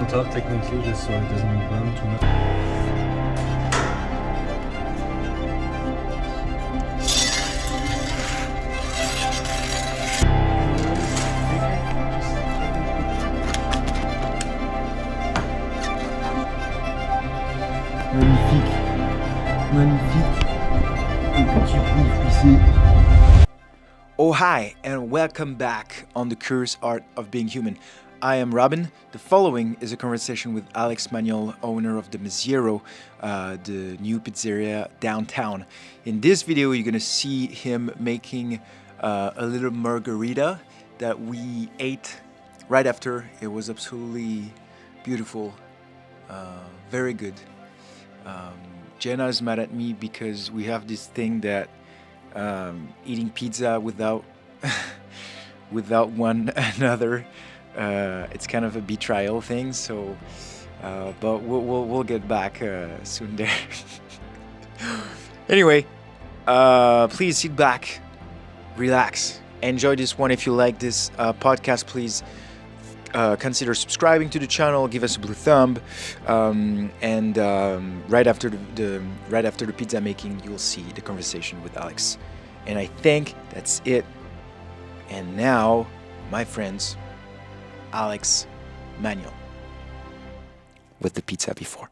top technically, just so it doesn't burn too much. Magnifique, magnifique, un petit poulet frisé. Oh hi, and welcome back on the Curious Art of Being Human. I am Robin. The following is a conversation with Alex Magnol, owner of the Masiero, the new pizzeria downtown. In this video, you're gonna see him making a little margherita that we ate right after. It was absolutely beautiful, very good. Jenna is mad at me because we have this thing that eating pizza without without one another, it's kind of a betrayal thing. So, but we'll get back soon there. Anyway, please sit back, relax, enjoy this one. If you like this podcast, please consider subscribing to the channel, give us a blue thumb, and right after the pizza making, you'll see the conversation with Alex. And I think that's it. And now, my friends, Alex Magnol with the pizza before.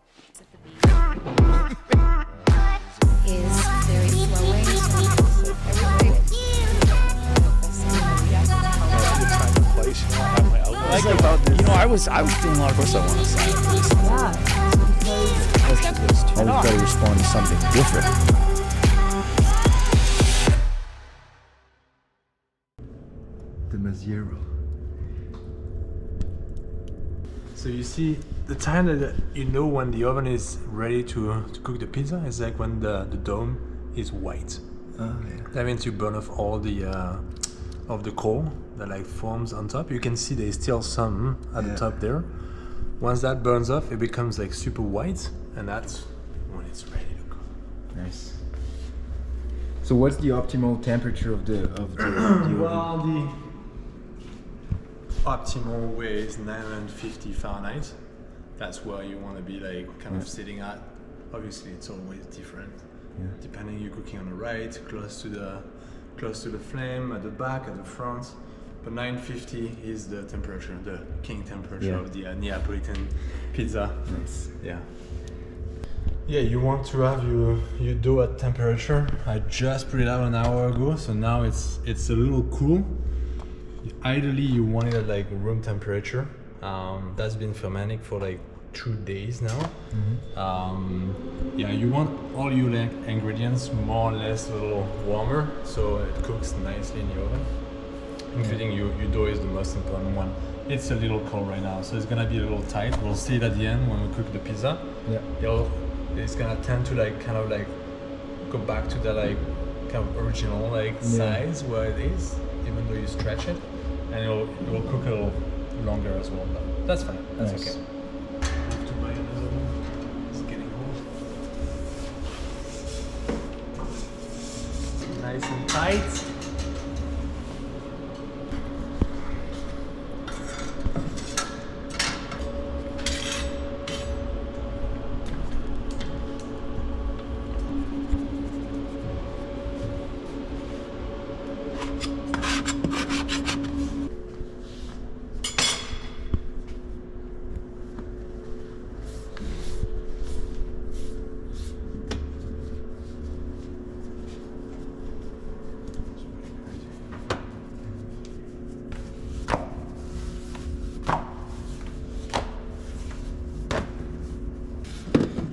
Is very flowing. I was doing a lot of course I want to say this. Yeah. Always got to respond to something different. The Masiero. So you see, the time that you know when the oven is ready to cook the pizza is like when the dome is white. Oh, yeah. That means you burn off all the of the coal that like forms on top. You can see there's still some at the top there. Once that burns off, it becomes like super white, and that's when it's ready to cook. Nice. So what's the optimal temperature of the oven? Well, the optimal way is 950 Fahrenheit. That's where you want to be like kind of sitting at. Obviously, it's always different. Yeah. Depending, you're cooking on the right, close to the flame, at the back, at the front. But 950 is the temperature, the king temperature of the Neapolitan pizza. Nice. Yeah. Yeah, you want to have your dough at temperature. I just put it out an hour ago, so now it's a little cool. Ideally, you want it at like room temperature. That's been fermenting for like 2 days now. Mm-hmm. Yeah, you want all your ingredients more or less a little warmer, so it cooks nicely in the oven. Including your dough is the most important one. It's a little cold right now, so it's gonna be a little tight. We'll see it at the end when we cook the pizza. Yeah. It's gonna tend to like kind of like go back to the like kind of original like size where it is, even though you stretch it, and it will cook a little longer as well. But that's fine. That's Nice. okay. I have to buy another one. It's getting old. Nice and tight.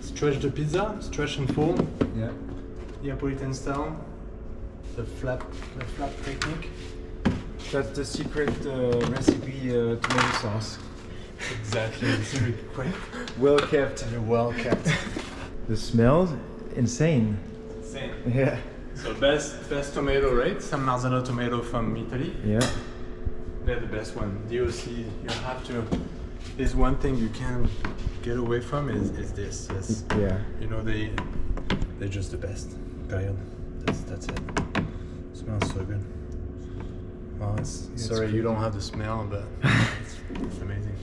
Stretch the pizza, stretch and fold. Yeah. Neapolitan style. The flap technique. That's the secret recipe tomato sauce. Exactly. It's really quick. Well kept. Well kept. The smell's insane. Same. Yeah. So best tomato, right? San Marzano tomato from Italy. Yeah. They're the best one. DOC, you have to. There's one thing you can't get away from is this. Yes. Yeah. You know they're just the best. Period. That's it. Smells so good. Well, sorry you don't have the smell, but it's amazing.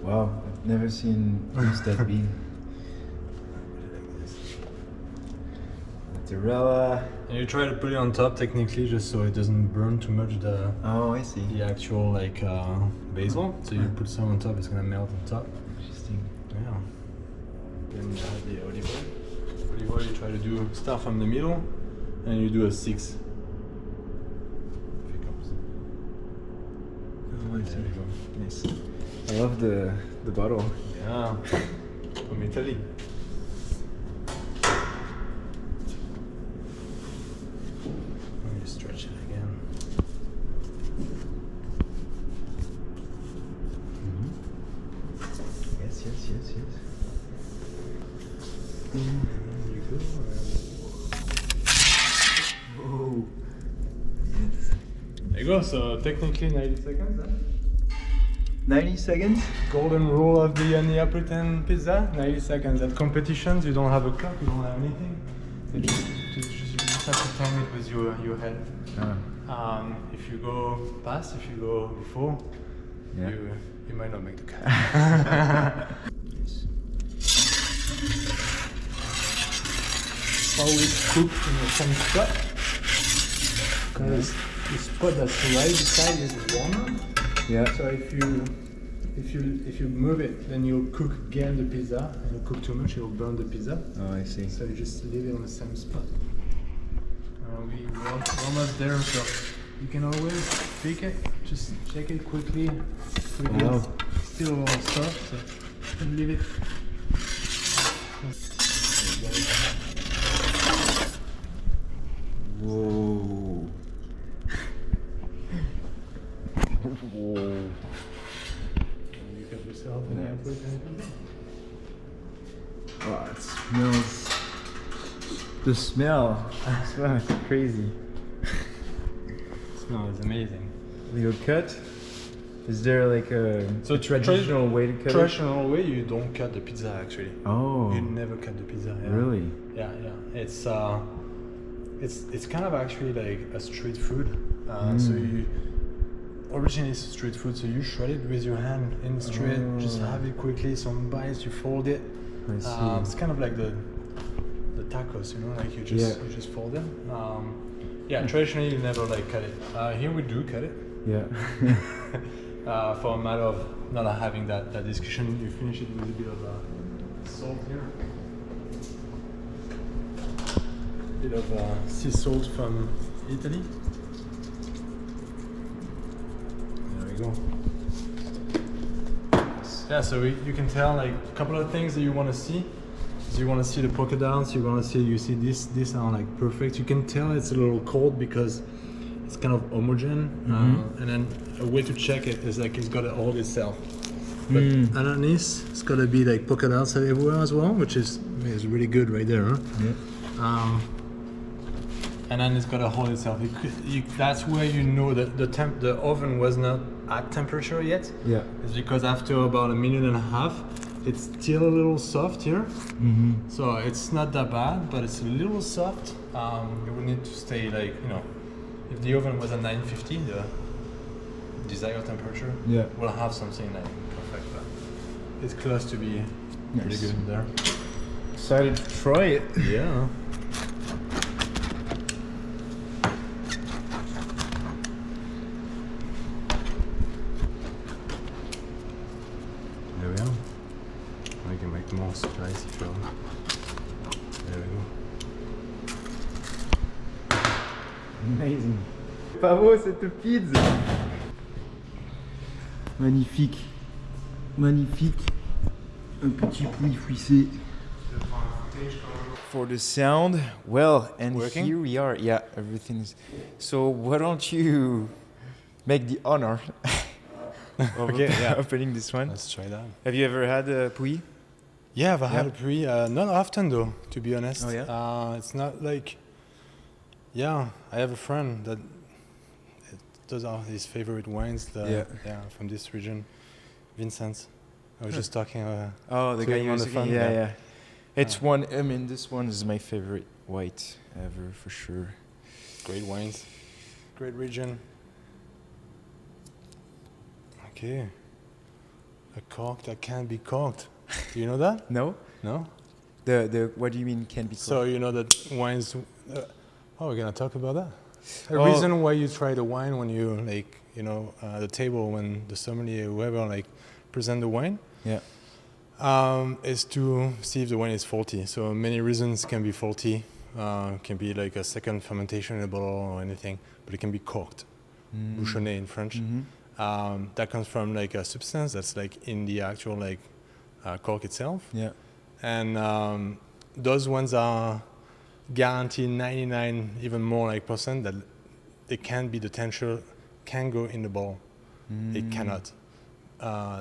Wow, I've never seen juice that big. Mozzarella. And you try to put it on top technically just so it doesn't burn too much Oh, I see. the actual like basil. So you put some on top, it's gonna melt on top. Interesting. Yeah. Then you add the olive oil. Olive oil you try to do start from the middle and you do a 6. Oh, I There see. you go. Nice. I love the bottle. Yeah. From Italy. Let me stretch it again. Yes, yes, yes, yes. There you go. Oh. There you go. So technically 90 seconds. 90 seconds? Golden rule of the Neapolitan pizza: 90 seconds. At competitions, you don't have a clock, you don't have anything. So you just have to time it with your head. If you go past, if you go before, Yeah. you might not make the cut. Always cook in the same spot. Because the spot that's right beside is warmer. Yeah. So if you move it, then you'll cook again the pizza, and you'll cook too much, you'll burn the pizza. Oh, I see. So you just leave it on the same spot. We're almost there, so you can always pick it, just check it quickly. Wow. It's still a little soft, so you can leave it. Whoa. Whoa. You got yourself an Neapolitan pizza. Wow, it smells. The smell. The smell is crazy. Smell is amazing. Little cut. Is there like a traditional way to cut Traditional way, you don't cut the pizza actually. it? Oh. You never cut the pizza. Yeah. Really? Yeah, yeah. It's kind of actually like a street food. So you originally it's street food, so you shred it with your hand in the street, just have it quickly, some bites, you fold it. I see. It's kind of like the tacos, you know, like you just fold them. Yeah, traditionally you never like cut it. Here we do cut it. Yeah. For a matter of not having that discussion, you finish it with a bit of salt here. A bit of sea salt from Italy. There we go. Yeah, so you can tell like a couple of things that you want to see. So you want to see the polka dots, you see this are like perfect. You can tell it's a little cold because it's kind of homogeneous, and then a way to check it is like it's got to hold itself. But underneath, it's got to be like polka dots everywhere as well, which is really good right there. Huh? Yeah. And then it's got to hold itself. That's where you know that the oven was not at temperature yet. Yeah. It's because after about a minute and a half, it's still a little soft here. So it's not that bad, but it's a little soft. You would need to stay like, you know, if the oven was at 950, the desired temperature, we'll have something like perfect. But it's close to be pretty good there. Excited to try it. Yeah. There we are. We can make more spice if you want. There we go. Amazing. Pas beau cette pizza. Magnifique. Magnifique. Un petit poulet fouissé. For the sound, well, and Working? here we are. Yeah, everything's. So why don't you make the honor of opening this one? Let's try that. Have you ever had a pouille? Yeah, I've had a pouille. Not often though, to be honest. Oh, yeah? It's not like. Yeah, I have a friend that. Those are his favorite wines. From this region, Vincent. I was just talking. Oh, the to guy him you on was the phone. yeah. It's one. I mean, this one is my favorite white ever for sure. Great wines, great region. Okay. A cork that can't be corked. Do you know that? No. No? The what do you mean can be? So you know that wines. We're gonna talk about that. The Oh. reason why you try the wine when you like, at the table when the sommelier, whoever, like, present the wine, Yeah. is to see if the wine is faulty. So many reasons can be faulty. Can be like a second fermentation in a bottle or anything, but it can be corked, bouchonné in French. That comes from like a substance that's like in the actual like cork itself. Yeah. And those ones are guaranteed 99, even more like percent that they can be can go in the bottle. It cannot.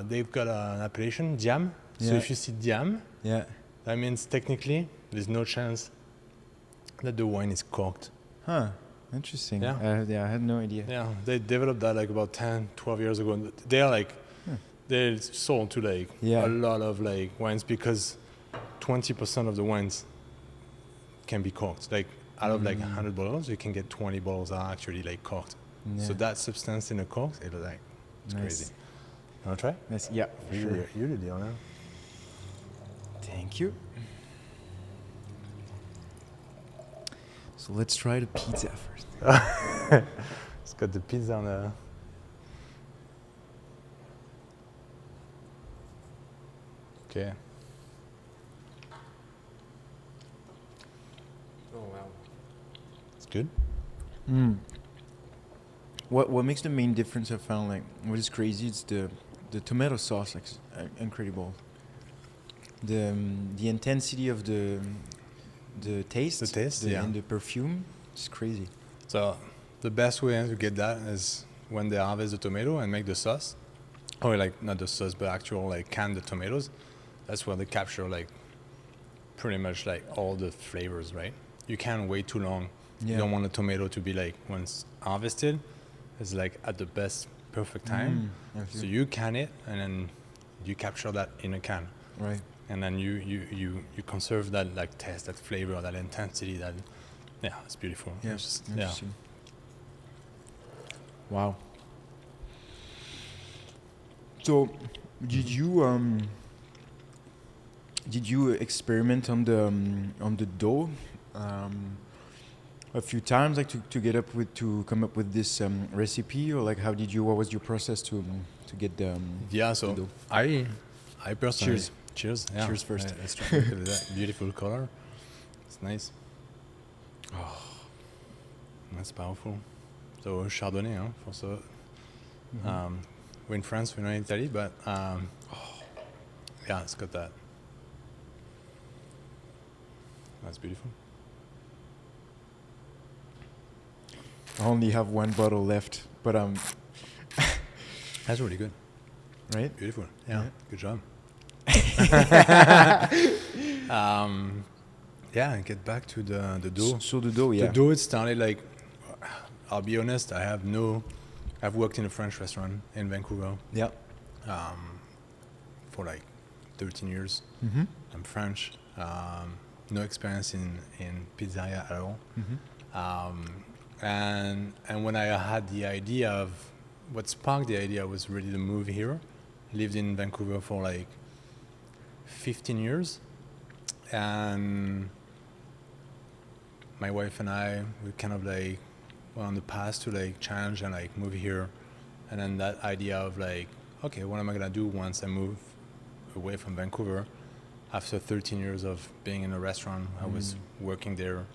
They've got an appellation, Diam. So Yeah. if you see Diam, Yeah. that means technically there's no chance that the wine is corked. Huh. Interesting. Yeah. I had no idea. Yeah, they developed that like about 10, 12 years ago. They're like, they're sold to like a lot of like wines because 20% of the wines can be corked. Like out of like 100 bottles, you can get 20 bottles are actually like corked. Yeah. So that substance in a cork, it's Nice. crazy. You wanna try? Nice. Yeah, for sure. You did the honor. Thank you. So let's try the pizza first. It's got the pizza on the. Okay. Oh wow. It's good. What makes the main difference? I found like what is crazy. It's the tomato sauce, like incredible. The intensity of the taste. The taste, yeah. And the perfume. It's crazy. So the best way to get that is when they harvest the tomato and make the sauce, or like not the sauce but actual like canned tomatoes. That's where they capture like pretty much like all the flavors, right? You can't wait too long. Yeah. You don't want the tomato to be like once harvested, it's like at the best perfect time. So you can it and then you capture that in a can. Right. And then you conserve that like taste, that flavor, that intensity, that it's beautiful. Yeah. It's just, Interesting. Wow. So, did you experiment on the dough a few times, like to come up with this recipe, or like what was your process to get the So the dough? I personally Cheers. Cheers. Yeah. Cheers first. Let's try look at that beautiful color. It's nice. Oh, that's powerful. So Chardonnay, for so. We're in France, we're not in Italy, but it's got that. That's beautiful. I only have one bottle left, but That's really good. right? Beautiful. Yeah. Good job. Get back to the dough. So the dough, The dough, it started like, I'll be honest, I've worked in a French restaurant in Vancouver Yeah. for like 13 years. Mm-hmm. I'm French. No experience in pizzeria at all. And when I had the idea of what sparked the idea was really the move here. Lived in Vancouver for like 15 years, and my wife and I we kind of like were on the path to like challenge and like move here, and then that idea of like, okay, what am I gonna do once I move away from Vancouver? After 13 years of being in a restaurant, I was working there.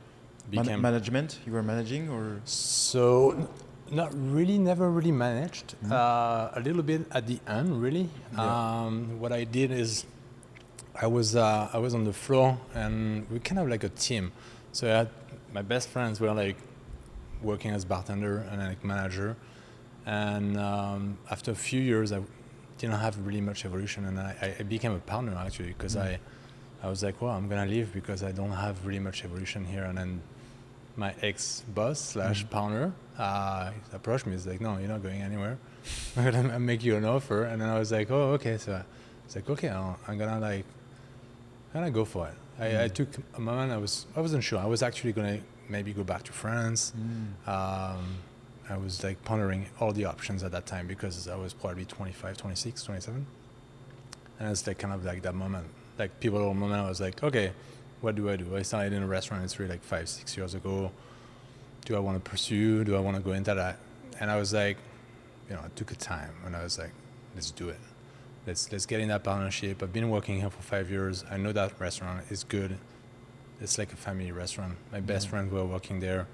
Management? You were managing, or? So, not really, never really managed. A little bit at the end, really. Yeah. What I did is, I was on the floor, and we kind of like a team. So I had my best friends were like working as bartender and like manager, and after a few years, I didn't have really much evolution, and I became a partner actually because I was like, well, I'm gonna leave because I don't have really much evolution here, and then my ex-boss / partner approached me. He's like, no, you're not going anywhere. I'm gonna make you an offer. And then I was like, oh, okay. So it's like, okay, I'm gonna go for it. I took a moment. I wasn't sure. I was actually gonna maybe go back to France. I was like pondering all the options at that time because I was probably 25, 26, 27. And it's like kind of like that moment, like pivotal moment. I was like, okay, what do I do? I started in a restaurant industry like 5-6 years ago. Do I want to pursue? Do I want to go into that? And I was like, I took a time and I was like, let's do it. Let's get in that partnership. I've been working here for 5 years. I know that restaurant is good. It's like a family restaurant. My best friends were working there.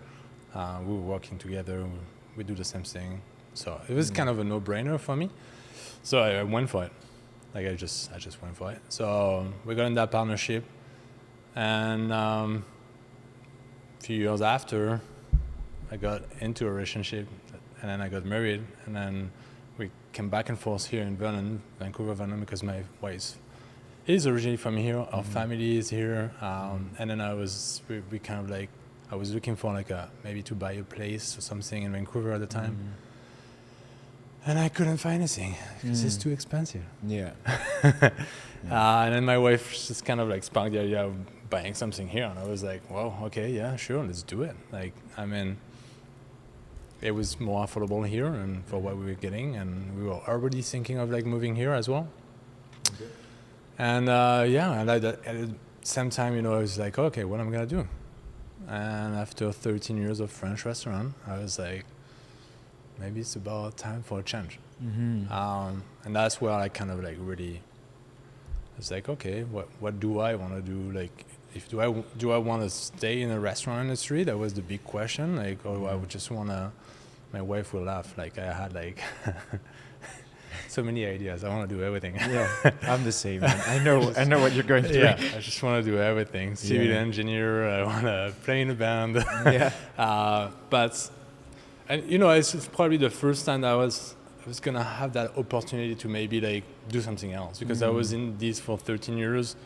We were working together. We do the same thing. So it was kind of a no-brainer for me. So I went for it. Like I just went for it. So we got in that partnership. And a few years after, I got into a relationship, and then I got married, and then we came back and forth here in Vernon, Vancouver, Vernon, because my wife is originally from here. Our family is here, and then we kind of like, I was looking for like maybe to buy a place or something in Vancouver at the time, and I couldn't find anything because it's too expensive. Yeah. And then my wife just kind of like sparked the idea of buying something here, and I was like, well, okay, yeah, sure, let's do it. Like, I mean, it was more affordable here and for what we were getting, and we were already thinking of like moving here as well. Okay. And and at the same time, I was like, okay, what am I gonna do? And after 13 years of French restaurant, I was like, maybe it's about time for a change. And that's where I kind of like really, it's like, okay, what do I want to do? Like, do I want to stay in the restaurant industry? That was the big question. Like, I would just want to. My wife will laugh. Like, I had like so many ideas. I want to do everything. Yeah, I'm the same. Man. I know what you're going through. Yeah, I just want to do everything. Civil engineer. I want to play in a band. Yeah. But it's probably the first time that I was gonna have that opportunity to maybe like do something else, because I was in this for 13 years.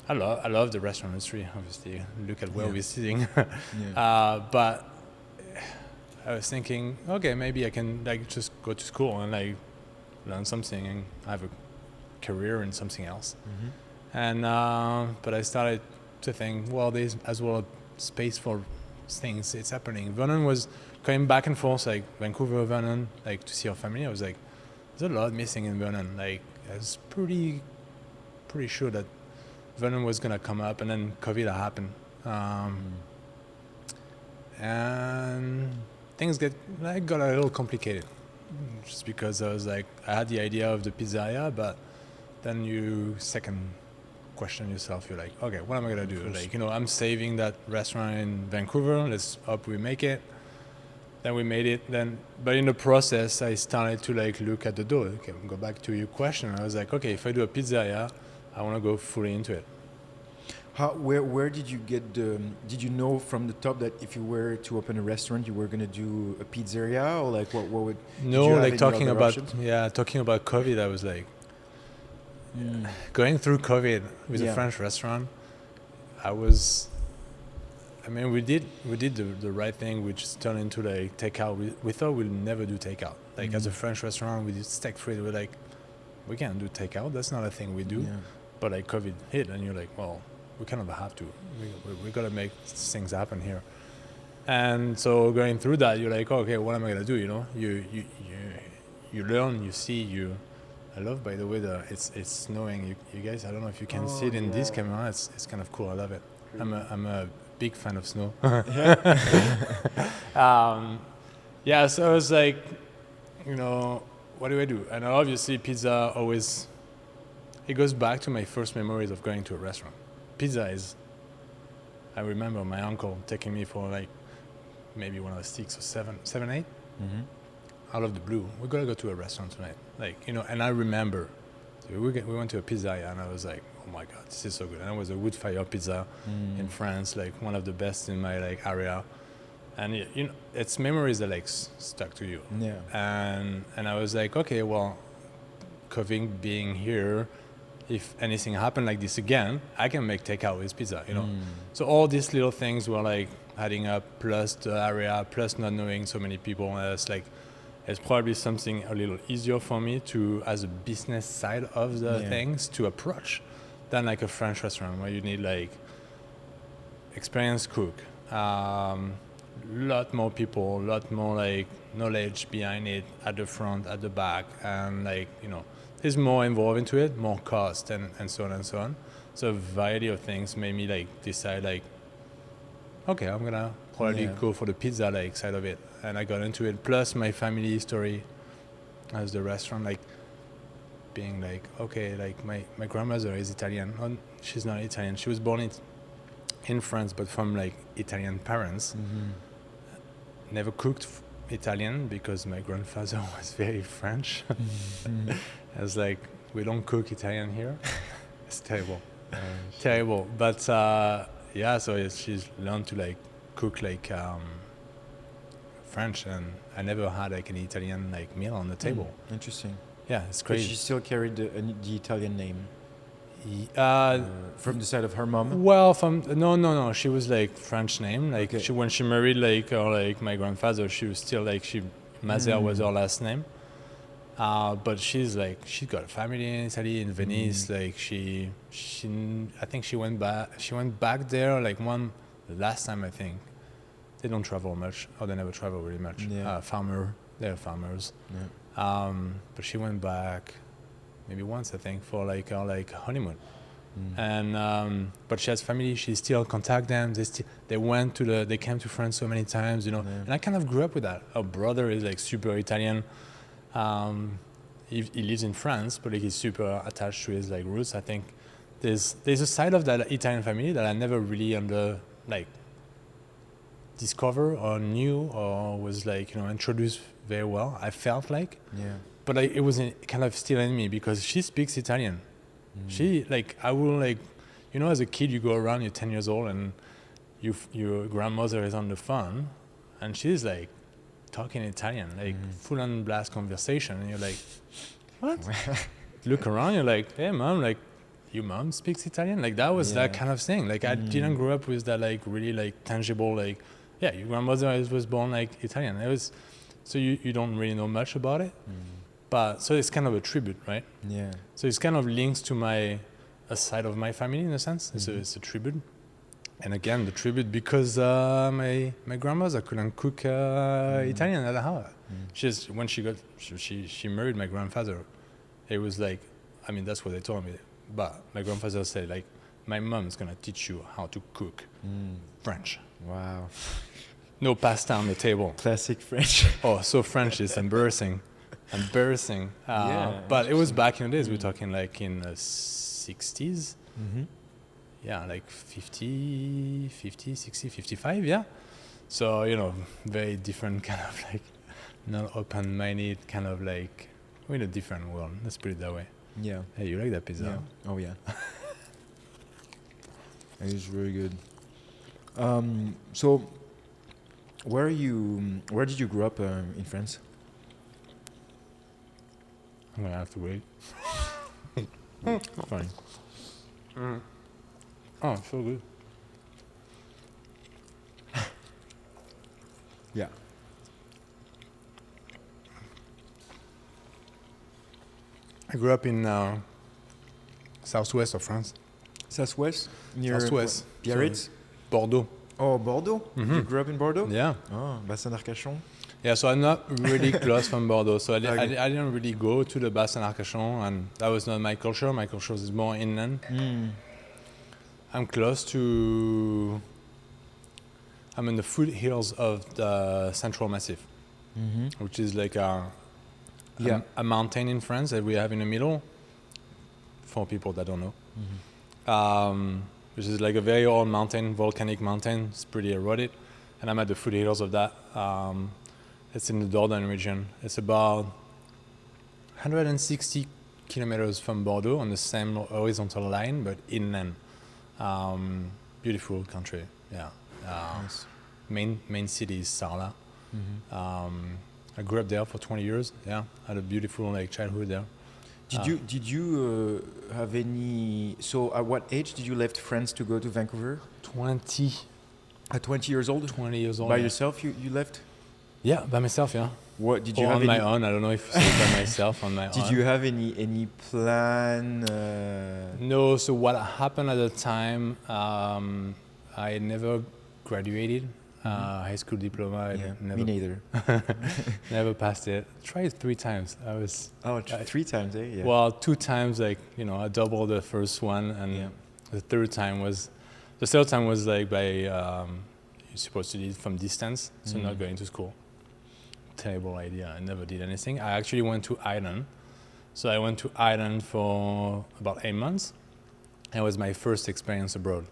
I love the restaurant industry. Obviously, look at where we're sitting. But I was thinking, okay, maybe I can like just go to school and like learn something and have a career in something else. And but I started to think, well, there's as well space for things. It's happening. Vernon was going back and forth, like Vancouver, Vernon, like to see our family. I was like, there's a lot missing in Vernon. Like, I was pretty sure that Vernon was gonna come up, and then COVID happened, and things got a little complicated, just because I was like, I had the idea of the pizzeria, but then you second question yourself. You're like, okay, what am I gonna do? Like, I'm saving that restaurant in Vancouver. Let's hope we make it. Then we made it. But in the process, I started to like look at the dough. Okay, go back to your question. I was like, okay, if I do a pizzeria, I want to go fully into it. Where did you get did you know from the top that if you were to open a restaurant, you were going to do a pizzeria, or like what would? No, like talking about COVID, I was like, going through COVID with a French restaurant. We did the right thing, which turned into like takeout. We thought we'd never do takeout. Like as a French restaurant, we did steak frit. We're like, we can't do takeout. That's not a thing we do. Yeah. But like COVID hit, and you're like, well, we kind of have to. We got to make things happen here. And so going through that, you're like, okay, what am I gonna do? You learn, you see, I love, by the way, it's snowing. You guys, I don't know if you can see it in this camera. It's kind of cool. I love it. I'm a big fan of snow. So I was like, what do I do? And obviously pizza always, it goes back to my first memories of going to a restaurant. Pizza is, I remember my uncle taking me for like maybe when I was 6 or 7, 8, out of the blue. We're gonna go to a restaurant tonight. Like, and I remember we went to a pizzeria, and I was like, oh my God, this is so good. And it was a wood fire pizza in France, like one of the best in my like area. And it's memories that like stuck to you. Yeah. And I was like, okay, well, COVID being here, if anything happened like this again, I can make takeout with pizza, So all these little things were like adding up, plus the area, plus not knowing so many people. It's probably something a little easier for me to, as a business side of the things, to approach than like a French restaurant where you need like experienced cook, lot more people, lot more like knowledge behind it at the front, at the back, and like is more involved into it, more cost and so on and so on. So a variety of things made me like decide like, okay, I'm gonna probably go for the pizza like side of it, and I got into it. Plus my family history as the restaurant, like being like, okay, like my grandmother is Italian. Oh, she's not Italian. She was born in France, but from like Italian parents. Never cooked Italian because my grandfather was very French. I was like, we don't cook Italian here. It's terrible. Terrible. But yeah, so she's learned to like cook like French, and I never had like an Italian like meal on the table. Interesting. Yeah, it's But crazy. she still carried the Italian name from the side of her mom. Well, from no, she was like French name. Like when she married like my grandfather, she was still like Masiero was her last name. But she's got a family in Italy, in Venice. Like she I think she went back there like the last time. I think they don't travel much, or they never travel really much. They're farmers. But she went back maybe once, I think, for like her honeymoon. And but she has family. She still contact them. They came to France so many times, And I kind of grew up with that. Her brother is like super Italian. He lives in France, but like he's super attached to his like roots. I think there's a side of that Italian family that I never really discover or knew or was like introduced very well. I felt like, but it was kind of still in me because she speaks Italian. She I will as a kid you go around, you're 10 years old and your grandmother is on the phone and she's like talking Italian, like full on blast conversation, and you're like, what? Look around, you're like, hey mom, like your mom speaks Italian? Like that was that kind of thing. Like I didn't grow up with that like really like tangible like, yeah, your grandmother was born like Italian. It was so you don't really know much about it. But so it's kind of a tribute, right? Yeah. So it's kind of links to a side of my family in a sense. It's a tribute. And again, the tribute because my grandmother couldn't cook Italian at her. When she married my grandfather, it was like, I mean, that's what they told me. But my grandfather said like, my mom's gonna teach you how to cook French. Wow. No pasta on the table. Classic French. Oh, so French is embarrassing. But it was back in the days. We're talking like in the 60s. Yeah, like 50, 60, 55, yeah. So, very different kind of like, not open-minded, kind of like, we're in a different world. Let's put it that way. Yeah. Hey, you like that pizza? Yeah. Oh, yeah. It is really good. So, where did you grow up in France? I'm gonna have to wait. Fine. Oh, so good. Yeah. I grew up in southwest of France. Southwest? Near Southwest. Biarritz? Bordeaux. Oh, Bordeaux? You grew up in Bordeaux? Yeah. Oh, Bassin d'Arcachon? Yeah, so I'm not really close from Bordeaux. So I didn't really go to the Bassin d'Arcachon, and that was not my culture. My culture is more inland. I'm in the foothills of the Central Massif, which is like a mountain in France that we have in the middle, for people that don't know. Which is like a very old mountain, volcanic mountain. It's pretty eroded. And I'm at the foothills of that. It's in the Dordogne region. It's about 160 kilometers from Bordeaux on the same horizontal line, but inland. Beautiful country, yeah. Nice. Main city is Sarlat. I grew up there for 20 years. Yeah, had a beautiful childhood there. Did you have any? So, at what age did you left France to go to Vancouver? 20. At 20 years old. 20 years old. By yourself, you left? Yeah, by myself. Yeah. What did you or have? On my own. I don't know if you say by myself on my own. Did you have any plan? No. So what happened at the time? I never graduated. high school diploma. I Yeah, never, me neither. never passed it. Tried 3 times. I was Three times, eh? Yeah. well, 2 times like I doubled the first one, and Yeah. the third time was like by you're supposed to do it from distance, so not going to school. Terrible idea. I never did anything. I actually went to Ireland. So I went to Ireland for about 8 months. It was my first experience abroad.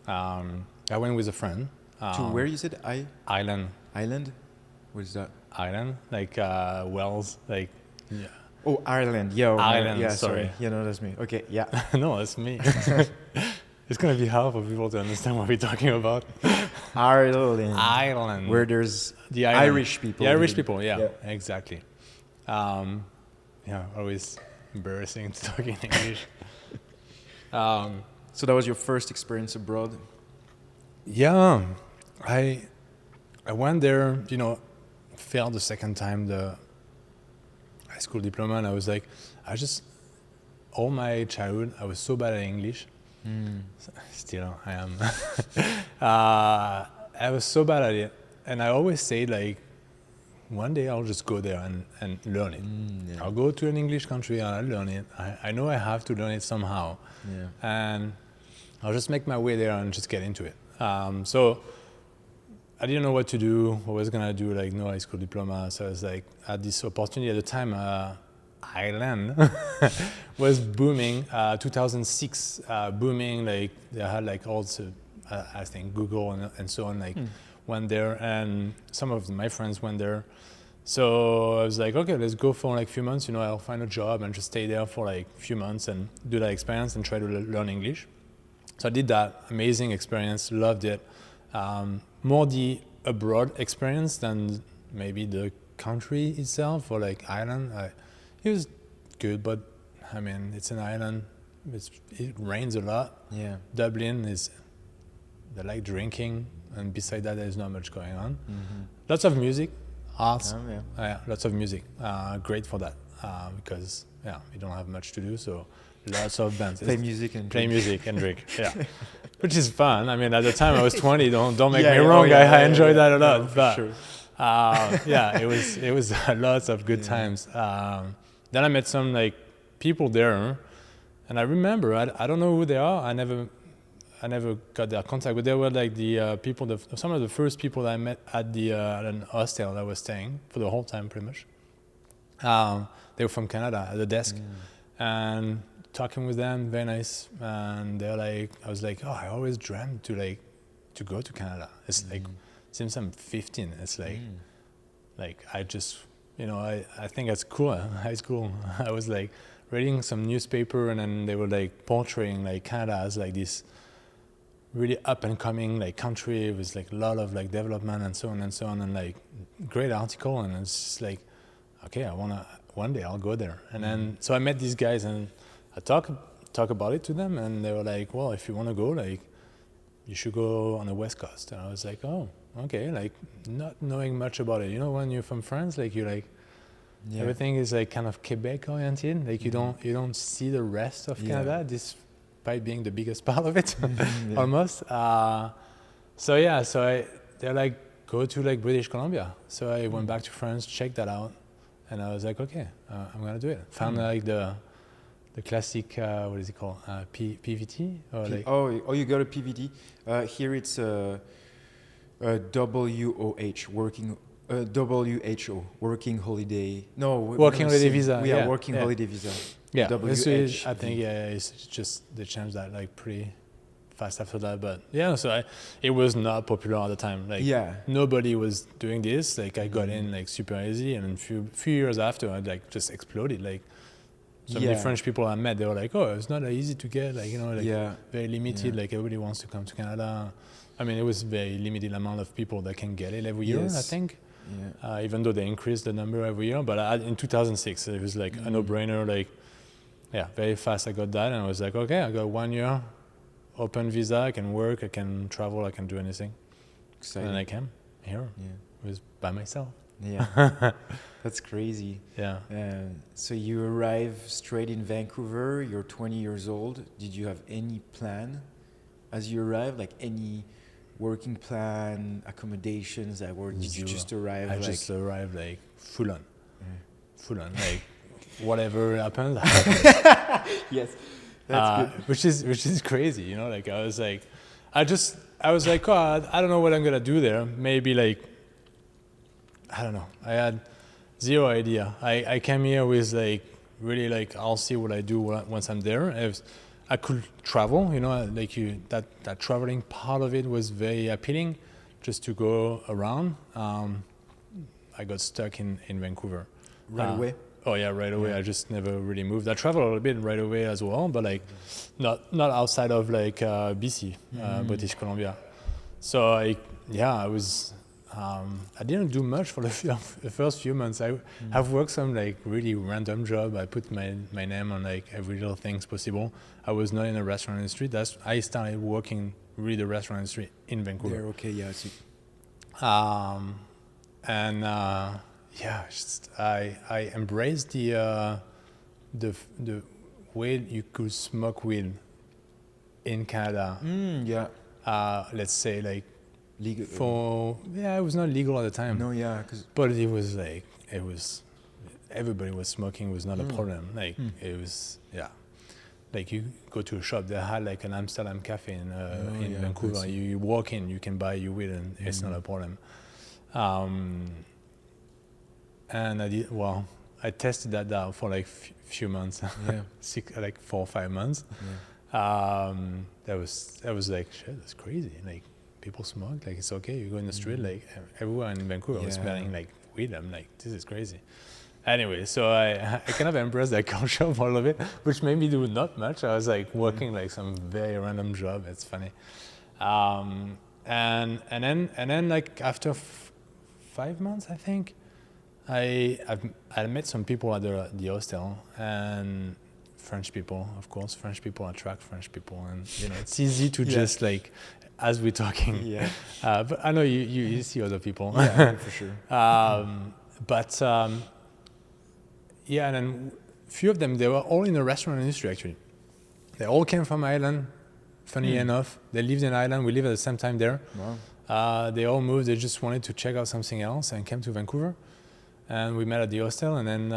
I went with a friend. To where you said Ireland. Island? What is that? Ireland, like Wales, like yeah. Oh, Ireland. Yeah. Ireland, Yeah. sorry. Yeah, no, that's me. Okay. Yeah. No, that's me. It's gonna be hard for people to understand what we're talking about. Ireland. Ireland, Where there's the island. Irish people. The Irish even. people, yeah, exactly. Yeah, always embarrassing to talk in English. So that was your first experience abroad. Yeah, I went there, failed the second time the high school diploma, and I was like, all my childhood, I was so bad at English. Still, I am. I was so bad at it, and I always say like, one day I'll just go there and learn it. I'll go to an English country and I'll learn it. I know I have to learn it somehow, and I'll just make my way there and just get into it. So I didn't know what to do. What was gonna do? Like no high school diploma. So I was like, had this opportunity at the time. Ireland was booming. 2006, booming. Like they had like also, I think Google and so on. Like went there, and some of my friends went there. So I was like, okay, let's go for like a few months. I'll find a job and just stay there for like a few months and do that experience and try to learn English. So I did that. Amazing experience. Loved it. More the abroad experience than maybe the country itself or like Ireland. It was good, but I mean, it's an island. It rains a lot. Yeah. Dublin they like drinking, and beside that, there's not much going on. Lots of music, arts. Lots of music. Great for that because we don't have much to do, so lots of bands. Play music and drink. Yeah, which is fun. I mean, at the time I was 20. Don't make me Yeah, wrong. I enjoyed that a lot. No, for but sure. it was lots of good times. Then I met some like people there, and I remember I don't know who they are. I never got their contact, but they were like the people, some of the first people that I met at an hostel that I was staying for the whole time, pretty much. They were from Canada at the desk, and talking with them, very nice. And they're like, I was like, oh, I always dreamt to go to Canada. It's like since I'm 15, it's like I just. I think at school, high school, I was like reading some newspaper, and then they were like portraying like Canada as like this really up and coming like country with like a lot of like development and so on, and like great article, and it's just like, okay, one day I'll go there. And then so I met these guys and I talk about it to them, and they were like, well, if you want to go, like you should go on the West Coast. And I was like, oh, okay, like not knowing much about it. When you're from France, like you like everything is like kind of Quebec oriented. Like you don't see the rest of Canada, despite being the biggest part of it, almost. They're like, go to like British Columbia. So I went back to France, checked that out, and I was like, okay, I'm gonna do it. Found like the classic, what is it called? PVT? Or like You got a PVT. Here it's WOH, WHO, working holiday. No, working holiday visa. Yeah, working holiday visa. Yeah, WH. I think it's just they changed that like pretty fast after that. But so it was not popular at the time. Like nobody was doing this. Like I got in like super easy, and a few years after, I like just exploded. Like so many French people I met, they were like, oh, it's not that easy to get. Like very limited. Like everybody wants to come to Canada. I mean, it was very limited amount of people that can get it every year, I think. Yeah. Even though they increased the number every year. But in 2006, it was like a no-brainer. Like, very fast I got that. And I was like, okay, I got 1 year, open visa, I can work, I can travel, I can do anything. Exciting. And I came here. Yeah. It was by myself. Yeah, that's crazy. Yeah. So you arrive straight in Vancouver, you're 20 years old. Did you have any plan as you arrived? Like any working plan, accommodations? Like, or did you Zero. just arrive? I like, just arrived like full on, like whatever happened. yes, Which is crazy, you know. Like I was like, I was like, oh, I don't know what I'm gonna do there. Maybe like, I don't know. I had zero idea. I came here with like really like I'll see what I do once I'm there. I could travel, you know, like that traveling part of it was very appealing, just to go around. I got stuck in Vancouver. right away. Oh yeah, right away. Yeah. I just never really moved. I traveled a little bit right away as well, but like not outside of like BC, British Columbia. So I was. I didn't do much for the first few months. I have worked some like really random job. I put my name on like every little things possible. I was not in the restaurant industry. I started working really the restaurant industry in Vancouver. There, okay, yeah, I see. And just, I embraced the way you could smoke weed in Canada. Yeah, Let's say like legal. it was not legal at the time. No, yeah, because But it was like everybody was smoking was not a problem. Like it was like you go to a shop, they had like an Amsterdam cafe in yeah, Vancouver. I see. You walk in, you can buy your weed, and it's not a problem. And I tested that out for like few months, Yeah. like 4 or 5 months. yeah. That was like shit. That's crazy. Like people smoke. Like it's okay. You go in the street. Like everywhere in Vancouver was Yeah. smelling like weed. I'm like, this is crazy. Anyway, so I kind of embraced that culture for a little bit, which made me do not much. I was like working like some very random job. It's funny. And then like after 5 months, I think, I met some people at the hostel, and French people, of course. French people attract French people, and you know it's easy to just like, as we're talking. Yeah. But I know you see other people. Yeah, for sure. Yeah, and then few of them, they were all in the restaurant industry actually. They all came from Ireland. Funny enough, they lived in Ireland. We lived at the same time there. Wow. They all moved. They just wanted to check out something else and came to Vancouver. And we met at the hostel. And then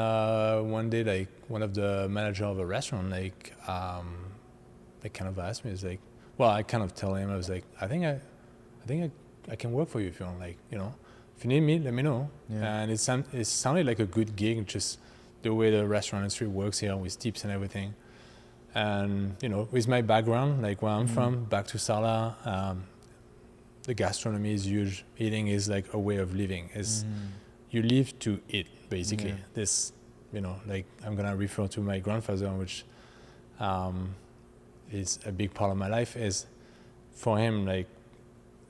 one day, like one of the manager of a restaurant, like kind of asked me, it's like, well, I kind of tell him, I was like, I think I can work for you if you want. Like, you know, if you need me, let me know. Yeah. And it sounded like a good gig, just the way the restaurant industry works here with tips and everything. And you know, with my background, like where I'm from, back to Sala, the gastronomy is huge. Eating is like a way of living. You live to eat, basically. Yeah. This, you know, like I'm gonna refer to my grandfather, which is a big part of my life. Is for him, like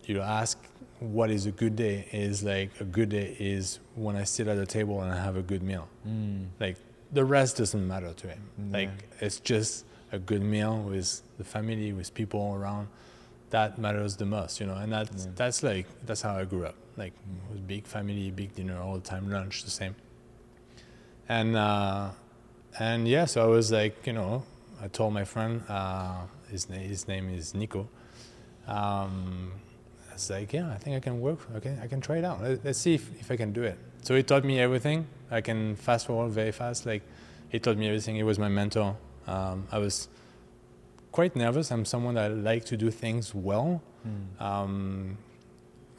you ask, what is a good day? Is like a good day is when I sit at the table and I have a good meal. Like the rest doesn't matter to him. Like it's just a good meal with the family, with people around. That matters the most, you know. And that's how I grew up. Like with big family, big dinner all the time, lunch the same. And yeah, so I was like, you know, I told my friend, his name is Nico. I was like, yeah, I think I can work. Okay, I can try it out. Let's see if I can do it. So he taught me everything. I can fast forward very fast. Like he taught me everything. He was my mentor. I was quite nervous. I'm someone that like to do things well.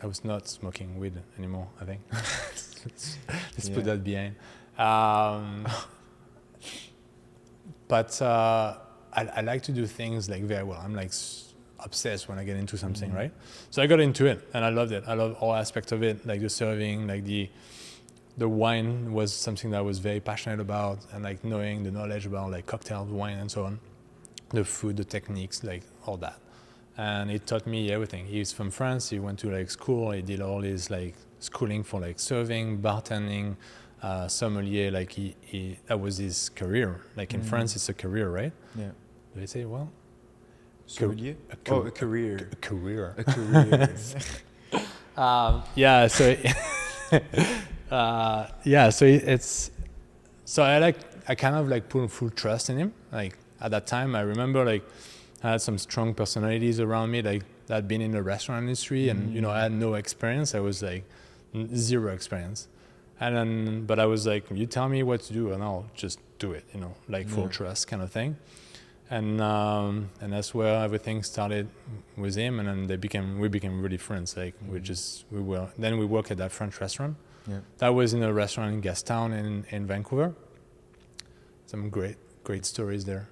I was not smoking weed anymore, I think. Let's put that behind. But I like to do things like very well. I'm like obsessed when I get into something, right? So I got into it and I loved it. I love all aspects of it, like the serving, like the wine was something that I was very passionate about, and like knowing the knowledge about like cocktails, wine, and so on. The food, the techniques, like all that. And it taught me everything. He's from France. He went to like school. He did all his like schooling for like serving, bartending, sommelier. Like he that was his career. Like in France, it's a career, right? Yeah. Do they say well? Sommelier? A career. A career. A career. Yeah. So. Yeah. So it's. So I kind of like put full trust in him. Like at that time, I remember like I had some strong personalities around me, like that had been in the restaurant industry, and you know, I had no experience. I was like zero experience, and then but I was like, you tell me what to do, and I'll just do it. You know, like full trust kind of thing, and that's where everything started with him, and then we became really friends. Like we worked at that French restaurant. Yeah. That was in a restaurant in Gastown in Vancouver. Some great stories there.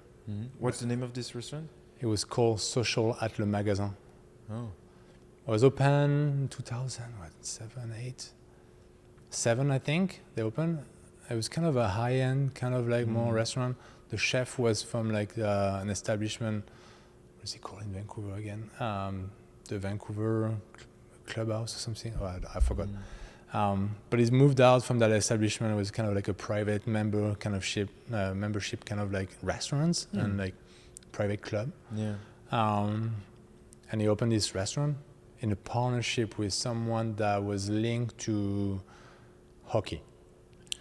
What's the name of this restaurant? It was called Social at Le Magasin. Oh. It was open in 2007, 8, 7, I think. They opened. It was kind of a high-end, kind of like more restaurant. The chef was from like an establishment. What is it called in Vancouver again? The Vancouver Clubhouse or something. Oh, I forgot. But he's moved out from that establishment. It was kind of like a private membership kind of like restaurants and like private club. Yeah. And he opened this restaurant in a partnership with someone that was linked to hockey.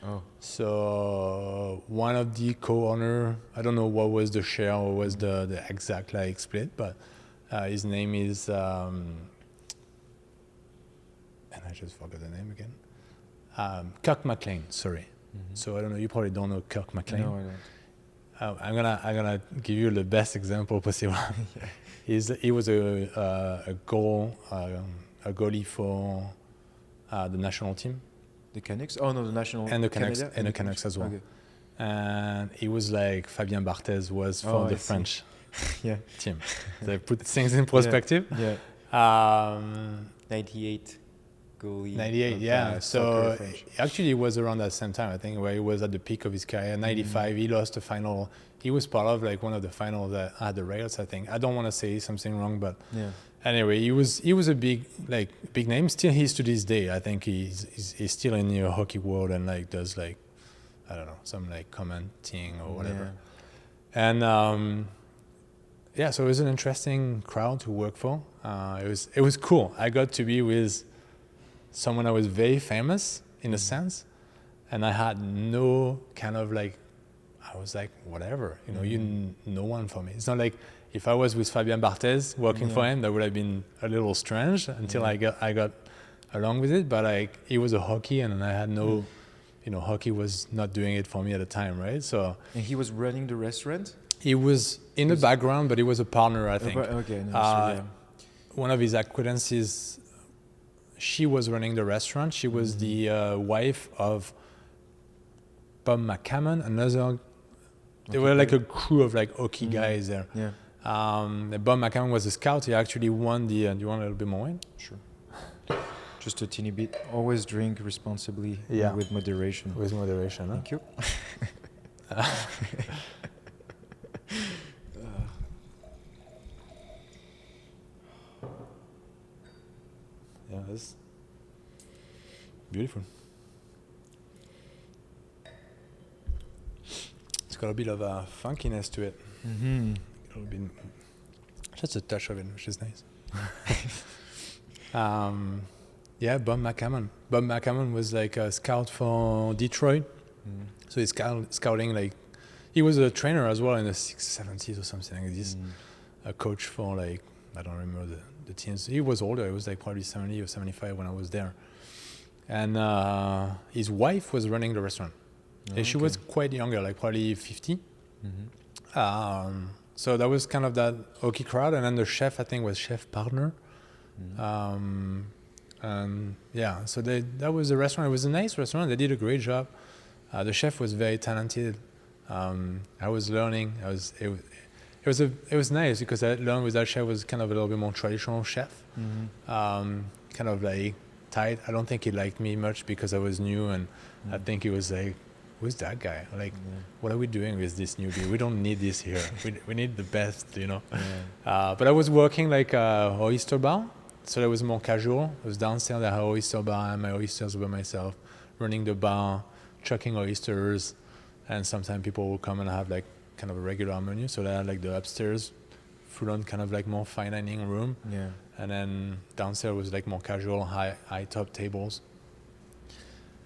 Oh. So one of the co-owner, I don't know what was the share or was the exact like split, but his name is, and I just forgot the name again. Kirk McLean, sorry. So I don't know, you probably don't know Kirk McLean. No, I don't. I'm gonna give you the best example possible. He was a goalie for the national team. The Canucks? Oh no, the national. And the Canucks, Canada? and the Canucks as well. Okay. And he was like Fabien Barthez was for the French Yeah. team. They put things in perspective. Yeah. 98 goalie. 98, of, yeah. soccer So French. actually, it was around that same time, I think, where he was at the peak of his career. 95, he lost the final. He was part of like one of the finals at the Rails, I think. I don't want to say something wrong, but Yeah. anyway, he was a big name. Still, he is to this day. I think he's still in the hockey world and like does like, I don't know, some like commenting or whatever. Yeah. And so it was an interesting crowd to work for. It was cool. I got to be with someone that was very famous in a sense, and I had no kind of like, I was like, whatever, you know, no one for me. It's not like if I was with Fabien Barthez working for him, that would have been a little strange until I got along with it. But like, it was a hockey, and I had no, you know, hockey was not doing it for me at the time, right? So. And he was running the restaurant? He was in the background, but he was a partner, I think. Okay. No, one of his acquaintances, she was running the restaurant. She was the wife of Bob McCammon, another. They were like a crew of like hockey guys there. Yeah. Bob McCammon was a scout. He actually won the. Do you want a little bit more wine? Sure. Just a teeny bit. Always drink responsibly and with moderation. With moderation, huh? Thank you. Yeah, that's beautiful. It's got a bit of a funkiness to it. A little bit, just a touch of it, which is nice. Bob McCammon. Bob McCammon was like a scout for Detroit. So he's scouting like, he was a trainer as well in the 70s or something like this. A coach for like, I don't remember the teams. He was older. He was like probably 70 or 75 when I was there. And his wife was running the restaurant. And she was quite younger, like probably 50. So that was kind of that hockey crowd. And then the chef, I think, was chef partner. So that was the restaurant. It was a nice restaurant. They did a great job. The chef was very talented. I was learning. It was nice because I learned with that chef was kind of a little bit more traditional chef. Kind of like tight. I don't think he liked me much because I was new, and I think he was like, "Who's that guy? Like, what are we doing with this newbie? We don't need this here. We need the best, you know." But I was working like a oyster bar, so that was more casual. I was downstairs at an oyster bar, and my oysters by myself, running the bar, chucking oysters, and sometimes people will come and have like kind of a regular menu. So they had like the upstairs, full-on kind of like more fine dining room, and then downstairs was like more casual, high top tables.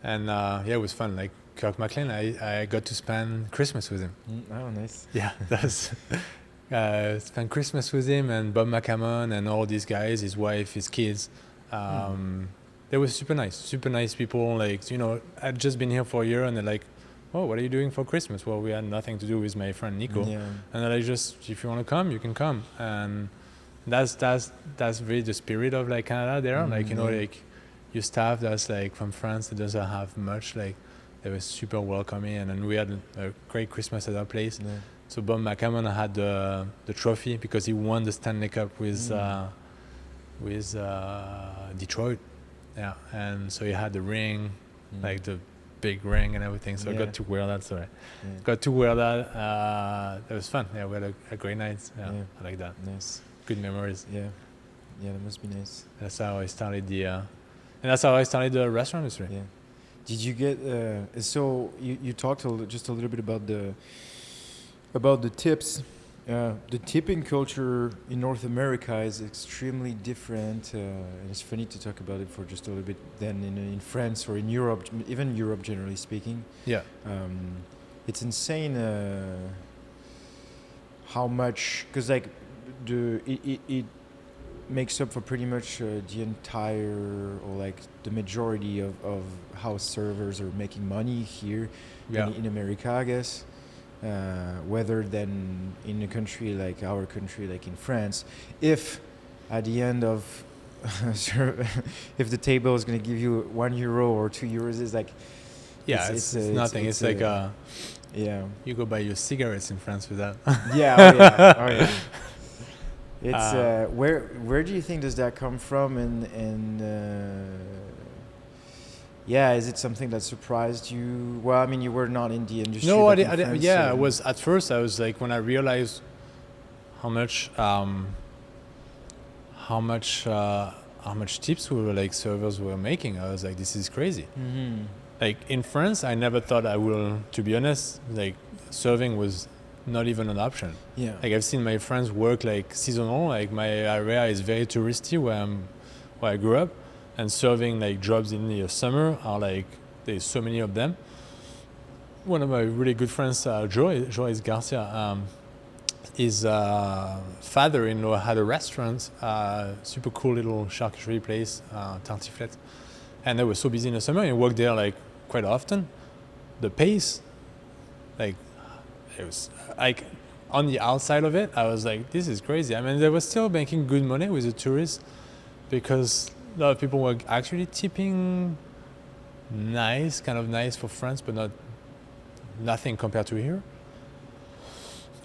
And it was fun. Like Kirk McLean, I got to spend Christmas with him. Oh, nice. Yeah, spent Christmas with him and Bob McCammon and all these guys, his wife, his kids. They were super nice people. Like, you know, I'd just been here for a year and they're like, oh, what are you doing for Christmas? Well, we had nothing to do with my friend Nico. Yeah. And they're like, just, if you want to come, you can come. And that's really the spirit of like Canada there. Like, you know, like your staff that's like from France that doesn't have much, like they were super welcoming. And then we had a great Christmas at our place. Yeah. So Bob McCammon had the trophy because he won the Stanley Cup with Detroit. Yeah, and so he had the ring, like the big ring and everything. So I got to wear that. Sorry, got to wear that. That was fun. Yeah, we had a great night. Yeah, I like that. Nice. Good memories. Yeah, that must be nice. That's how I started and that's how I started the restaurant industry. Yeah. Did you get? So you talked just a little bit about the tips. The tipping culture in North America is extremely different, and it's funny to talk about it for just a little bit than in France or in Europe, even Europe generally speaking. Yeah. It's insane how much, because like it makes up for pretty much the entire or like the majority of how servers are making money here in America, I guess. Whether than in a country like our country, like in France, if at the end of if the table is going to give you €1 or €2, it's like it's nothing. It's like yeah. You go buy your cigarettes in France with that. Oh yeah. It's where do you think does that come from and is it something that surprised you? Well, I mean, you were not in the industry. No, I didn't. Yeah, I was at first. I was like, when I realized how much tips we were like servers were making, I was like, this is crazy. Mm-hmm. Like in France, I never thought I will. To be honest, like serving was not even an option. Yeah. Like I've seen my friends work like seasonal. Like my area is very touristy where I grew up. And serving like jobs in the summer are like, there's so many of them. One of my really good friends, Joyce Garcia, his father-in-law had a restaurant, super cool little charcuterie place, tartiflette. And they were so busy in the summer and worked there like quite often. The pace, like it was like on the outside of it, I was like, this is crazy. I mean, they were still making good money with the tourists because a lot of people were actually tipping kind of nice for France, but nothing compared to here.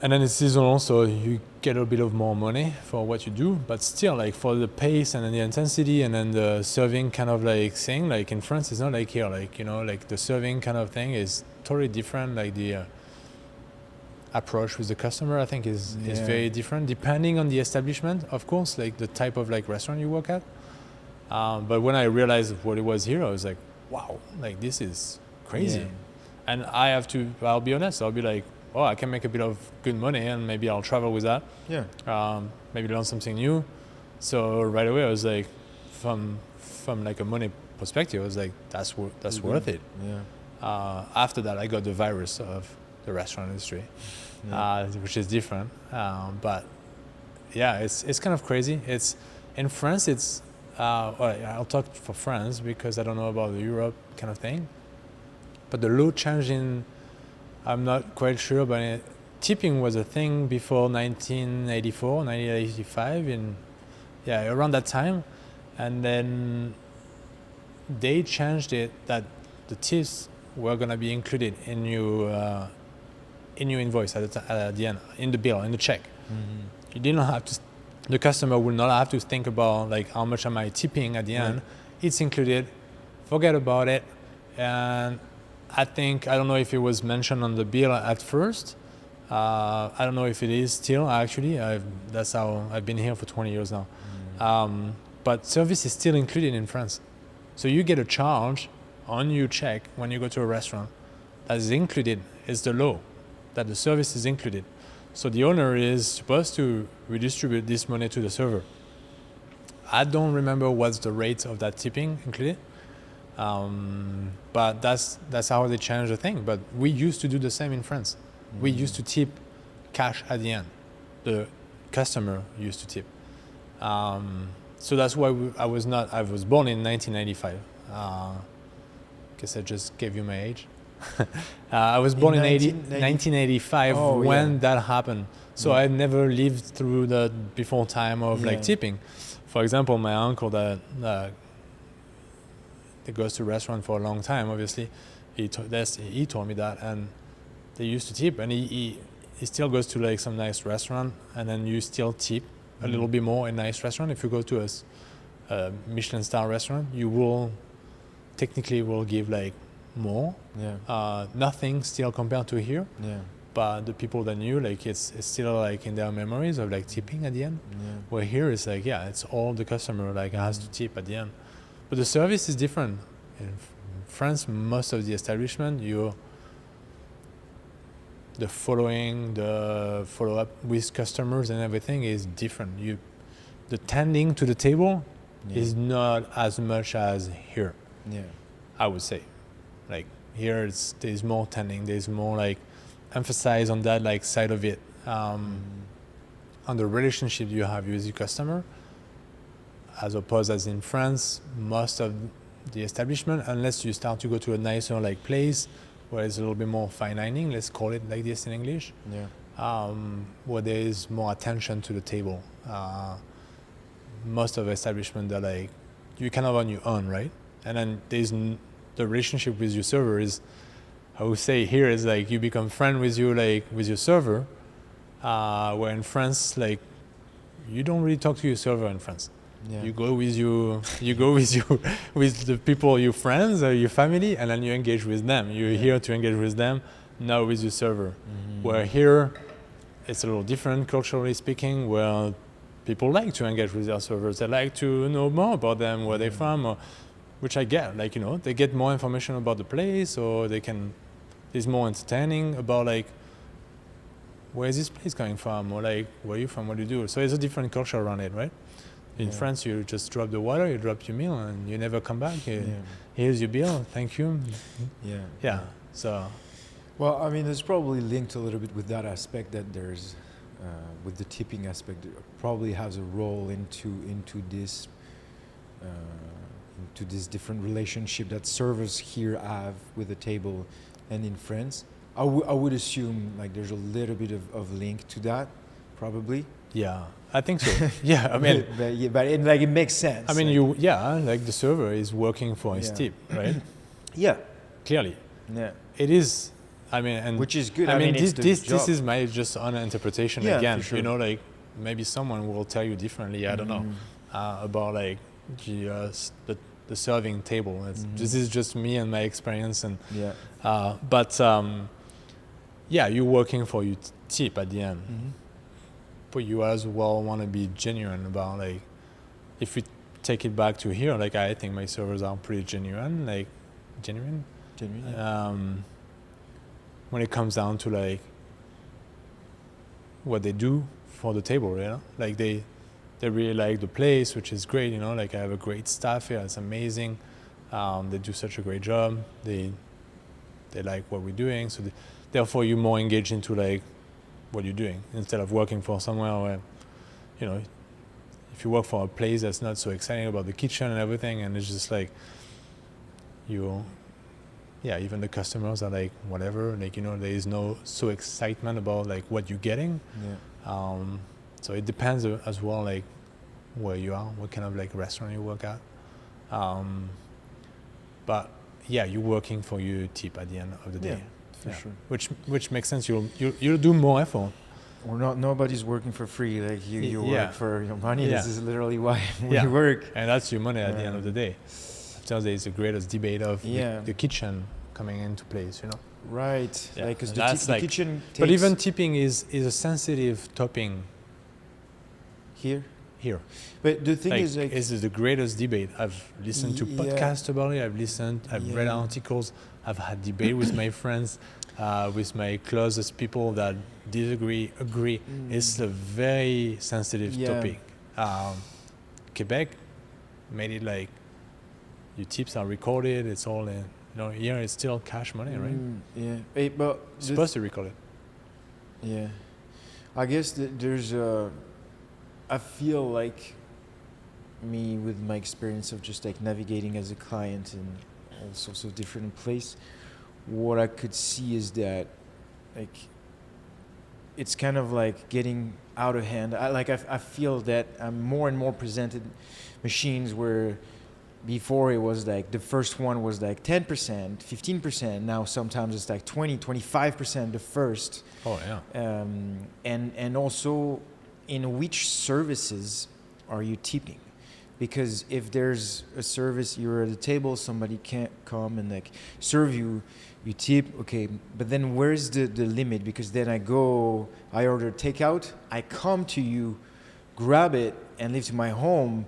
And then it's seasonal, so you get a bit of more money for what you do, but still, like for the pace and then the intensity and then the serving kind of like thing, like in France, it's not like here, like, you know, like the serving kind of thing is totally different. Like the approach with the customer, I think is very different depending on the establishment, of course, like the type of like restaurant you work at. But when I realized what it was here, I was like, wow, like this is crazy. Yeah. And I'll be honest, I'll be like, oh, I can make a bit of good money and maybe I'll travel with that. Yeah. Maybe learn something new. So right away I was like, from like a money perspective, I was like, that's worth it. Yeah. After that, I got the virus of the restaurant industry, which is different. But yeah, it's kind of crazy. It's in France, it's I'll talk for France because I don't know about the Europe kind of thing. But the law changed I'm not quite sure, but tipping was a thing before 1984, 1985, around that time. And then they changed it that the tips were going to be included in your invoice at the end, in the bill, in the check. Mm-hmm. You didn't have to. The customer will not have to think about like how much am I tipping at the end. It's included. Forget about it. And I don't know if it was mentioned on the bill at first. I don't know if it is still actually. That's how I've been here for 20 years now. Mm. But service is still included in France. So you get a charge on your check when you go to a restaurant that is included. It's the law that the service is included. So the owner is supposed to redistribute this money to the server. I don't remember what's the rate of that tipping included. But that's how they changed the thing. But we used to do the same in France. Mm-hmm. We used to tip cash at the end. the customer used to tip. So that's why I was born in 1995. Guess I just gave you my age. I was born in 1985 when that happened. So I never lived through the before time of like tipping. For example, my uncle that goes to restaurant for a long time, obviously, he told me that, and they used to tip, and he still goes to like some nice restaurant, and then you still tip a little bit more in nice restaurant. If you go to a Michelin star restaurant, you will technically give like more. Nothing still compared to here. But the people that knew, like it's still like in their memories of like tipping at the end. Where here it's like it's all the customer like has to tip at the end. But the service is different. In France, most of the establishment, the follow-up with customers and everything is different. The tending to the table is not as much as here. I would say, like here there's more tending. There's more like emphasize on that like side of it, on the relationship you have with your customer, as opposed as in France, most of the establishment, unless you start to go to a nicer like place where it's a little bit more fine dining, let's call it like this in English, where there is more attention to the table. Most of the establishment are like you kind of on your own, right? And then there's the relationship with your server is, I would say here is like you become friend with your server, where in France like you don't really talk to your server in France. You go with with the people, your friends or your family, and then you engage with them. You're here to engage with them, not with your server. Where here it's a little different culturally speaking, where people like to engage with their servers. They like to know more about them, where they're from, which I get. Like, they get more information about the place, or there's more entertaining about like, where is this place coming from, or like, where are you from, what do you do? So it's a different culture around it, right? In France, you just drop the water, you drop your meal, and you never come back. Here's your bill, thank you. So, well, I mean, it's probably linked a little bit with that aspect that there's, with the tipping aspect, it probably has a role into this different relationship that servers here have with the table, and in France, I would assume like there's a little bit of link to that, probably. Yeah, I think so. Yeah, I mean, but it makes sense. I mean, like the server is working for his tip, right? Clearly. Yeah. It is. I mean, and which is good. I mean, this is my just own interpretation again. For sure. Like maybe someone will tell you differently. I don't know about like the serving table. This is just me and my experience, and you're working for your tip at the end. But you as well want to be genuine about like, if we take it back to here, like I think my servers are pretty genuine. When it comes down to like what they do for the table, like they really like the place, which is great, like I have a great staff here, it's amazing. They do such a great job. They like what we're doing, so therefore you're more engaged into like what you're doing instead of working for somewhere where, if you work for a place that's not so exciting about the kitchen and everything, and it's just like even the customers are like whatever, like there is no so excitement about like what you're getting. So it depends as well like where you are, what kind of like restaurant you work at. But you're working for your tip at the end of the day. For sure. Which makes sense. You'll do more effort. Or not. Nobody's working for free. Like you work for your money. This is literally why we work. And that's your money at the end of the day. After there is the greatest debate of the kitchen coming into place. Right. Yeah. Like because the kitchen. But even tipping is a sensitive topic. Here. But the thing is like this is the greatest debate. I've listened to podcasts about it. I've read articles. I've had debate with my friends, with my closest people that disagree, agree. It's a very sensitive topic. Quebec made it like your tips are recorded. It's all in. Here it's still cash money, right? But supposed to record it. Yeah. I guess there's I feel like me with my experience of just like navigating as a client in all sorts of different places, what I could see is that like it's kind of like getting out of hand. I feel that I'm more and more presented machines where before it was like the first one was like 10%, 15%. Now sometimes it's like 20, 25% the first. Oh yeah. And also in which services are you tipping? Because if there's a service, you're at a table, somebody can't come and like serve you, you tip, okay, but then where's the limit? Because then I order takeout, I come to you, grab it and leave to my home.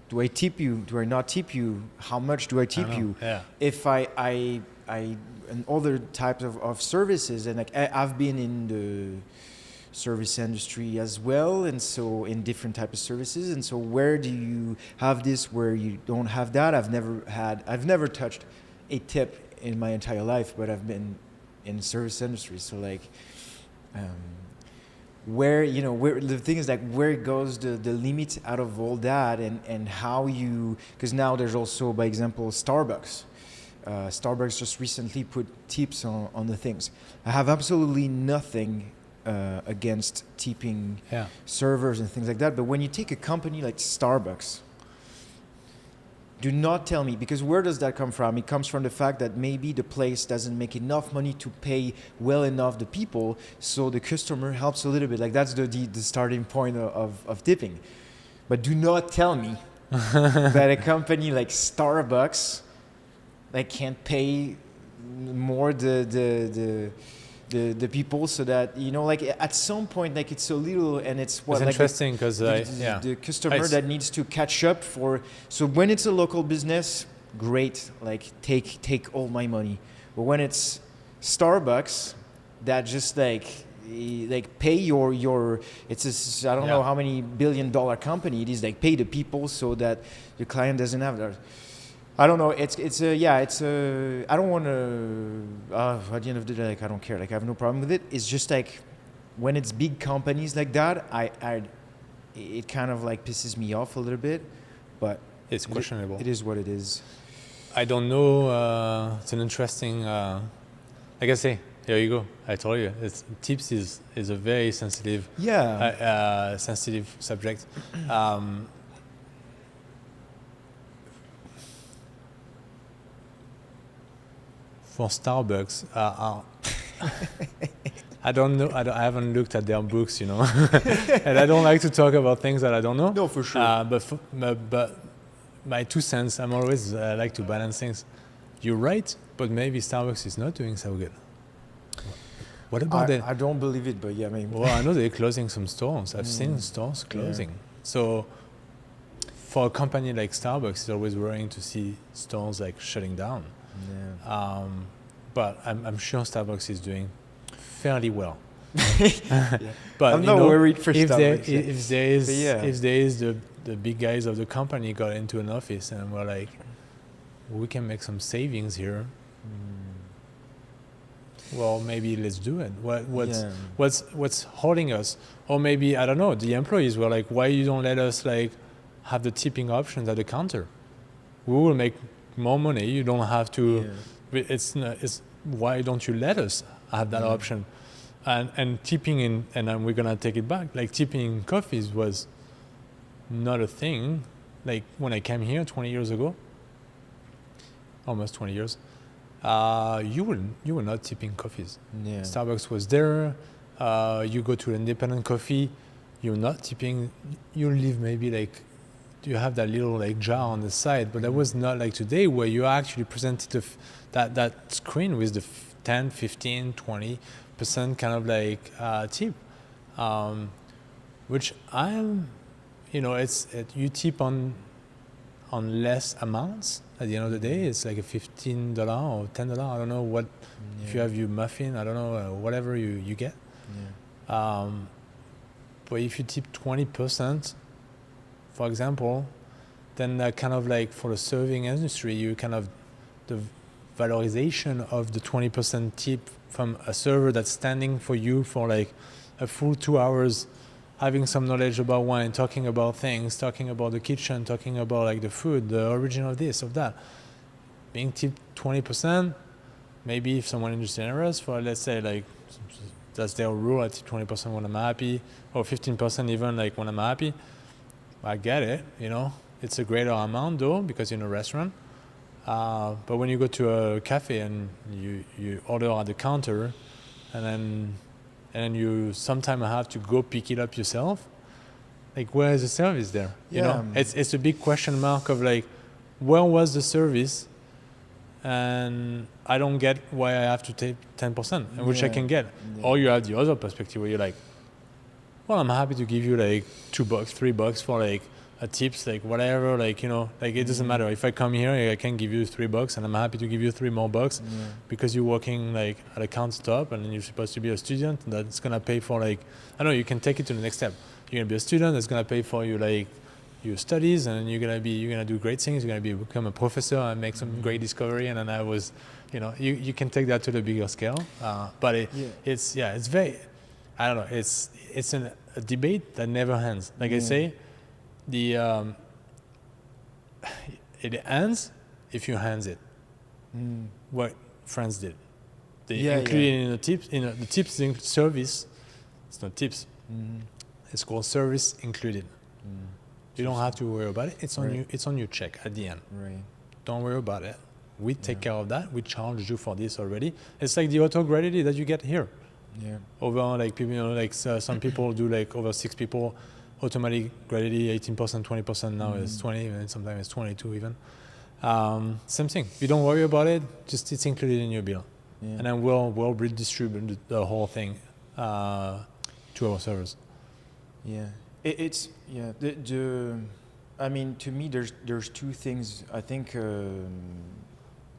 Do I tip you? Do I not tip you? How much do I tip you? Yeah. If I and other types of services, and like I've been in the service industry as well, and so in different types of services, and so where do you have this where you don't have that? I've never touched a tip in my entire life, but I've been in the service industry, so like where the thing is like where goes the limit out of all that, and how you, because now there's also, by example, Starbucks just recently put tips on the things. I have absolutely nothing against tipping servers and things like that, but when you take a company like Starbucks, do not tell me, because where does that come from? It comes from the fact that maybe the place doesn't make enough money to pay well enough the people, so the customer helps a little bit. Like that's the starting point of tipping. But do not tell me that a company like Starbucks like can't pay more the people, so that like at some point, like it's a little, and it's what, it's like interesting because the customer that needs to catch up for. So when it's a local business, great, like take all my money. But when it's Starbucks, that just like pay your it's I don't know how many $billion company it is, like pay the people so that the client doesn't have that. I don't know. It's I don't want to. At the end of the day, like I don't care. Like I have no problem with it. It's just like when it's big companies like that, it kind of like pisses me off a little bit. But it's questionable. It is what it is. I don't know. It's an interesting. Like I say, here you go. I told you. Tips is a very sensitive. Sensitive subject. For Starbucks, I don't know. I haven't looked at their books, and I don't like to talk about things that I don't know. No, for sure. But my 2 cents, I'm always like to balance things. You're right, but maybe Starbucks is not doing so good. What about that? I don't believe it, but yeah, maybe. Well, I know they're closing some stores. I've seen stores closing. Yeah. So for a company like Starbucks, it's always worrying to see stores like shutting down. Yeah. But I'm sure Starbucks is doing fairly well. But I'm not worried for Starbucks. If there is the big guys of the company got into an office and were like, we can make some savings here. Well, maybe let's do it. What's holding us? Or maybe, I don't know, the employees were like, why you don't let us like have the tipping options at the counter? We will make more money. You don't have to. It's why don't you let us have that option? And tipping and we're gonna take it back. Like tipping in coffees was not a thing. Like when I came here 20 years ago, almost 20 years, you were not tipping coffees. Yeah. Starbucks was there. You go to an independent coffee, you're not tipping. You leave maybe like. You have that little like jar on the side, but that was not like today where you actually presented that screen with the 10, 15, 20% kind of like tip, which you tip on less amounts. At the end of the day, it's like a $15 or $10. I don't know what if you have your muffin. I don't know whatever you get. Yeah. But if you tip 20%. For example, then kind of like for the serving industry, you kind of the valorization of the 20% tip from a server that's standing for you for like a full 2 hours having some knowledge about wine, talking about things, talking about the kitchen, talking about like the food, the origin of this, of that. Being tipped 20%, maybe if someone is generous for, let's say, like, that's their rule, I tip 20% when I'm happy, or 15% even, like, when I'm happy. I get it, you know. It's a greater amount, though, because you're in a restaurant. But when you go to a cafe and you order at the counter, and then you sometimes have to go pick it up yourself, like, where is the service there? You know, it's a big question mark of like, where was the service? And I don't get why I have to take 10%, which I can get. Yeah. Or you have the other perspective where you're like, well, I'm happy to give you like $2, $3 for like a tips, like whatever, like, you know, like it doesn't matter. If I come here, I can give you $3 and I'm happy to give you $3 more because you're working like at a countertop and you're supposed to be a student that's going to pay for like, I don't know, you can take it to the next step. You're going to be a student that's going to pay for you like your studies, and you're going to do great things. You're going to become a professor and make some great discovery. And then I was, you know, you can take that to the bigger scale. But it's very, I don't know, it's a debate that never ends. Like I say, it ends if you hands it. What friends did, they included in the tips. The tips service. It's not tips. It's called service included. You don't have to worry about it. It's on you. It's on your check at the end. Right. Don't worry about it. We take care of that. We charge you for this already. It's like the auto gratuity that you get here. Yeah. Over like people, you know, like some people do like over 6 people. Automatic gratuity 18%, 20% now is 20, and sometimes it's 22 even. Same thing. You don't worry about it. Just it's included in your bill, and then we'll redistribute the whole thing to our servers. Yeah, it's I mean, to me, there's two things. I think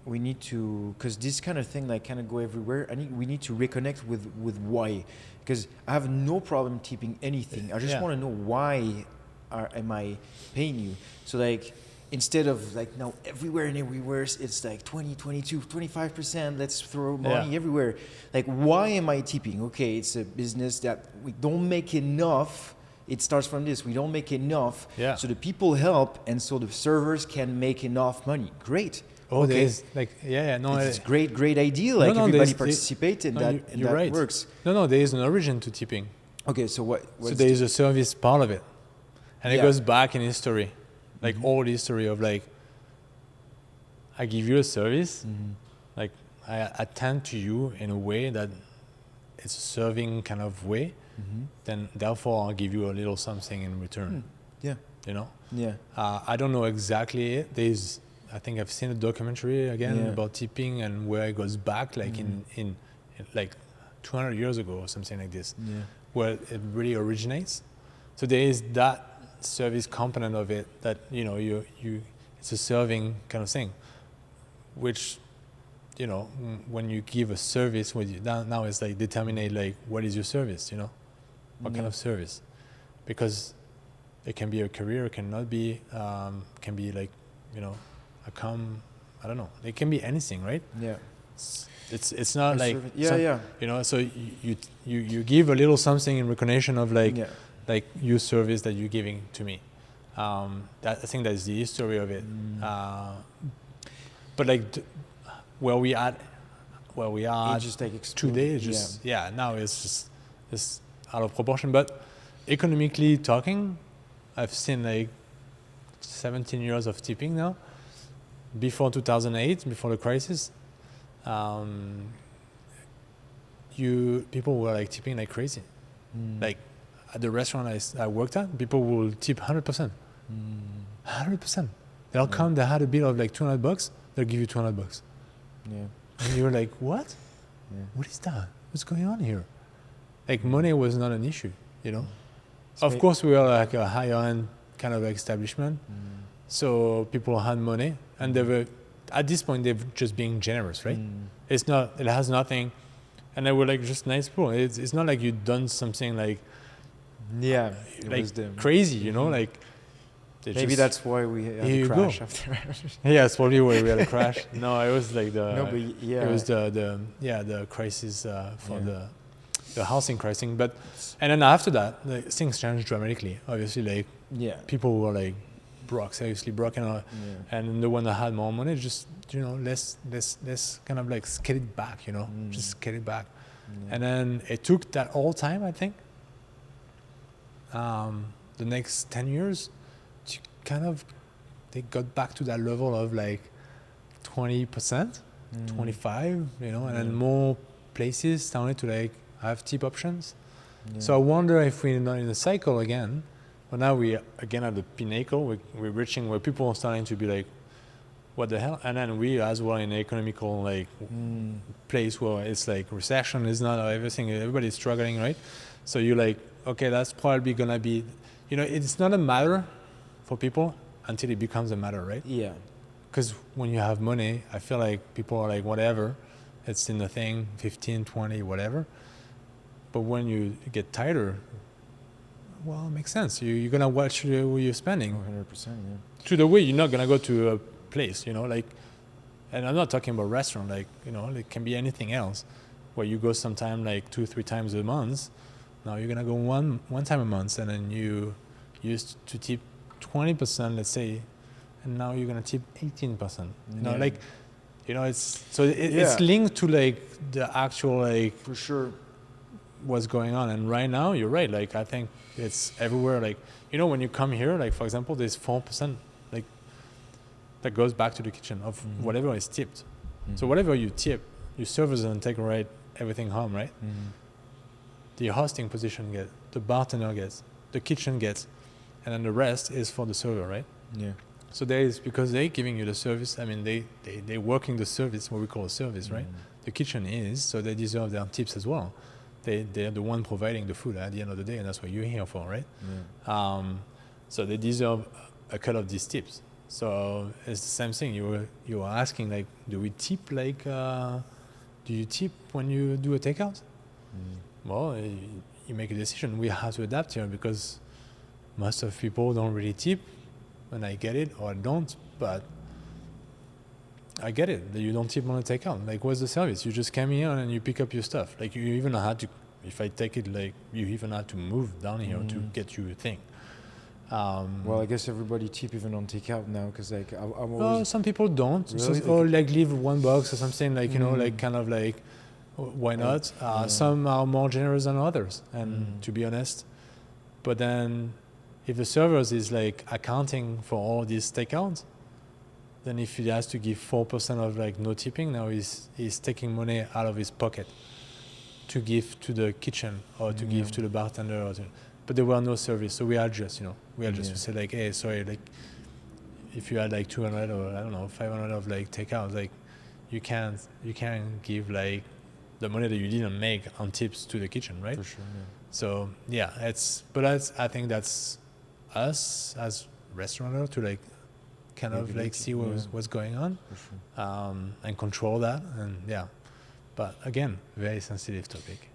we need to, because this kind of thing like kind of go everywhere. We need to reconnect with why. Because I have no problem tipping anything. I just want to know why am I paying you. So like, instead of like now everywhere and everywhere, it's like 20, 22, 25%. Let's throw money everywhere. Like, why am I tipping? Okay, it's a business that we don't make enough. It starts from this. We don't make enough. Yeah. So the people help, and so the servers can make enough money. Great. Oh, okay. There's like, no, it's great idea. Like everybody participate in that, and that right. works. No, there is an origin to tipping. Okay, so what? So there is a service part of it, and it goes back in history, like old history of like, I give you a service, like I attend to you in a way that it's a serving kind of way, then therefore I'll give you a little something in return. Yeah. You know. Yeah. I don't know exactly it. I think I've seen a documentary again about tipping and where it goes back, like in like 200 years ago or something like this, where it really originates. So there is that service component of it that, you know, you it's a serving kind of thing, which, you know, when you give a service, now it's like determine like what is your service, you know, what kind of service, because it can be a career, it cannot be, can be like, you know, I don't know. It can be anything, right? Yeah. It's not like you know. So you give a little something in recognition of like your service that you're giving to me. I think that's the history of it. But like where we are just like today, now it's out of proportion. But economically talking, I've seen like 17 years of tipping now. Before 2008, before the crisis, people were like tipping like crazy. Like at the restaurant I worked at, people will tip 100%. 100%. They'll come. They had a bill of like $200. They'll give you $200. Yeah. And you're like, what? Yeah. What is that? What's going on here? Like money was not an issue, you know. Of course, we were like a higher end kind of establishment. So people had money, and they were, at this point, they're just being generous, right? It has nothing, and they were like just nice people. It's not like you've done something like, crazy, you know, like. Maybe that's why we had a crash after. Yeah, it's probably why we had a crash. No, it was like it was the crisis for the. the housing crisis. But and then after that, like, things changed dramatically. Obviously, like Yeah. people were like broke, seriously broken, and the one that had more money just let's kind of like scale it back, just scale it back. And then it took that whole time, I think, the next 10 years to kind of they got back to that level of like 20%, 25, and then more places started to like have tip options. So I wonder if we're not in a cycle again. But now we again at the pinnacle. We're reaching where people are starting to be like, "What the hell?" And then we as well in an economical like place where it's like recession is not everything. Everybody's struggling, right? So you're like, okay, that's probably gonna be, it's not a matter for people until it becomes a matter, right? Yeah. Because when you have money, I feel like people are like, whatever, it's in the thing, 15, 20, whatever. But when you get tighter, well, it makes sense. You're going to watch where you're spending. 100%, yeah. To the way you're not going to go to a place, like, and I'm not talking about restaurant, like, it can be anything else where you go sometime like 2-3 times a month. Now you're going to go one time a month, and then you used to tip 20%, let's say, and now you're going to tip 18%. It's linked to like the actual, like, for sure, what's going on. And right now you're right, like I think it's everywhere, like when you come here, like for example, there's 4% like that goes back to the kitchen of whatever is tipped. So whatever you tip, your servers don't take everything home, right? The hosting position gets, the bartender gets, the kitchen gets, and then the rest is for the server, right? Yeah. So because they're giving you the service, I mean they're working the service, what we call a service, right? The kitchen is, so they deserve their tips as well. They're the one providing the food at the end of the day, and that's what you're here for, right? Yeah. So they deserve a cut of these tips. So it's the same thing. You were asking, like, do we tip? Like, do you tip when you do a takeout? Well, you make a decision. We have to adapt here because most of people don't really tip, and I get it, or I don't, but I get it that you don't tip on a takeout. Like, what's the service? You just came here and you pick up your stuff. Like, you even had to, if I take it, like, you even had to move down here to get you a thing. Well, I guess everybody tip even on takeout now, because like I'm always. Well, some people don't. Really? Or like leave one box or something, like, like kind of like, why not? Some are more generous than others, and to be honest. But then if the servers is like accounting for all these takeouts, then if he has to give 4% of like no tipping, now he's taking money out of his pocket to give to the kitchen or to give to the bartender. But there were no service, so we adjust, to say like, hey, sorry, like if you had like 200 or I don't know 500 of like takeout, like you can't give like the money that you didn't make on tips to the kitchen, right? For sure. Yeah. So I think that's us as restaurateur to like kind of like see what's going on, and control that, and but again, very sensitive topic.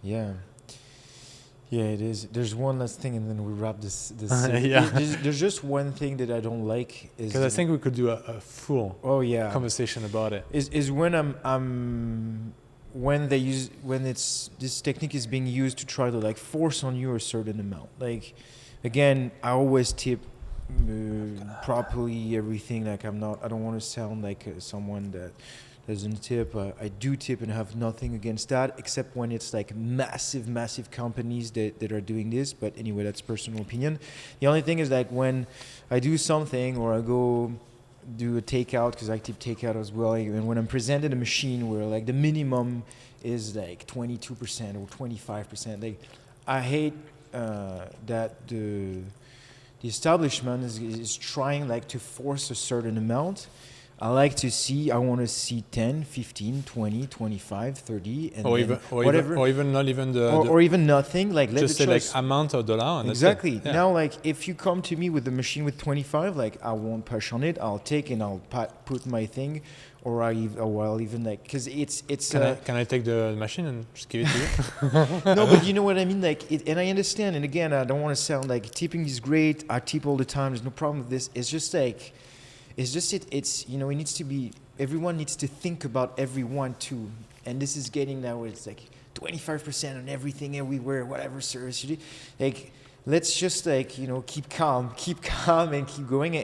Yeah, it is. There's one last thing, and then we wrap this. Yeah. There's just one thing that I don't like is because I think we could do a full conversation about it. Is when when this technique is being used to try to like force on you a certain amount. Like, again, I always tip properly everything. Like I don't want to sound like someone that doesn't tip. I do tip and have nothing against that, except when it's like massive companies that are doing this. But anyway, that's personal opinion. The only thing is like when I do something or I go do a takeout, because I tip takeout as well, and when I'm presented a machine where like the minimum is like 22% or 25%, like I hate that the establishment is trying like to force a certain amount. I want to see 10, 15, 20, 25, 30, and or even not even or even nothing. Like let just the say choice. like amount of dollar. And Exactly. Yeah. Now, like if you come to me with the machine with 25, like I won't push on it. I'll take and I'll put my thing, or I'll even like, because it's. Can I take the machine and just give it to you? No, but you know what I mean. Like, and I understand. And again, I don't want to sound like tipping is great. I tip all the time. There's no problem with this. It's just like. It needs to be, everyone needs to think about everyone too. And this is getting now where it's like 25% on everything, everywhere, whatever service you do. Like, let's just like, you know, keep calm and keep going.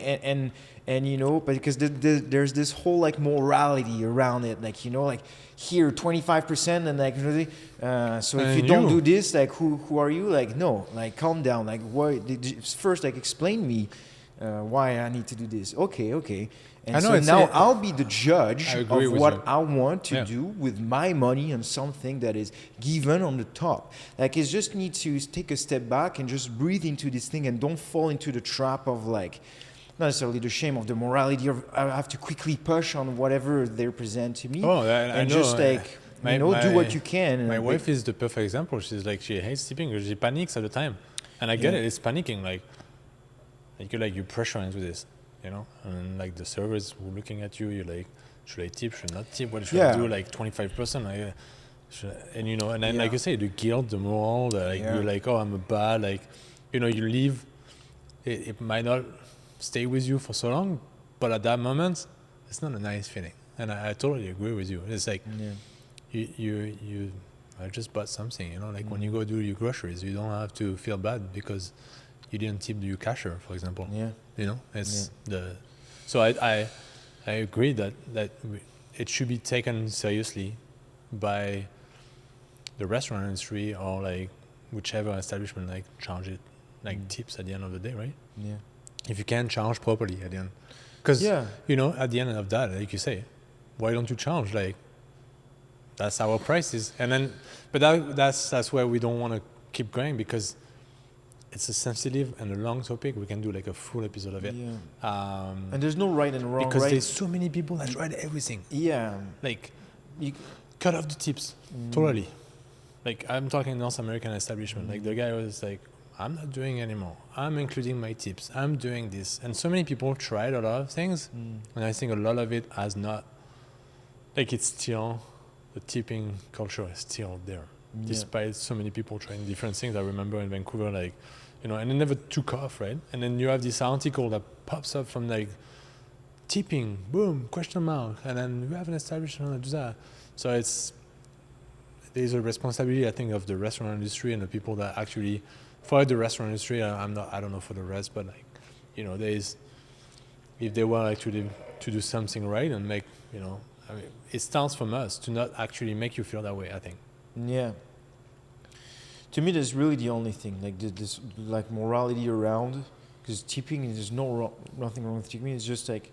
And you know, because there's this whole like morality around it, like, you know, like here 25% and like really, so if you don't do this, like who are you? Like, no, like calm down. Like, why? First, like explain me why I need to do this. Okay. And so now I'll be the judge of what I want to do with my money on something that is given on the top. Like, it's just need to take a step back and just breathe into this thing and don't fall into the trap of like, not necessarily the shame of the morality of I have to quickly push on whatever they present to me. I know. Just like, do what you can. My wife is the perfect example. She's like, she hates tipping because she panics at the time. And I get it. It's panicking. Like you pressure into this, you know? And like the servers were looking at you, you're like, should I tip? Should I not tip? What should I do? Like 25%? And you know, and then like you say, the guilt, the moral, you're like, oh, I'm a bad, like, you know, you leave. It might not stay with you for so long, but at that moment, it's not a nice feeling. And I totally agree with you. It's like I just bought something, you know, like when you go do your groceries, you don't have to feel bad because you didn't tip your cashier, for example. You know, it's so I agree that it should be taken seriously by the restaurant industry or like whichever establishment like charge it like tips at the end of the day, right? Yeah. If you can charge properly at the end, because you know, at the end of that, like you say, why don't you charge? Like, that's our prices. And then, but that's where we don't want to keep going because it's a sensitive and a long topic. We can do like a full episode of it. And there's no right and wrong. Because there's so many people that tried everything. Like, you cut off the tips totally. Like, I'm talking North American establishment. Like, the guy was like, I'm not doing anymore. I'm including my tips. I'm doing this. And so many people tried a lot of things. And I think a lot of it has not, like, it's still, the tipping culture is still there. Despite so many people trying different things. I remember in Vancouver, like, you know, and it never took off, right? And then you have this article that pops up from like, tipping, boom, question mark. And then you have an establishment that does that. So there's a responsibility, I think, of the restaurant industry and the people that actually, for the restaurant industry, I don't know for the rest, but like, you know, if they were like to do something right and make, you know, I mean, it starts from us to not actually make you feel that way, I think. Yeah. To me, that's really the only thing, like this like morality around, because tipping, there's nothing wrong with tipping. It's just like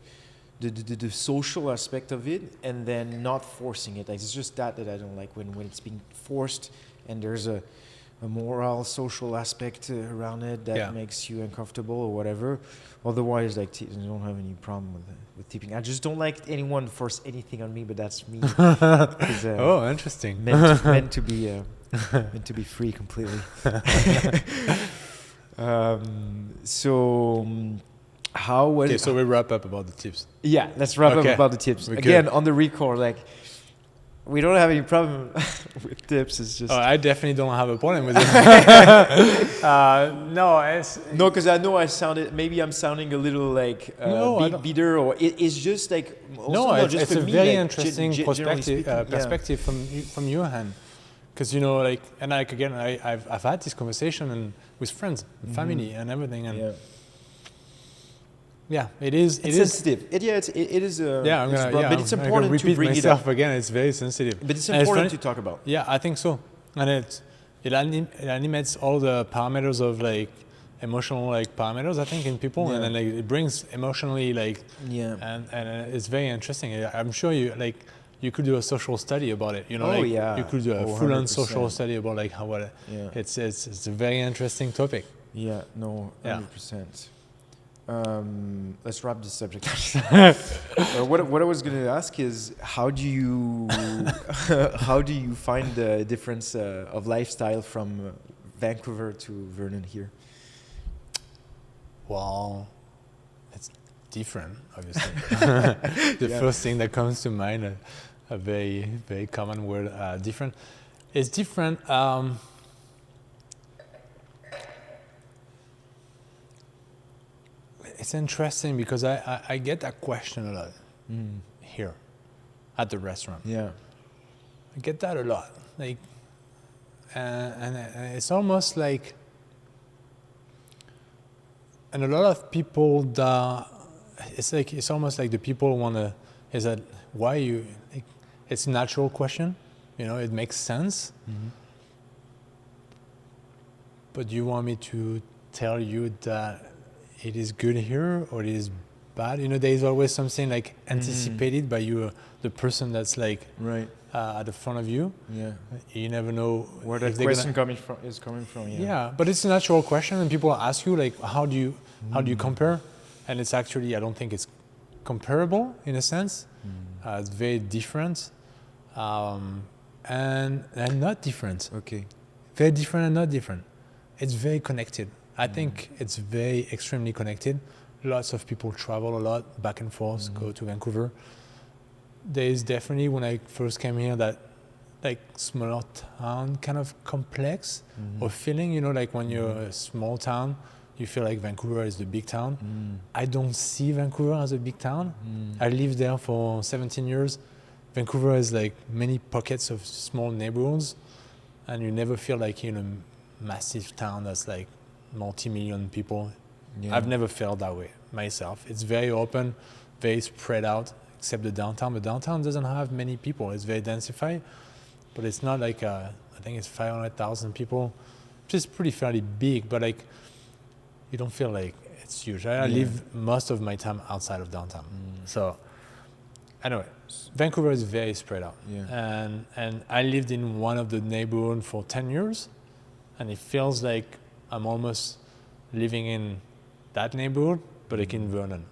the social aspect of it, and then not forcing it. Like, it's just that I don't like when it's being forced, and there's a moral, social aspect around it that makes you uncomfortable or whatever. Otherwise, like, I don't have any problem with tipping. I just don't like anyone to force anything on me, but that's me. Oh, interesting. Meant to be free completely. How was? Okay, so we wrap up about the tips. Yeah, let's wrap up about the tips. Again, on the record, like, we don't have any problem with tips. It's just. Oh, I definitely don't have a problem with it. No, because I know I'm sounding a little like bitter, or it's just like. It's a very interesting perspective from your hand, because you know, like, and like again, I've had this conversation with friends, family, and everything, and. Yeah, it is. It's sensitive. It is. But it's important to bring it up again. It's very sensitive. But it's important to talk about. Yeah, I think so. And it animates all the parameters of like emotional like parameters, I think, in people, and then like it brings emotionally like and it's very interesting. I'm sure you could do a social study about it. You know, you could do a full-on social study about like how it's a very interesting topic. Yeah. No. 100%. Let's wrap this subject. What I was going to ask is, how do you find the difference of lifestyle from Vancouver to Vernon here? Well, it's different, obviously. The first thing that comes to mind, a very, very common word, different. It's different. It's interesting because I get that question a lot here at the restaurant. Yeah. I get that a lot. Like, and it's almost like, and a lot of people that it's almost like the people want to, is that why you, like, it's a natural question, it makes sense. But you want me to tell you that it is good here or it is bad? There is always something like anticipated by you, the person that's like Right. At the front of you. Yeah. You never know Where if that they're question gonna- is coming from. Yeah. Yeah, but it's a natural question, and people ask you like, how do you compare? And it's actually, I don't think it's comparable in a sense. It's very different, and not different. Okay. Very different and not different. It's very connected. I think it's very extremely connected. Lots of people travel a lot back and forth, go to Vancouver. There is definitely, when I first came here, that like smaller town kind of complex or feeling, like when you're a small town, you feel like Vancouver is the big town. I don't see Vancouver as a big town. I lived there for 17 years. Vancouver is like many pockets of small neighborhoods, and you never feel like you're in a massive town that's like multi-million people. Yeah. I've never felt that way myself. It's very open, very spread out, except the downtown. The downtown doesn't have many people. It's very densified, but it's not like, I think it's 500,000 people, which is pretty fairly big, but like, you don't feel like it's huge. I live most of my time outside of downtown. So anyway, Vancouver is very spread out. Yeah. And I lived in one of the neighborhoods for 10 years, and it feels like I'm almost living in that neighborhood, but like in Vernon,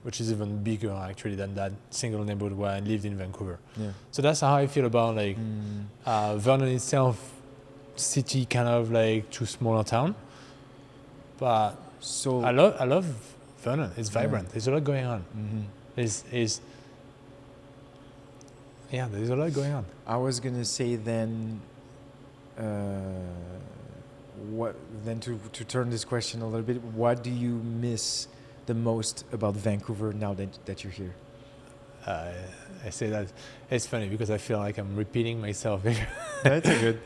which is even bigger actually than that single neighborhood where I lived in Vancouver. Yeah. So that's how I feel about like Vernon itself, city kind of like too smaller town. But So I love Vernon. It's vibrant. There's a lot going on. There's a lot going on. I was gonna say then, to turn this question a little bit, what do you miss the most about Vancouver now that you're here? I say that it's funny because I feel like I'm repeating myself. That's a good.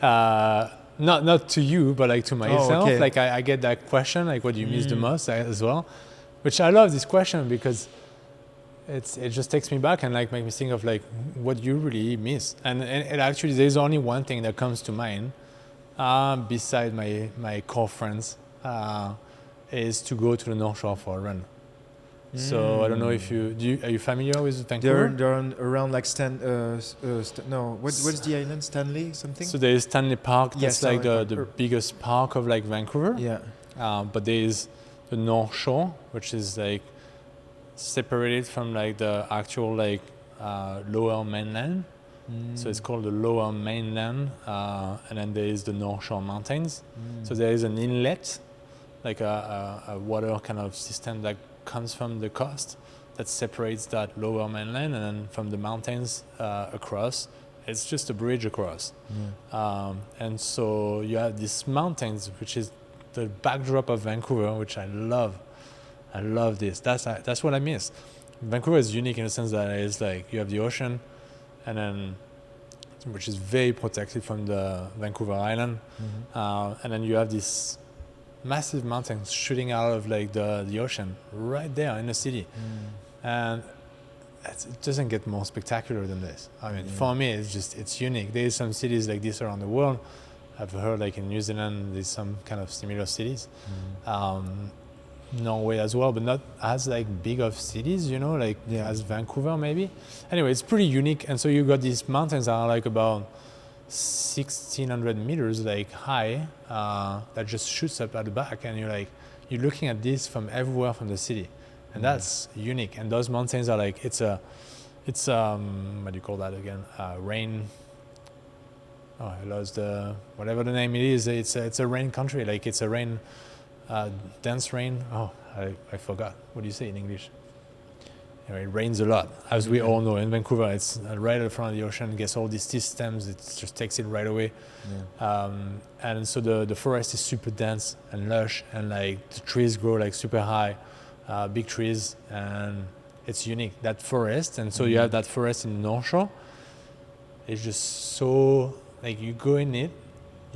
Not to you, but like to myself. okay. Like I get that question, like what do you miss the most as well, which I love this question because it just takes me back and like make me think of like what you really miss. And it actually, there's only one thing that comes to mind beside my core friends is to go to the North Shore for a run. So I don't know if are you familiar with Vancouver? They're around like what's the island? Stanley something? So there is Stanley Park. That's Yes, like Stanley the Park. biggest park of like Vancouver. Yeah. But there is the North Shore, which is like separated from like the actual like lower mainland. So it's called the lower mainland, and then there is the North Shore Mountains. So there is an inlet, like a water kind of system that comes from the coast that separates that lower mainland, and then from the mountains across, it's just a bridge across. And so you have these mountains, which is the backdrop of Vancouver, which I love. I love this. That's what I miss. Vancouver is unique in the sense that it's like you have the ocean, and then which is very protected from the Vancouver Island, and then you have this massive mountains shooting out of like the ocean right there in the city, and it doesn't get more spectacular than this. I mean, for me, it's unique. There is some cities like this around the world. I've heard like in New Zealand, there's some kind of similar cities. Norway as well, but not as like big of cities, like as Vancouver maybe. Anyway, it's pretty unique, and so you got these mountains that are like about 1,600 meters like high, that just shoots up at the back, and you're looking at this from everywhere from the city, and that's unique. And those mountains are like it's what do you call that again? Rain. Oh, I lost whatever the name it is. It's a rain country. Like it's a rain. Dense rain. Oh, I forgot. What do you say in English? Anyway, it rains a lot, as we all know. In Vancouver, it's right in front of the ocean. It gets all these systems. It just takes it right away. And so the forest is super dense and lush, and like the trees grow like super high, big trees, and it's unique, that forest. And so you have that forest in the North Shore. It's just so, like you go in it,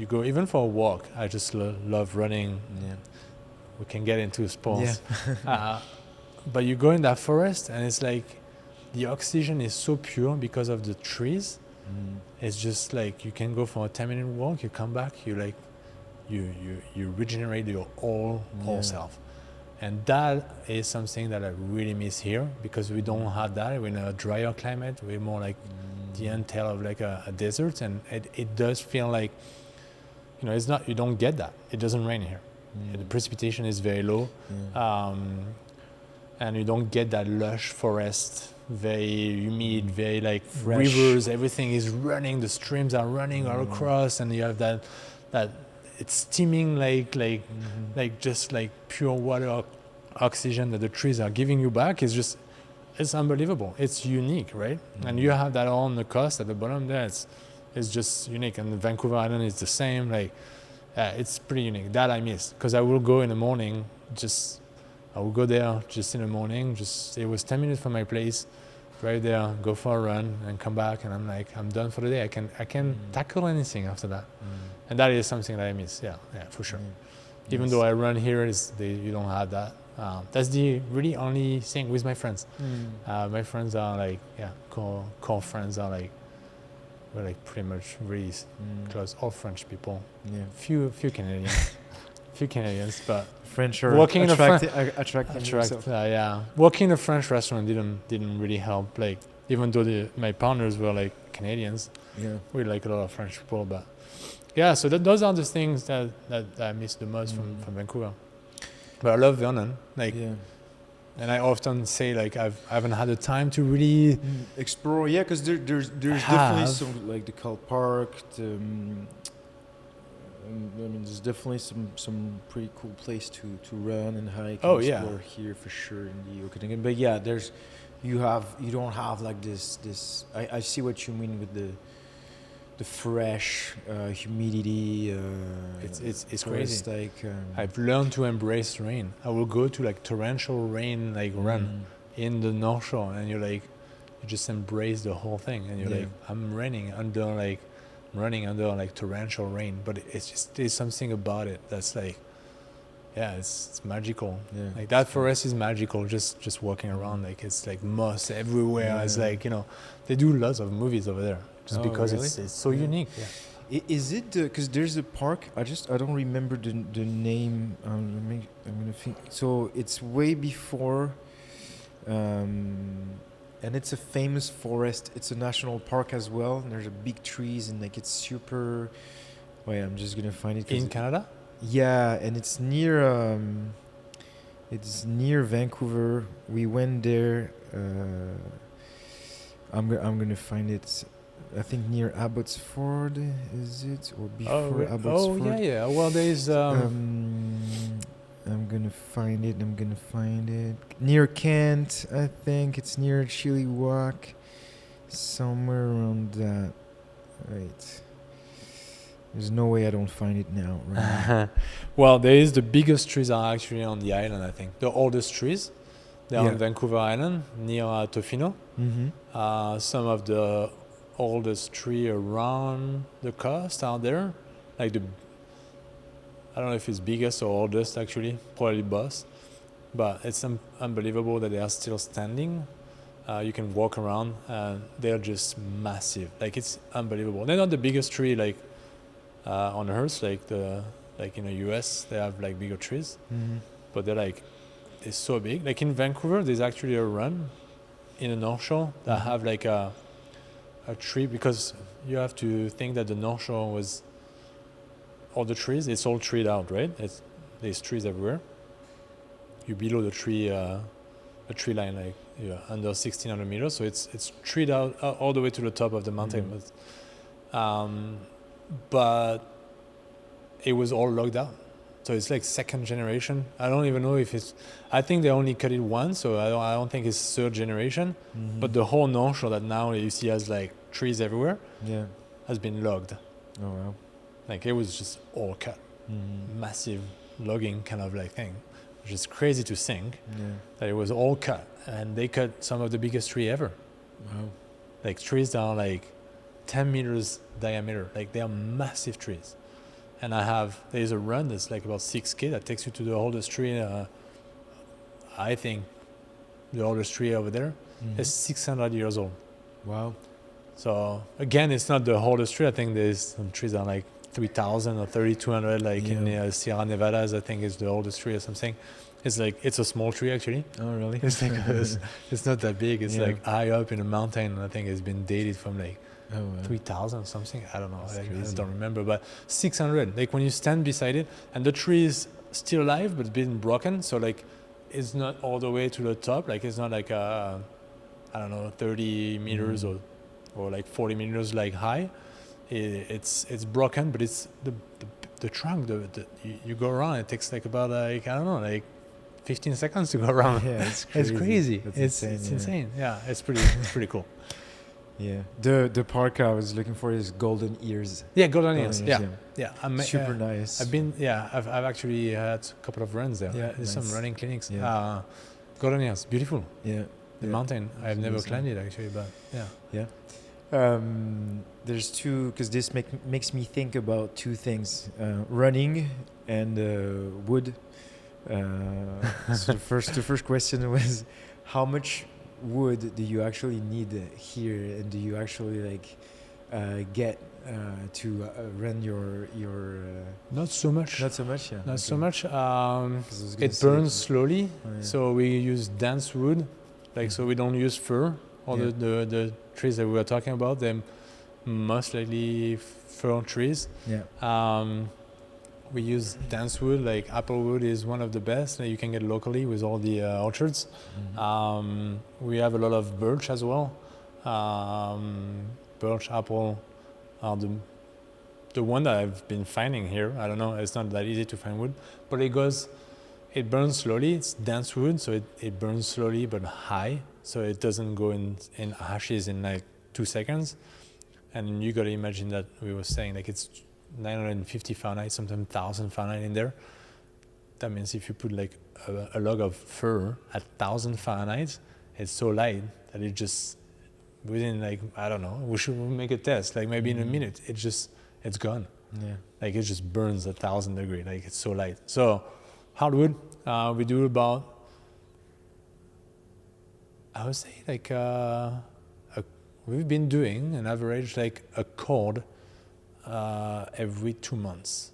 you go even for a walk. I just love running. Yeah. We can get into sports. Yeah. But you go in that forest and it's like the oxygen is so pure because of the trees. It's just like you can go for a 10-minute walk, you come back, you like you regenerate your whole self. And that is something that I really miss here because we don't have that. We're in a drier climate. We're more like the entail of like a desert, and it does feel like, you know, it's not, you don't get that. It doesn't rain here. The precipitation is very low, and you don't get that lush forest, very humid, very like Fresh. Rivers. Everything is running. The streams are running all across, and you have that it's steaming like just like pure water, oxygen that the trees are giving you back. It's unbelievable. It's unique, right? And you have that on the coast at the bottom there. It's just unique. And Vancouver Island is the same. Like, it's pretty unique. That I miss because I will go in the morning. I will go there just in the morning. It was 10 minutes from my place, right there. Go for a run and come back, and I'm like, I'm done for the day. I can tackle anything after that, and that is something that I miss. Yeah, for sure. Even though I run here, you don't have that. That's the really only thing with my friends. My friends are like, core friends are like, we're like pretty much really close. All French people. Yeah. Few Canadians, but French are working in attractive. Working in a French restaurant didn't really help. Like, even though my partners were like Canadians, we like a lot of French people, but so those are the things that I miss the most from Vancouver. But I love Vernon, and I often say like I haven't had the time to really explore. Yeah, because there's definitely some like the Cull Park. I mean, there's definitely some pretty cool place to run and hike. And explore here for sure in the Okanagan. But you don't have like this. I see what you mean with the fresh humidity. It's crazy. Like I've learned to embrace rain. I will go to like torrential rain, like run in the North Shore, and you just embrace the whole thing, and you're like, I'm running under torrential rain, but there's something about it that's like, it's magical. Like that forest is magical. Just walking around, like it's like moss everywhere. It's like, you know, they do lots of movies over there just because it's so unique. Is it because there's a park? I don't remember the name. I'm gonna think. So it's way before. And it's a famous forest. It's a national park as well. And there's a big trees and like it's super. Wait, I'm just gonna find it. In Canada? Yeah, and it's near. It's near Vancouver. We went there. I'm gonna find it. I think near Abbotsford, is it, or before Abbotsford? Oh yeah. Well, there's. I'm gonna find it. Near Kent, I think it's near Chilliwack, somewhere around that. Right. There's no way I don't find it now. Right? Well, the biggest trees are actually on the island. I think the oldest trees. They're on Vancouver Island near Tofino. Some of the oldest tree around the coast are there, like I don't know if it's biggest or oldest actually, probably both, but it's unbelievable that they are still standing. You can walk around and they're just massive. Like it's unbelievable. They're not the biggest tree like on Earth, like in the US they have like bigger trees, but they're so big. Like in Vancouver, there's actually a run in the North Shore that have like a tree, because you have to think that the North Shore was all the trees, it's all treed out, right? There's trees everywhere. You're below the tree line, like under 1,600 meters, so it's treed out all the way to the top of the mountain. But it was all logged out, so it's like second generation. I don't even know if it's. I think they only cut it once, so I don't think it's third generation. But the whole North Shore that now you see has like trees everywhere, has been logged. Oh wow. Like it was just all cut, massive logging kind of like thing, which is crazy to think that it was all cut, and they cut some of the biggest tree ever. Wow. Like trees that are like 10 meters diameter, like they are massive trees. and there's a run that's like about 6K that takes you to the oldest tree. I think the oldest tree over there is 600 years old. Wow. So again, it's not the oldest tree. I think there's some trees that are like 3,000 or 3,200, like in the Sierra Nevadas. I think is the oldest tree or something. It's a small tree actually. Oh, really? It's like it's not that big. It's like high up in a mountain. And I think it's been dated from like 3,000 something. I don't know. I don't remember. But 600. Like when you stand beside it, and the tree is still alive but been broken. So like it's not all the way to the top. Like it's not like I don't know 30 meters or like 40 meters like high. It's broken, but it's the trunk. You go around. It takes like about like I don't know like 15 seconds to go around. Yeah, it's crazy. It's crazy. It's insane. Yeah, it's pretty cool. Yeah. The park I was looking for is Golden Ears. Yeah, Golden Ears. Yeah. Super nice. I've actually had a couple of runs there. Yeah, There's some running clinics. Yeah. Golden Ears, beautiful. Yeah. The mountain. I've never climbed it actually, but yeah. Yeah. There's two, because this makes me think about two things: running and wood. So the first question was, how much wood do you actually need here, and do you actually get to run your Not so much. Not so much, yeah. Not so much. 'Cause I was gonna It say, burns slowly, Oh, yeah. so we use dense wood, so we don't use fir. All the trees that we were talking about, they're most likely fir trees. Yeah. We use dense wood, like apple wood is one of the best that you can get locally with all the orchards. We have a lot of birch as well. Birch, apple are the one that I've been finding here. I don't know, it's not that easy to find wood, but it burns slowly. It's dense wood, so it burns slowly but high, so it doesn't go in ashes in like 2 seconds. And you got to imagine that we were saying like it's 950 Fahrenheit, sometimes 1,000 Fahrenheit in there. That means if you put like a log of fir at 1,000 Fahrenheit, it's so light that it just within like I don't know. We should make a test. Like maybe in a minute, it's gone. Yeah. Like it just burns 1,000 degrees. Like it's so light. So hardwood, we do about I would say like we've been doing an average like a cord every 2 months.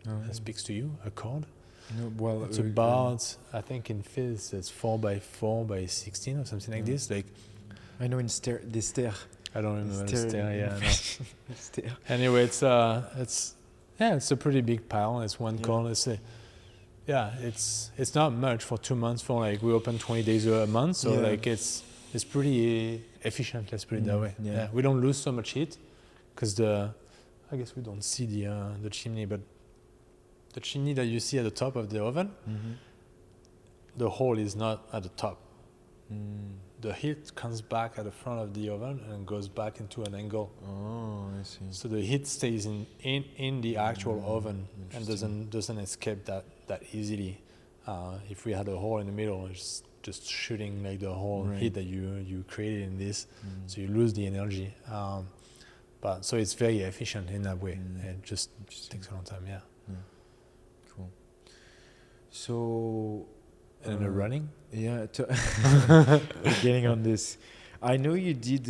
That speaks to you, a cord? No, well, It's about, I think in Fizz, it's 4x4 by 16 or something like this. Like I know in the stair. I don't remember the stair. Yeah, no. Stair. Anyway, it's a pretty big pile. It's one cord. It's not much for 2 months. For like we open 20 days a month, so like it's pretty efficient. Let's put it that way. Yeah, we don't lose so much heat because I guess we don't see the chimney, but the chimney that you see at the top of the oven, the hole is not at the top. The heat comes back at the front of the oven and goes back into an angle. Oh, I see. So the heat stays in the actual oven and doesn't escape that easily. If we had a hole in the middle, it's just shooting like the whole heat that you created in this, so you lose the energy. But so it's very efficient in that way. It just takes a long time. Yeah. Cool. So. And the running? Yeah, getting on this. I know you did.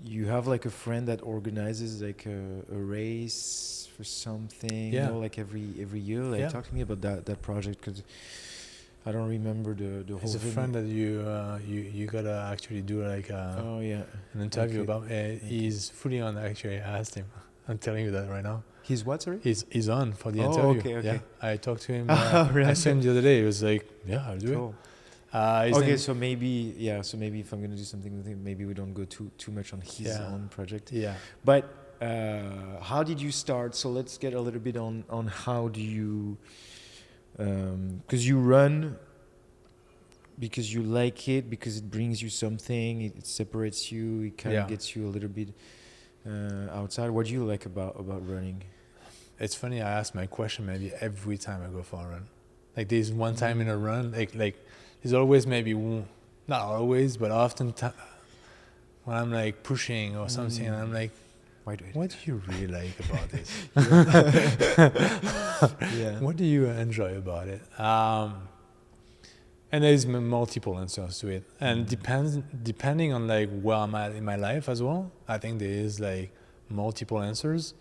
You have like a friend that organizes like a race for something. Yeah. You know, like every year. Like talk to me about that project, because I don't remember the whole. It's a friend that you gotta actually do like an interview about. He's fully on. Actually, I asked him. I'm telling you that right now. He's what, sorry? He's on for the interview. Okay. Yeah, I talked to him. Really? I saw him the other day. He was like, "Yeah, I'll do it." So maybe if I'm gonna do something with him, maybe we don't go too much on his own project. Yeah. But how did you start? So let's get a little bit on how do you, because you run because you like it, because it brings you something, it separates you, it kind of gets you a little bit outside. What do you like about running? It's funny, I ask my question maybe every time I go for a run. Like there's one time in a run, like there's always maybe not always, but often when I'm like pushing or something, and I'm like, Why do I do What do you really like about this? Yeah. What do you enjoy about it? And there's multiple answers to it, and depending on like where I'm at in my life as well. I think there is like multiple answers.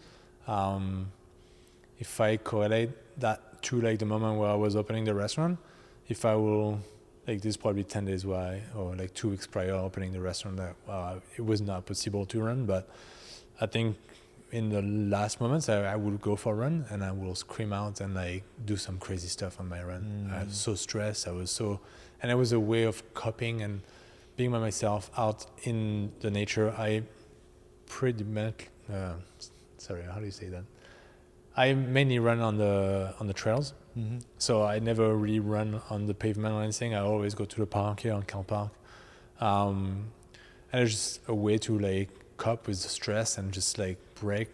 If I correlate that to like the moment where I was opening the restaurant, if I will like this probably 10 days or like 2 weeks prior opening the restaurant, that it was not possible to run, but I think in the last moments I would go for a run and I will scream out and like do some crazy stuff on my run. I was so stressed, and it was a way of coping and being by myself out in the nature. I pretty much sorry, how do you say that? I mainly run on the trails, so I never really run on the pavement or anything. I always go to the park here on Cal Park, and it's just a way to like cope with the stress and just like break,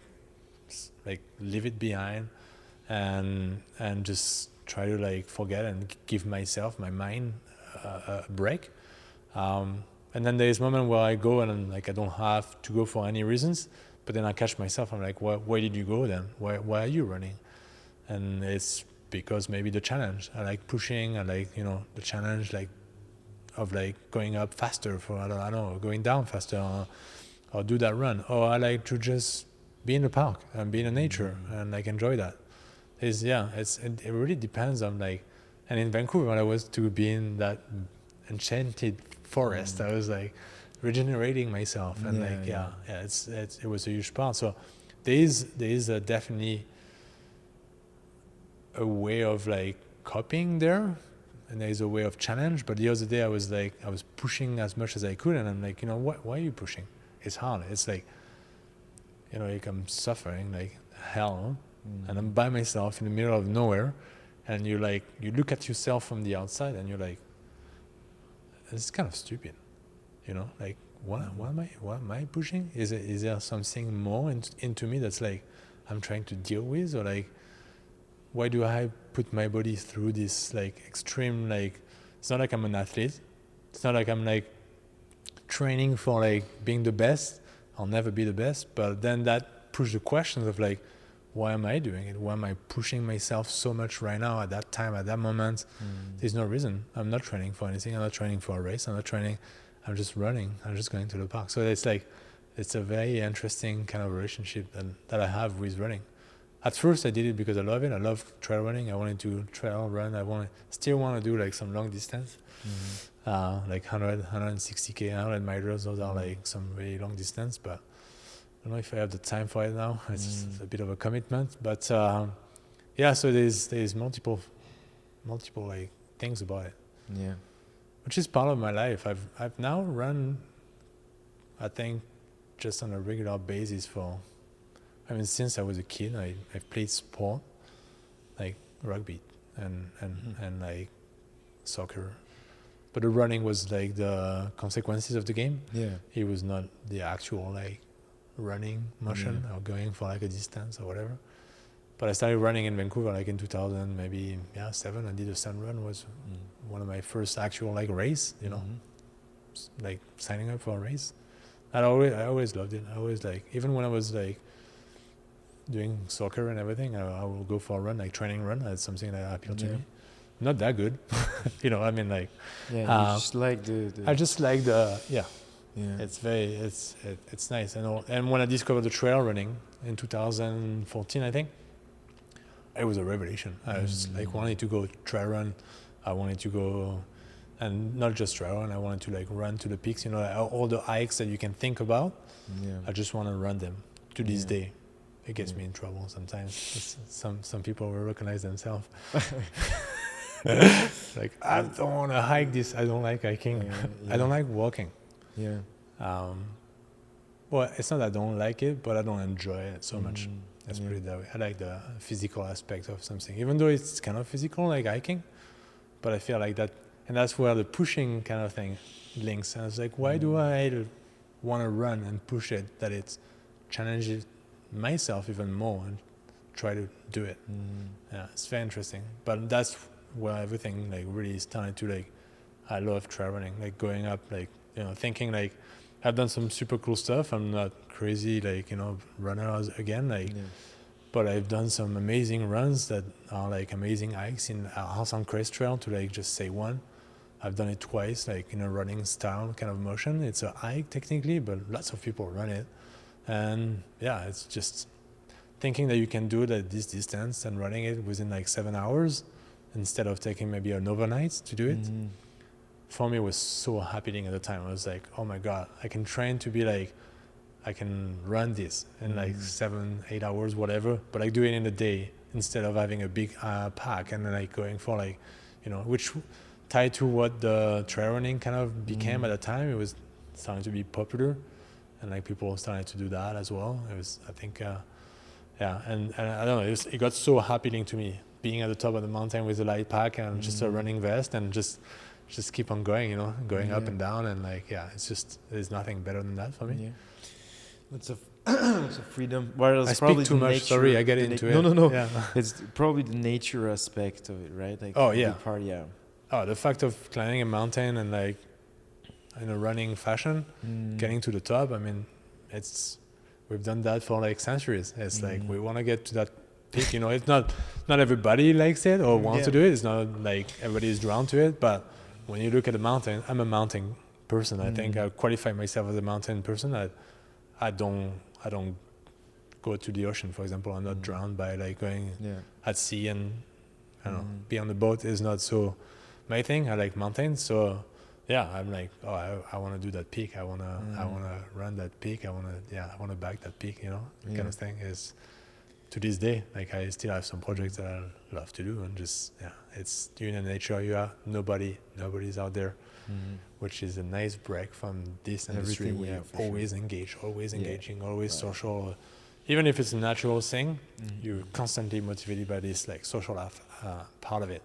like leave it behind, and just try to like forget and give myself, my mind, a break. And then there's moment where I go and I'm like I don't have to go for any reasons. But then I catch myself, I'm like, why did you go then? Why are you running? And it's because maybe the challenge. I like pushing, I like, the challenge like of like going up faster I don't know, going down faster or do that run. Or I like to just be in the park and be in the nature and like enjoy that. It really depends on like, and in Vancouver when I was to be in that enchanted forest, I was like, regenerating myself and it was a huge part. So there is definitely a way of like coping there, and there is a way of challenge. But the other day I was pushing as much as I could, and I'm like, why are you pushing? It's hard. It's like, like I'm suffering like hell, and I'm by myself in the middle of nowhere, and you look at yourself from the outside and you're like, it's kind of stupid. Like what am I pushing? Is there something more into me that's like I'm trying to deal with, or like why do I put my body through this like extreme, like it's not like I'm an athlete, it's not like I'm like training for like being the best. I'll never be the best, but then that pushes the questions of like, why am I doing it? Why am I pushing myself so much right now at that time, at that moment? There's no reason. I'm not training for anything. I'm not training for a race. I'm just running. I'm just going to the park. So it's like, it's a very interesting kind of relationship that I have with running. At first I did it because I love it. I love trail running. I wanted to trail run. Still want to do like some long distance, like 100, 160K, 100 miles. Those are like some really long distance, but I don't know if I have the time for it now. It's a bit of a commitment, but so there's multiple like things about it. Yeah. Which is part of my life. I've now run, I think, just on a regular basis since I was a kid. I've played sport, like rugby and like soccer. But the running was like the consequences of the game. Yeah. It was not the actual like running motion or going for like a distance or whatever. But I started running in Vancouver like in 2000, maybe 7. I did a sun run. Was one of my first actual like race, like signing up for a race. I always loved it. I always like, even when I was like doing soccer and everything, I will go for a run, like training run. That's something that appealed to me. Not that good, you just like I just like the it's nice. And when I discovered the trail running in 2014, I think it was a revelation. I was like wanting to go trail run. I wanted to go, and not just trail run. I wanted to like run to the peaks. All the hikes that you can think about. Yeah. I just want to run them to this day. It gets me in trouble sometimes. Some people will recognize themselves. Like, I don't want to hike this. I don't like hiking. I don't like walking. Yeah. Well, it's not that I don't like it, but I don't enjoy it so much. Let's put it that way. I like the physical aspect of something, even though it's kind of physical, like hiking. But I feel like that, and that's where the pushing kind of thing links. And I was like, why do I want to run and push it? That it challenges myself even more and try to do it. Yeah, it's very interesting. But that's where everything like really started to like. I love trail running, like going up, like thinking like I've done some super cool stuff. I'm not crazy like runner again like. Yeah. But I've done some amazing runs that are like amazing hikes in Alsan Crest Trail, to like just say one. I've done it twice, like in a running style kind of motion. It's a hike technically, but lots of people run it. And yeah, it's just thinking that you can do it at this distance and running it within like 7 hours instead of taking maybe an overnight to do it. Mm-hmm. For me, it was so happening at the time. I was like, oh my God, I can train to be like, I can run this in like 7-8 hours, whatever, but I do it in a day instead of having a big pack and then like going for like, which tied to what the trail running kind of became at the time. It was starting to be popular and like people started to do that as well. It was, I think, and I don't know, it got so happening to me being at the top of the mountain with a light pack and just a running vest and just keep on going, going up and down and like, it's just, there's nothing better than that for me. Yeah. It's a freedom. Well, I speak too much. Sorry, I get into it. No. Yeah. It's probably the nature aspect of it, right? Like yeah. Part, yeah. Oh, the fact of climbing a mountain and like in a running fashion, getting to the top. I mean, we've done that for like centuries. It's like we want to get to that peak. It's not everybody likes it or wants to do it. It's not like everybody is drawn to it. But when you look at a mountain, I'm a mountain person. I think I qualify myself as a mountain person. I don't go to the ocean, for example. I'm not drowned by like going at sea and I don't know, be on the boat is not so my thing. I like mountains, so I'm like, I want to do that peak. I want to run that peak. I want to back that peak. Kind of thing is to this day. Like I still have some projects that I love to do, and just it's doing in nature. Nobody's out there. Which is a nice break from this industry where you're always engaged, always engaging, always social. Even if it's a natural thing, you're constantly motivated by this like social part of it.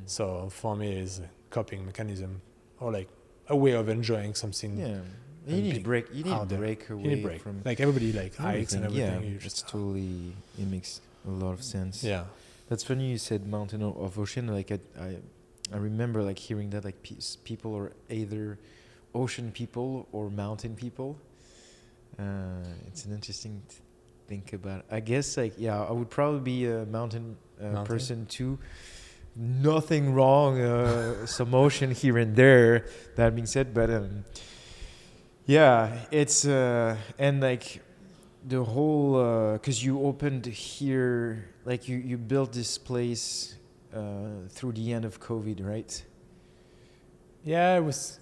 So for me, it's a coping mechanism or like a way of enjoying something. Yeah, you need a break. You need a break away from like everybody like hikes and everything. Yeah, it's totally. It makes a lot of sense. Yeah, that's funny. You said mountain of ocean. Like I remember like hearing that like people are either ocean people or mountain people. It's an interesting think about. I guess like I would probably be a mountain person too. Nothing wrong, some ocean here and there. That being said, but it's and like the whole because you opened here, like you built this place. Through the end of COVID, right? Yeah, it was.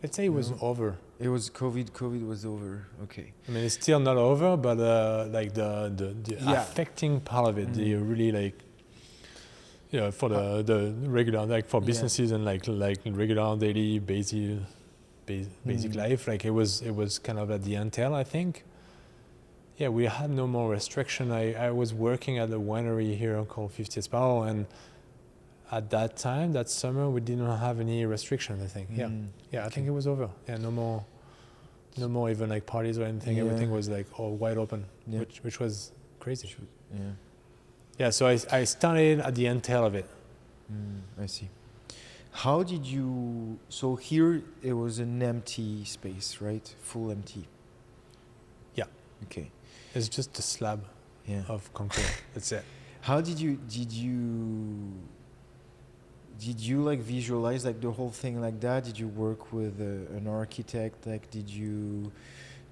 Let's say it was over. It was COVID. COVID was over. Okay. I mean, it's still not over, but like the affecting part of it, the really like, for the regular like for businesses and like regular daily basic life, like it was kind of at the end tail, I think. Yeah, we had no more restriction. I was working at a winery here called 50th Parallel, and at that time, that summer, we didn't have any restrictions, I think. I think it was over. Yeah, no more even like parties or anything. Everything was like all wide open, which was crazy. So I started at the end tail of it. I see. How did you... So here, it was an empty space, right? Full empty. Yeah. Okay. It's just a slab of concrete. That's it. How did you like visualize like the whole thing like that? Did you work with an architect? Like did you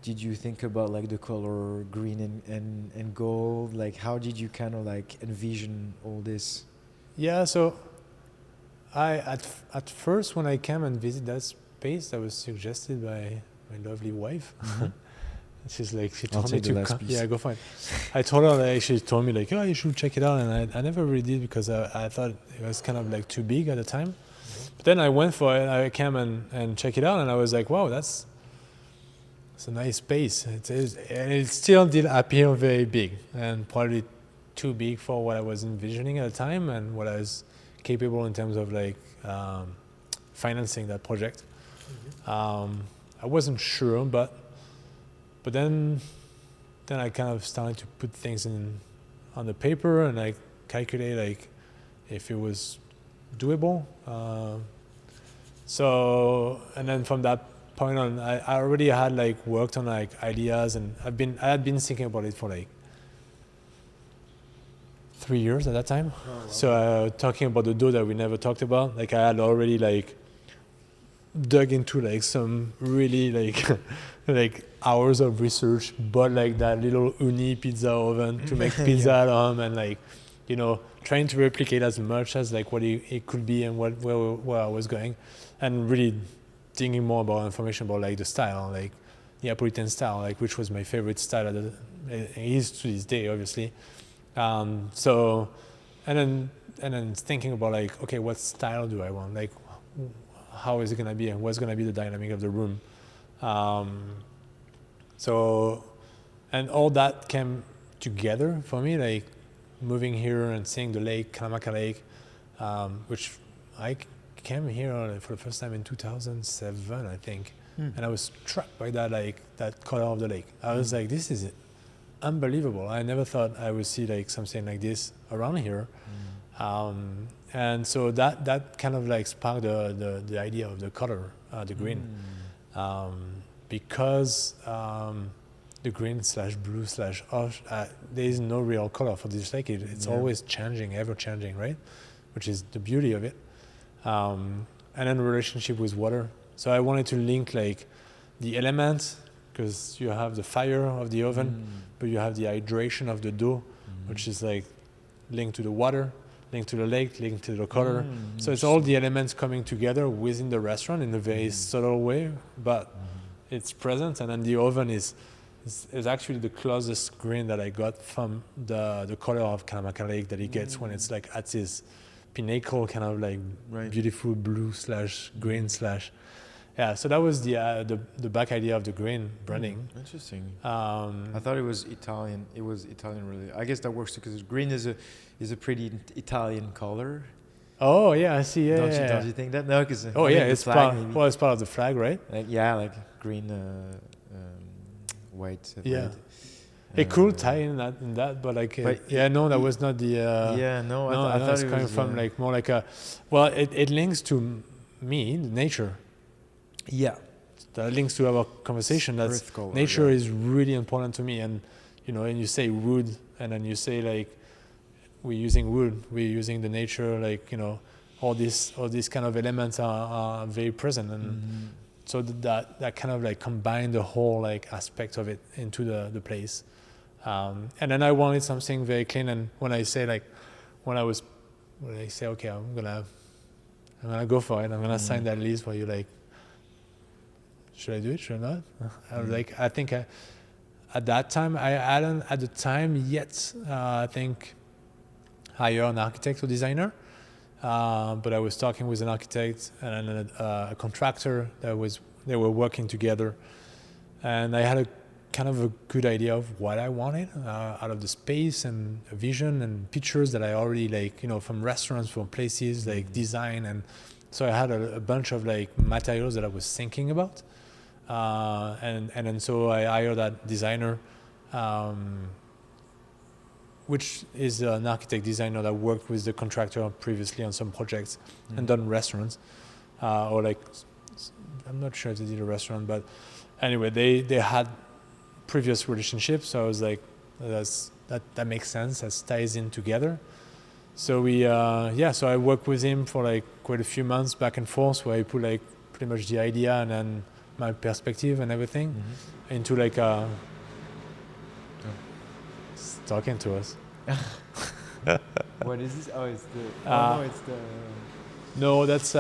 think about like the color green and gold? Like how did you kind of like envision all this? Yeah, so I at first when I came and visit that space, that was suggested by my lovely wife. She's like, she told me to come. Yeah, go for it. I told her, like, she told me like, you should check it out, and I never really did because I thought it was kind of like too big at the time. But then I went for it. I came and check it out, and I was like, wow, it's a nice space. It still did appear very big, and probably too big for what I was envisioning at the time and what I was capable in terms of like financing that project. I wasn't sure, but then I kind of started to put things on the paper and like calculate like if it was doable. So and then from that point on. I already had like worked on like ideas, and I had been thinking about it for like 3 years at that time. Oh, wow. So talking about the dough that we never talked about, like I had already like dug into like some really like like hours of research, bought like that little uni pizza oven to make pizza at home, and like, you know, trying to replicate as much as like what it could be and where I was going, and really digging more about information about like the style, like Neapolitan style, like which was my favorite style it is to this day, obviously. So, and then thinking about like, okay, what style do I want? Like, how is it gonna be, and what's gonna be the dynamic of the room? So, and all that came together for me, like moving here and seeing the lake, Kalamaka Lake, which I came here for the first time in 2007, I think, and I was struck by that, like that color of the lake. I was like, this is unbelievable. I never thought I would see like something like this around here. And so that kind of like sparked the idea of the color, the green, because the green / blue / off, there is no real color for this lake. It's always changing, ever changing, right? Which is the beauty of it. And then the relationship with water. So I wanted to link like the elements, because you have the fire of the oven, but you have the hydration of the dough, which is like linked to the water, linked to the lake, linked to the color. So it's all the elements coming together within the restaurant in a very subtle way, but it's present. And then the oven is actually the closest green that I got from the color of Kalamaka Lake that it gets when it's like at its pinnacle, kind of like beautiful blue / green / yeah. So that was the back idea of the green branding. Interesting. I thought it was Italian. It was Italian, really. I guess that works too, because green is a pretty Italian color. Oh yeah, I see. Don't you think that? No, because it's part. Well, it's part of the flag, right? Like green, white, red. It could tie in that, but like, that was not the. I thought it's coming from like more like a. Well, it links to me, nature. Yeah, that links to our conversation. That's nature is really important to me, and and you say wood, and then you say like we're using wood, we're using the nature, like all these kind of elements are very present, and so that kind of like combine the whole like aspect of it into the place. And then I wanted something very clean, and when I say okay, I'm gonna go for it, I'm gonna sign that lease where you like, should I do it? Should I not? I was like, I think at that time I hadn't at the time yet. I think hire an architect or designer, but I was talking with an architect and then a contractor they were working together, and I had a kind of a good idea of what I wanted out of the space, and a vision and pictures that I already like, from restaurants, from places, like design. And so I had a bunch of like materials that I was thinking about. And then so I hired that designer, which is an architect designer that worked with the contractor previously on some projects and done restaurants, or like, I'm not sure if they did a restaurant, but anyway, they had previous relationships. So I was like, that makes sense, that ties in together. So so I worked with him for like quite a few months back and forth, where I put like pretty much the idea and then my perspective and everything into like it's talking to us. What is this? Oh, it's the. It's the. No, that's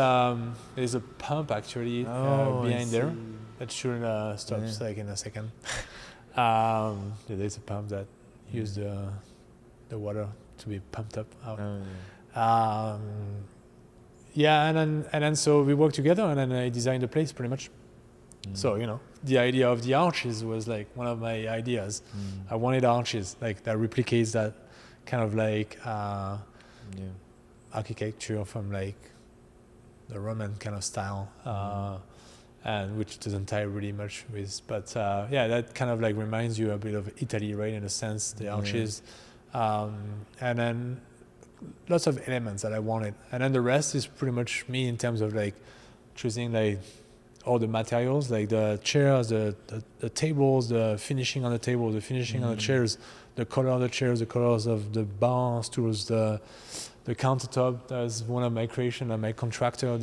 there's a pump actually behind there that should stop like in a second. There's a pump that uses the water to be pumped up out. And then so we worked together, and then I designed the place pretty much. So the idea of the arches was like one of my ideas. I wanted arches like that replicates that kind of like architecture from like the Roman kind of style, and which doesn't tie really much with. But that kind of like reminds you a bit of Italy, right? In a sense, the arches, and then lots of elements that I wanted, and then the rest is pretty much me in terms of like choosing like all the materials, like the chairs, the tables, the finishing on the table, the finishing on the chairs, the color of the chairs, the colors of the bar stools, the countertop. That was one of my creation that my contractor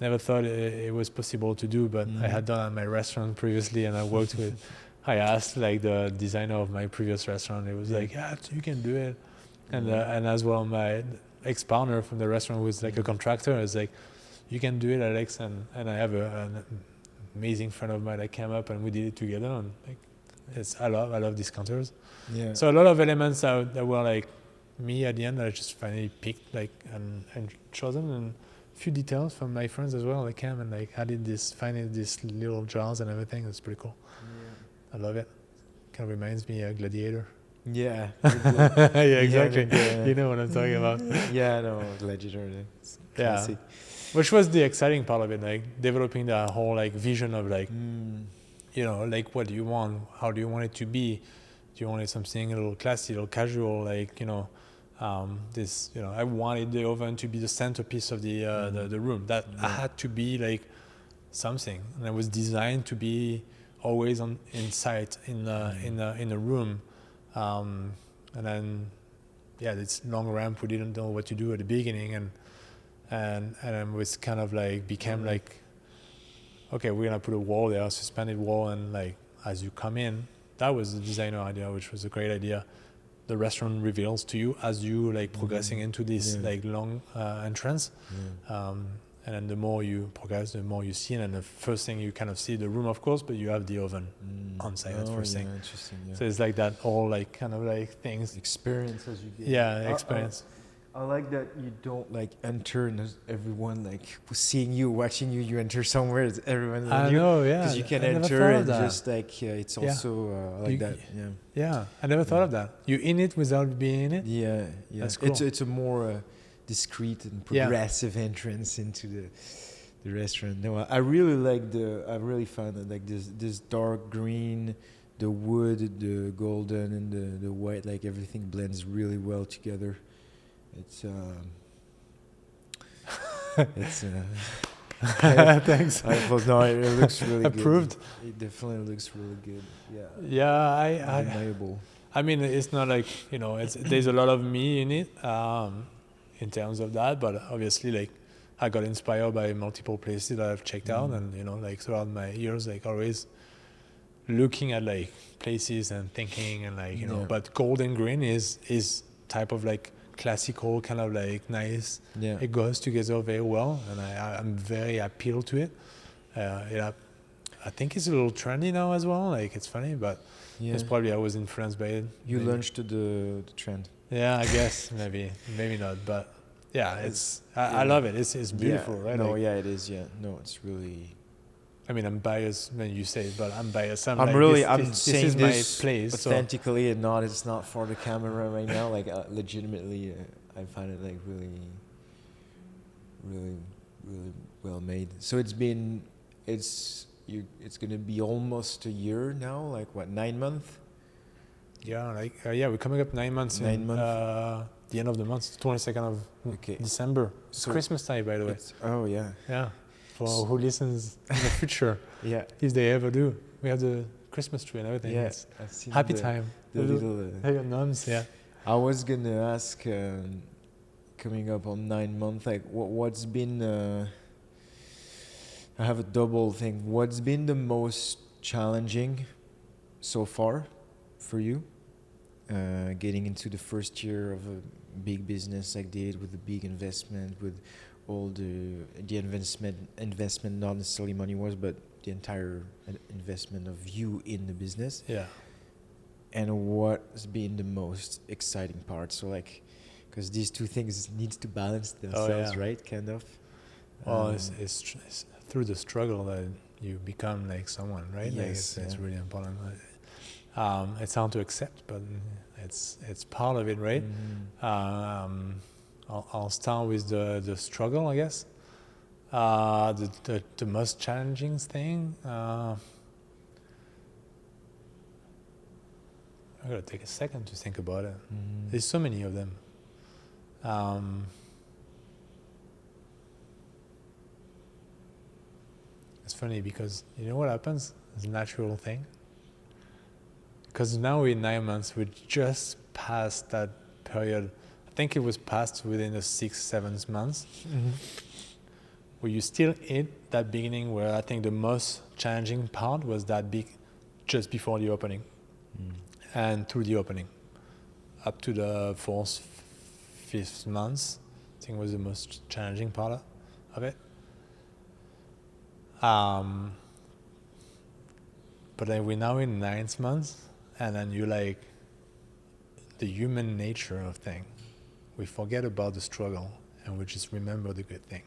never thought it was possible to do, but I had done at my restaurant previously, and I worked with. I asked like the designer of my previous restaurant. It was like, yeah, you can do it, and as well my ex-partner from the restaurant who was like a contractor is like, you can do it, Alex, and I have an amazing friend of mine that came up and we did it together, and like I love these counters. Yeah. So a lot of elements that were like me at the end that I just finally picked like and chosen, and a few details from my friends as well. They came and like added these little jars and everything. It's pretty cool. Yeah. I love it. Kind of reminds me of Gladiator. Yeah. Yeah, exactly. You know what I'm talking about. Yeah, no, Gladiator. Classic. Which was the exciting part of it, like developing that whole like vision of like, you know, like what do you want? How do you want it to be? Do you want it something a little classy, a little casual? Like, you know, this, you know, I wanted the oven to be the centerpiece of the room. That had to be like something, and it was designed to be always in sight in a room. And then, this long ramp, we didn't know what to do at the beginning, and it was kind of like became like, okay, we're gonna put a wall there, a suspended wall, and like as you come in, that was the designer idea, which was a great idea. The restaurant reveals to you as you like progressing into this like long entrance. And then the more you progress, the more you see. And the first thing you kind of see the room, of course, but you have the oven on site at first thing. Interesting. Yeah. So it's like that all like kind of like things. Experience as you get. Yeah, experience. I like that you don't like enter and there's everyone like seeing you, watching you. You enter somewhere, it's everyone. I know, yeah. Because you can enter and just like it's also I like that. Yeah. Yeah, I never thought of that. You in it without being in it. Yeah. That's cool. It's a more discreet and progressive entrance into the restaurant. No, I really like I really found that like this dark green, the wood, the golden, and the white, like everything blends really well together. It's thanks. No, it looks really approved. Good. It definitely looks really good. Yeah. Yeah, undeniable. I mean, it's not like, you know, there's a lot of me in it, in terms of that, but obviously like I got inspired by multiple places that I've checked out, and you know, like throughout my years, like always looking at like places and thinking and like, you know, but gold and green is type of like classical kind of like nice. Yeah. It goes together very well, and I'm very appealed to it. I think it's a little trendy now as well. Like it's funny, but it's probably I was influenced by it. You launched the trend. Yeah, I guess maybe not, but yeah, I love it. It's beautiful, right? No, like, it is. Yeah, no, it's really. I mean, I'm biased when you say it, but I'm biased. I'm saying this my place authentically, and not. It's not for the camera right now. Like legitimately, I find it like really, really, really well made. So it's gonna be almost a year now. Like what, 9 months? Yeah, like we're coming up 9 months. 9 months. The end of the month, 22nd of December. It's Christmas time, by the way. Oh yeah. Yeah. For who listens in the future, if they ever do, we have the Christmas tree and everything. Yeah, it's happy time. The little nuns, yeah. I was gonna ask, coming up on 9 months, like what's been. I have a double thing. What's been the most challenging so far for you? Getting into the first year of a big business like this, with the big investment, with all the investment, not necessarily money was, but the entire investment of you in the business. Yeah. And what's been the most exciting part? So like, because these two things need to balance themselves, right? Kind of. Well, it's through the struggle that you become like someone, right? Yes, like it's really important. It's hard to accept, but it's part of it, right? Mm-hmm. I'll start with the struggle, I guess. The most challenging thing. I gotta take a second to think about it. Mm-hmm. There's so many of them. funny because you know what happens? It's a natural thing. Because now we're 9 months, we just passed that period. I think it was passed within the 6-7 months. Where you still hit that beginning where I think the most challenging part was that big just before the opening and through the opening. Up to the 4th, 5th months, I think was the most challenging part of it. But then we're now in 9th month, and then you like the human nature of thing. We forget about the struggle and we just remember the good thing.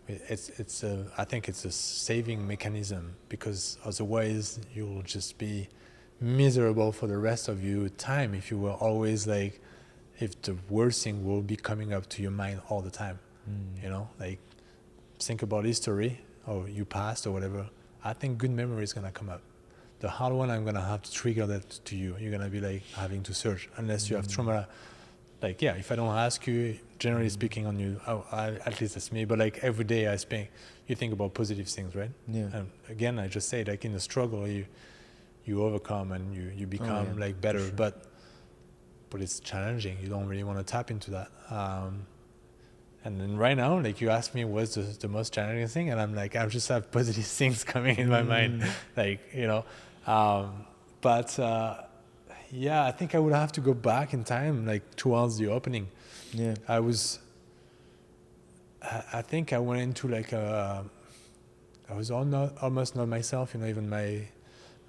I think it's a saving mechanism, because otherwise you'll just be miserable for the rest of your time if you were always like, if the worst thing will be coming up to your mind all the time. You know, like think about history or you passed or whatever. I think good memory is gonna come up. The hard one, I'm gonna have to trigger that to you. You're gonna be like having to search unless you have trauma. Like, yeah, if I don't ask you, generally speaking on you, at least that's me, but like every day I speak, you think about positive things, right? Yeah. And again, I just say like in the struggle, you overcome and you become like better, sure. but it's challenging. You don't really want to tap into that. And then right now, like you asked me what's the most challenging thing, and I'm like, I just have positive things coming in my mind, like, you know, yeah, I think I would have to go back in time, like towards the opening. Yeah. I think I went into like I was almost not myself, you know. Even my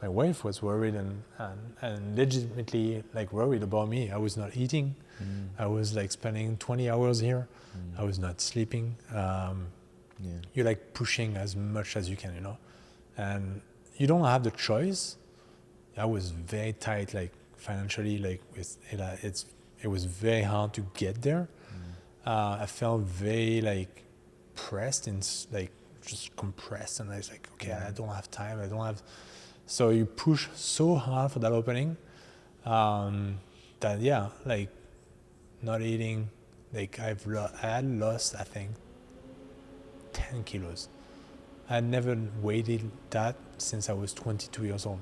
wife was worried and legitimately like worried about me. I was not eating. I was like spending 20 hours here. I was not sleeping. You're like pushing as much as you can, you know, and you don't have the choice. I was very tight, like financially, like it was very hard to get there. I felt very like pressed and like just compressed, and I was like, okay, I don't have time. So you push so hard for that opening that like not eating, like I had lost I think 10 kilos. I had never weighted that since I was 22 years old.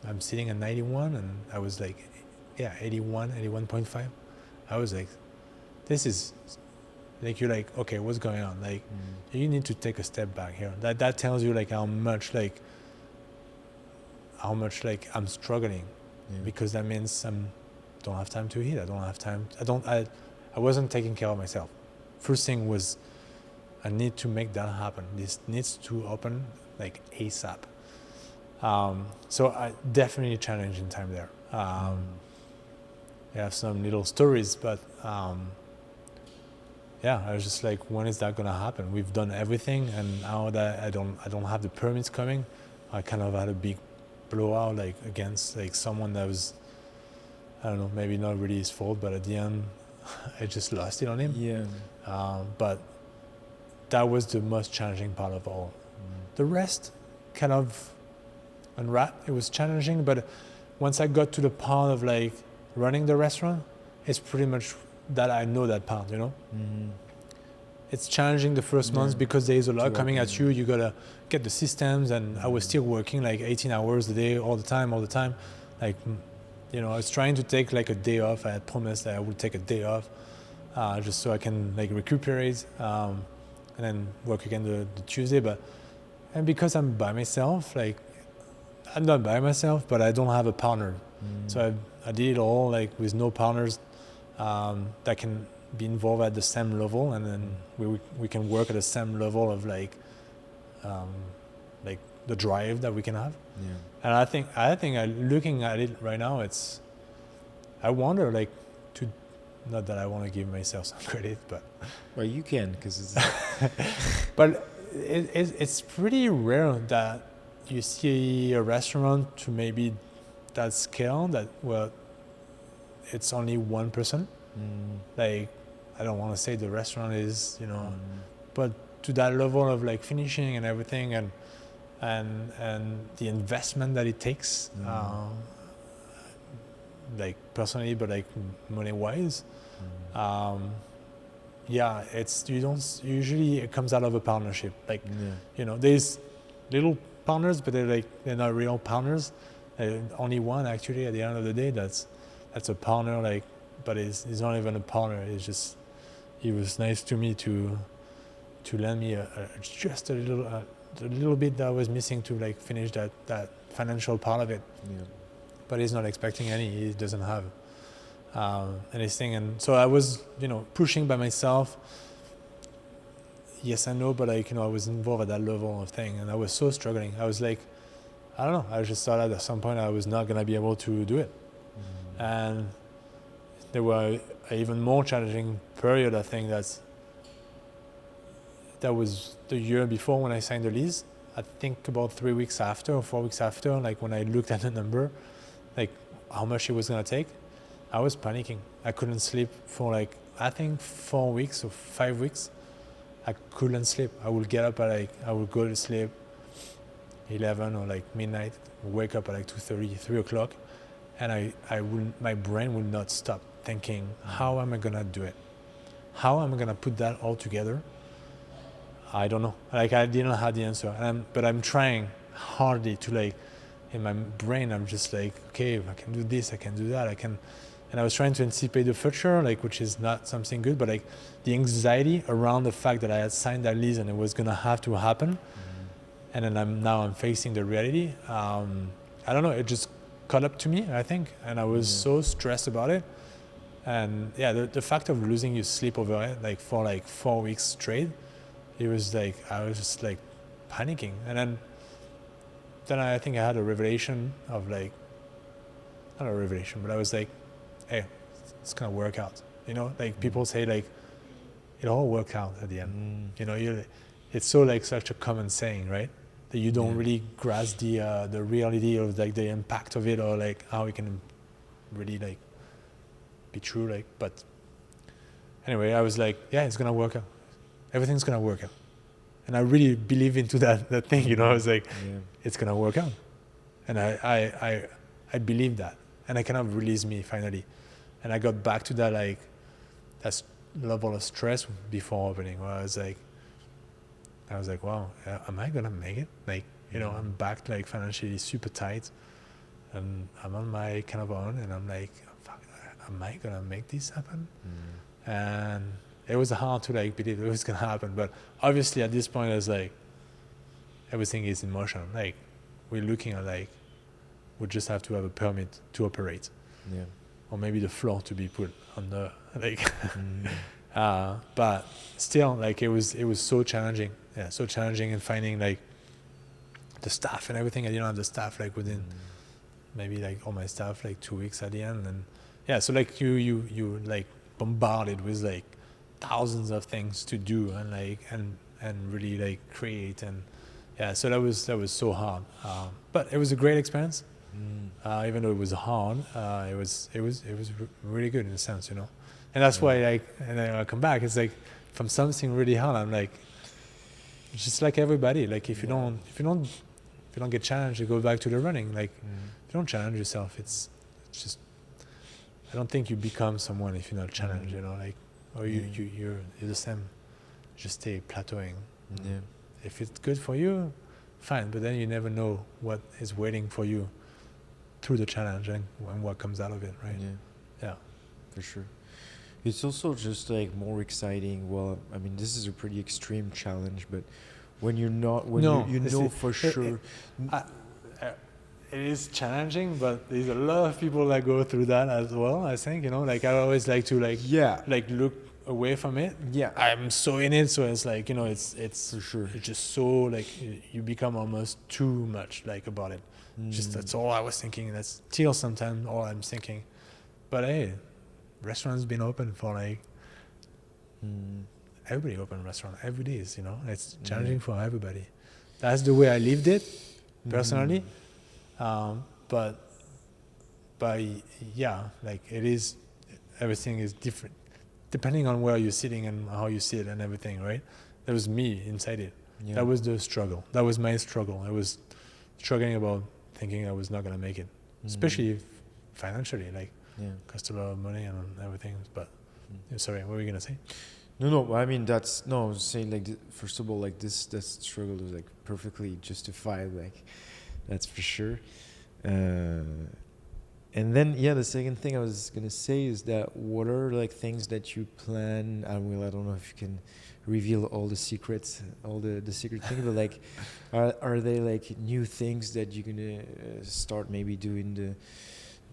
I'm sitting at 91 and I was like 81.5. I was like, this is like, you're like, okay, what's going on? Like you need to take a step back here. That tells you like how much like I'm struggling, because that means don't have time to eat. I don't have time. I wasn't taking care of myself. First thing was I need to make that happen. This needs to open like ASAP. So I definitely challenging time there. I have some little stories, but I was just like, when is that gonna happen? We've done everything, and now that I don't have the permits coming, I kind of had a big blowout like against like someone that was, I don't know, maybe not really his fault, but at the end I just lost it on him. But that was the most challenging part of all. The rest kind of unwrapped. It was challenging, but once I got to the part of like running the restaurant, it's pretty much that I know that part, you know. It's challenging the first months because there is a lot coming at you. You gotta get the systems, and I was still working like 18 hours a day all the time. Like, you know, I was trying to take like a day off. I had promised that I would take a day off just so I can like recuperate and then work again the Tuesday. And because I'm by myself, like I'm not by myself, but I don't have a partner. So I did it all like with no partners that can be involved at the same level, and then we can work at the same level of like the drive that we can have. And I think looking at it right now, I wonder like to, not that I want to give myself some credit, but well, you can, because it's but it's pretty rare that you see a restaurant to maybe that scale that, well, it's only one person. Like, I don't want to say the restaurant is, you know, but to that level of like finishing and everything, and the investment that it takes, like personally, but like money wise, yeah, it's you don't usually it comes out of a partnership. Like, Yeah. there's little partners, but they're not real partners. Only one actually at the end of the day that's a partner. Like, but he's not even a partner. It's just he was nice to me to lend me just a little bit that I was missing to like finish that financial part of it. Yeah. But he's not expecting any. He doesn't have anything, and so I was pushing by myself. Yes, I know, but I was involved at that level of thing, and I was so struggling. I was like, I don't know. I just thought at some point I was not gonna be able to do it, and there were an even more challenging period. I think that was the year before when I signed the lease. I think about 3 weeks after or 4 weeks after, like when I looked at the number, like how much it was gonna take, I was panicking. I couldn't sleep for like I think 4 weeks or 5 weeks. I couldn't sleep. I would get up at I would go to sleep 11 or like midnight, wake up at like 2:30, 3 o'clock, and my brain would not stop thinking, how am I gonna do it? How am I gonna put that all together? I don't know. Like I didn't have the answer, but I'm trying hardly to like. In my brain, I'm just like, okay, I can do this, I can do that, and I was trying to anticipate the future, like which is not something good, but like the anxiety around the fact that I had signed that lease and it was gonna have to happen, and then I'm facing the reality. I don't know. It just caught up to me, I think, and I was so stressed about it. And yeah, the fact of losing your sleep over it, like for like 4 weeks straight, it was like I was just like panicking, and then I think I had a revelation of like, not a revelation, but I was like, hey, it's gonna work out. Like people say like, it'll all work out at the end. It's so like such a common saying, right? That you don't really grasp the reality of like the impact of it, or like how it can really like be true. Like, but anyway, I was like, yeah, it's gonna work out. Everything's gonna work out. And I really believe into that thing, I was like, it's gonna work out. And I believe that. And I kind of released me finally. And I got back to that like that level of stress before opening, where I was like, wow, am I gonna make it? Like, I'm back like financially super tight, and I'm on my kind of own, and I'm like, fuck, am I gonna make this happen? And it was hard to like believe it was gonna happen, but obviously at this point I was like, everything is in motion. Like we're looking at like, we just have to have a permit to operate, or maybe the floor to be put on the like. But still, like it was so challenging. Yeah, so challenging in finding like the staff and everything. I didn't have the staff like within maybe like all my staff like 2 weeks at the end, and yeah, so like you like bombarded with like thousands of things to do and like and really like create, and yeah, so that was so hard, but it was a great experience. Even though it was hard, it was really good in a sense, and that's why like, and then I come back, it's like from something really hard, I'm like, just like everybody, like if you don't get challenged, you go back to the running. Like if you don't challenge yourself, it's just, I don't think you become someone if you're not challenged, like, or you're the same, just stay plateauing. If it's good for you, fine, but then you never know what is waiting for you through the challenge and what comes out of it, right? Yeah, for sure. It's also just like more exciting. Well, I mean, this is a pretty extreme challenge, but when you're not, when you know for sure. It is challenging, but there's a lot of people that go through that as well, I think, like I always like to like look away from it. I'm so in it, so it's like, it's for sure, it's just so like you become almost too much like about it. Just that's all I was thinking. That's still sometimes all I'm thinking. But hey, restaurants been open for like everybody open restaurant every day, it's challenging for everybody. That's the way I lived it personally. But yeah, like it is, everything is different depending on where you're sitting and how you sit and everything, right? That was me inside it. That was the struggle. That was my struggle. I was struggling about thinking I was not gonna make it, especially financially, like cost a lot of money and everything. But sorry, what were you gonna say? No. I mean, that's no. I was saying like first of all, like this that struggle is like perfectly justified. Like that's for sure. And then the second thing I was gonna say is that what are like things that you plan? I don't know if you can reveal all the secrets, all the secret things, but like, are they like new things that you're gonna start maybe doing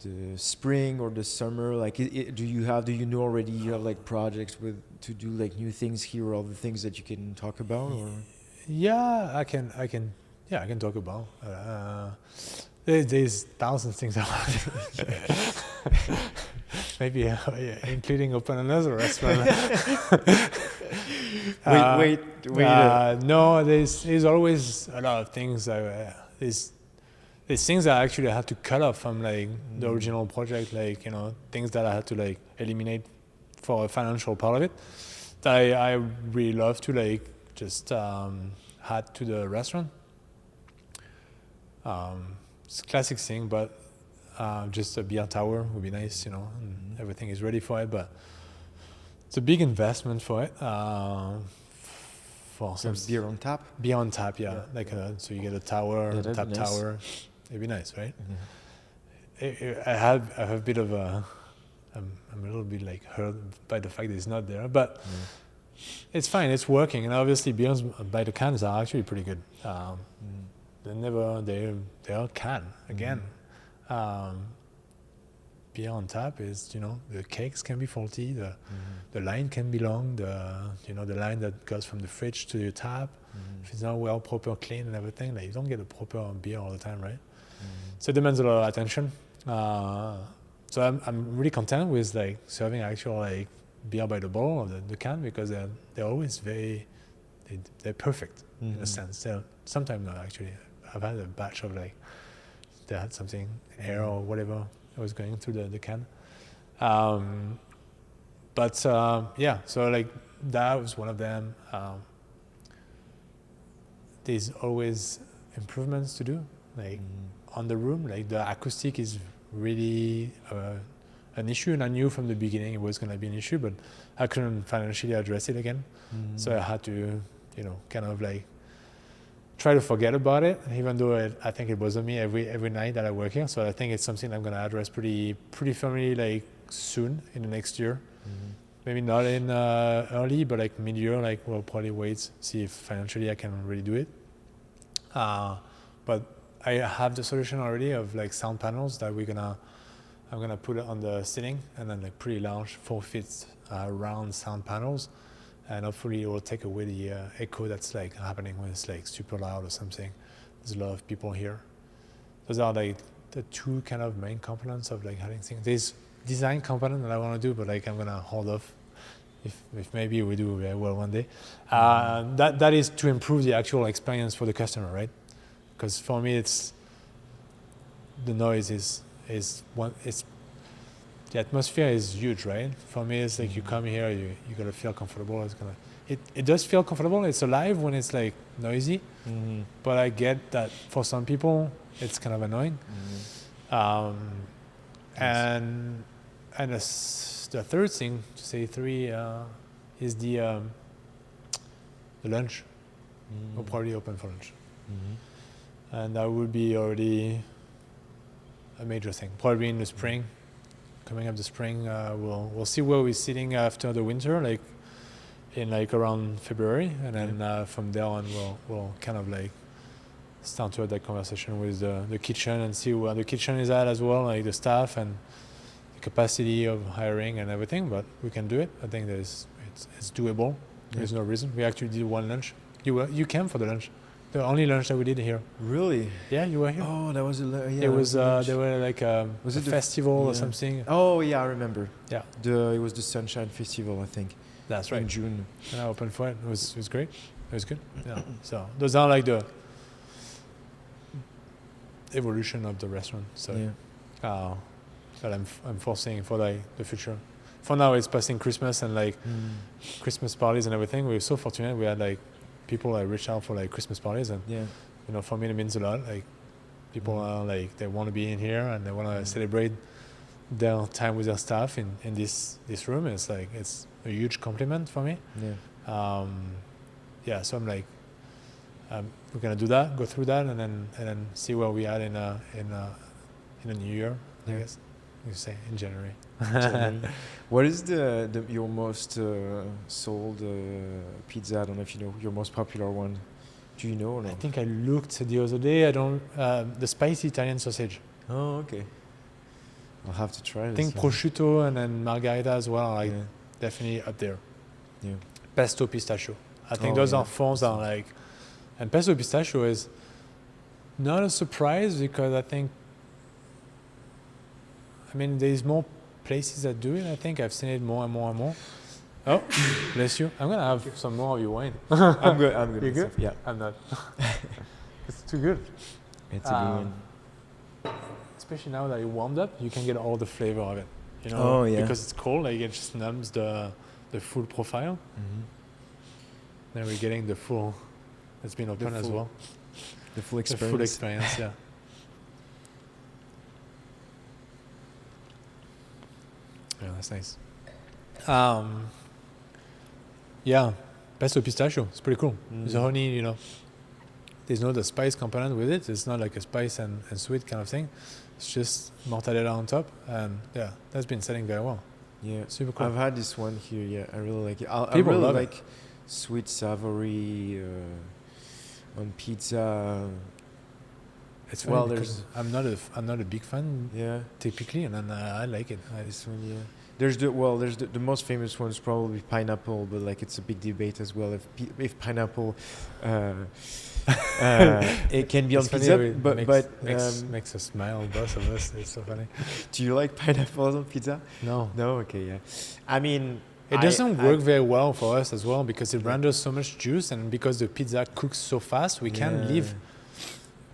the spring or the summer? Like, do you know already? You have like projects to do like new things here, or all the things that you can talk about, or Yeah, I can talk about. There's thousands of things I want. Maybe including open another restaurant. wait. No, there's always a lot of things. There's things that I actually had to cut off from like the original project, like things that I had to like eliminate for a financial part of it. That I really love to like just add to the restaurant. It's a classic thing, but just a beer tower would be nice, and everything is ready for it. But it's a big investment for it. For some beer on tap. Beer on tap, yeah. Like so, you get a tower, tap nice. Tower. It'd be nice, right? Mm-hmm. I have a bit of a. I'm a little bit like hurt by the fact that it's not there, but it's fine. It's working, and obviously beers by the cans are actually pretty good. They are can again. Beer on tap is the cakes can be faulty, the line can be long, the line that goes from the fridge to your tap, if it's not well proper clean and everything, like you don't get a proper beer all the time, right? So it demands a lot of attention. So I'm really content with like serving actual like beer by the bottle or the can, because they're always they're perfect in a sense. Sometimes not actually. I've had a batch of like they had something air or whatever that was going through the can. So like that was one of them. There's always improvements to do, like on the room. Like the acoustic is really an issue, and I knew from the beginning it was going to be an issue, but I couldn't financially address it again. So I had to, kind of like try to forget about it, even though I think it bothers me every night that I work here. So I think it's something I'm going to address pretty firmly, like soon in the next year. Maybe not in early, but like mid-year, like we'll probably wait, see if financially I can really do it. But I have the solution already of like sound panels that I'm gonna put it on the ceiling, and then like pretty large 4 feet round sound panels. And hopefully it will take away the echo that's like happening when it's like super loud or something. There's a lot of people here. Those are like the two kind of main components of like having things. There's design component that I want to do, but like I'm gonna hold off if maybe we do very well one day. That is to improve the actual experience for the customer, right? Because for me it's the noise is the atmosphere is huge, right? For me, it's like you come here, you gotta feel comfortable. It does feel comfortable. It's alive when it's like noisy, but I get that for some people it's kind of annoying. And the third thing to say is the lunch. We'll probably open for lunch, and that would be already a major thing. Probably in the spring. Coming up the spring, we'll see where we're sitting after the winter, like in like around February, and then from there on we'll kind of like start to have that conversation with the kitchen and see where the kitchen is at as well, like the staff and the capacity of hiring and everything. But we can do it. I think it's doable. There's no reason. We actually did one lunch. You came for the lunch. The only lunch that we did here. Really? Yeah, you were here. Oh, that was it was there were like was it a festival or something? Oh yeah, I remember. Yeah. It was the Sunshine Festival, I think. That's right. In June. And I opened for it. It was great. It was good. Yeah. So those are like the evolution of the restaurant. So that I'm foreseeing for like the future. For now, it's passing Christmas and like Christmas parties and everything. We were so fortunate. We had like people like reach out for like Christmas parties, and for me it means a lot. Like people are like they want to be in here and they want to celebrate their time with their staff in this room. It's like it's a huge compliment for me. Yeah. So I'm like, we're gonna do that, go through that, and then see where we are in a new year. I guess you say in January. What is your most sold pizza? I don't know if you know your most popular one. Do you know or no? I think I looked the other day. I don't. The spicy Italian sausage. Oh, okay. I'll have to try I this. think prosciutto and then Margherita as well are like definitely up there. Yeah. Pesto pistachio. I think those are forms that are like, and pesto pistachio is not a surprise because I think, there's more places that do it. I think I've seen it more and more and more. Oh, bless you. I'm gonna have some more of your wine. I'm good. You good? Yeah. I'm not. It's too good. It's a good one. Especially now that it warmed up, you can get all the flavor of it. You know, Oh, yeah. because it's cold, like it just numbs the full profile. Mm-hmm. Then we're getting the full. It's been open as well. The full The experience. full experience, yeah. Yeah, that's nice. Yeah, pesto pistachio. It's pretty cool. It's honey, you know. There's no the spice component with it. It's not like a spice and sweet kind of thing. It's just mortadella on top, and yeah, that's been selling very well. Yeah, Super cool. I've had this one here. Yeah, I really like it. I People really love it. like sweet savory on pizza. It's Well, funny because I'm not a big fan Yeah, typically, and then I like it. this one. Yeah, there's the most famous one is probably pineapple, but like it's a big debate as well if pineapple. It can be on It's funny pizza, how it but makes us smile, both of us. It's so funny. do you like pineapples on pizza? No, No, okay, yeah. I mean, it doesn't work very well for us as well because it renders so much juice, and because the pizza cooks so fast, we can't leave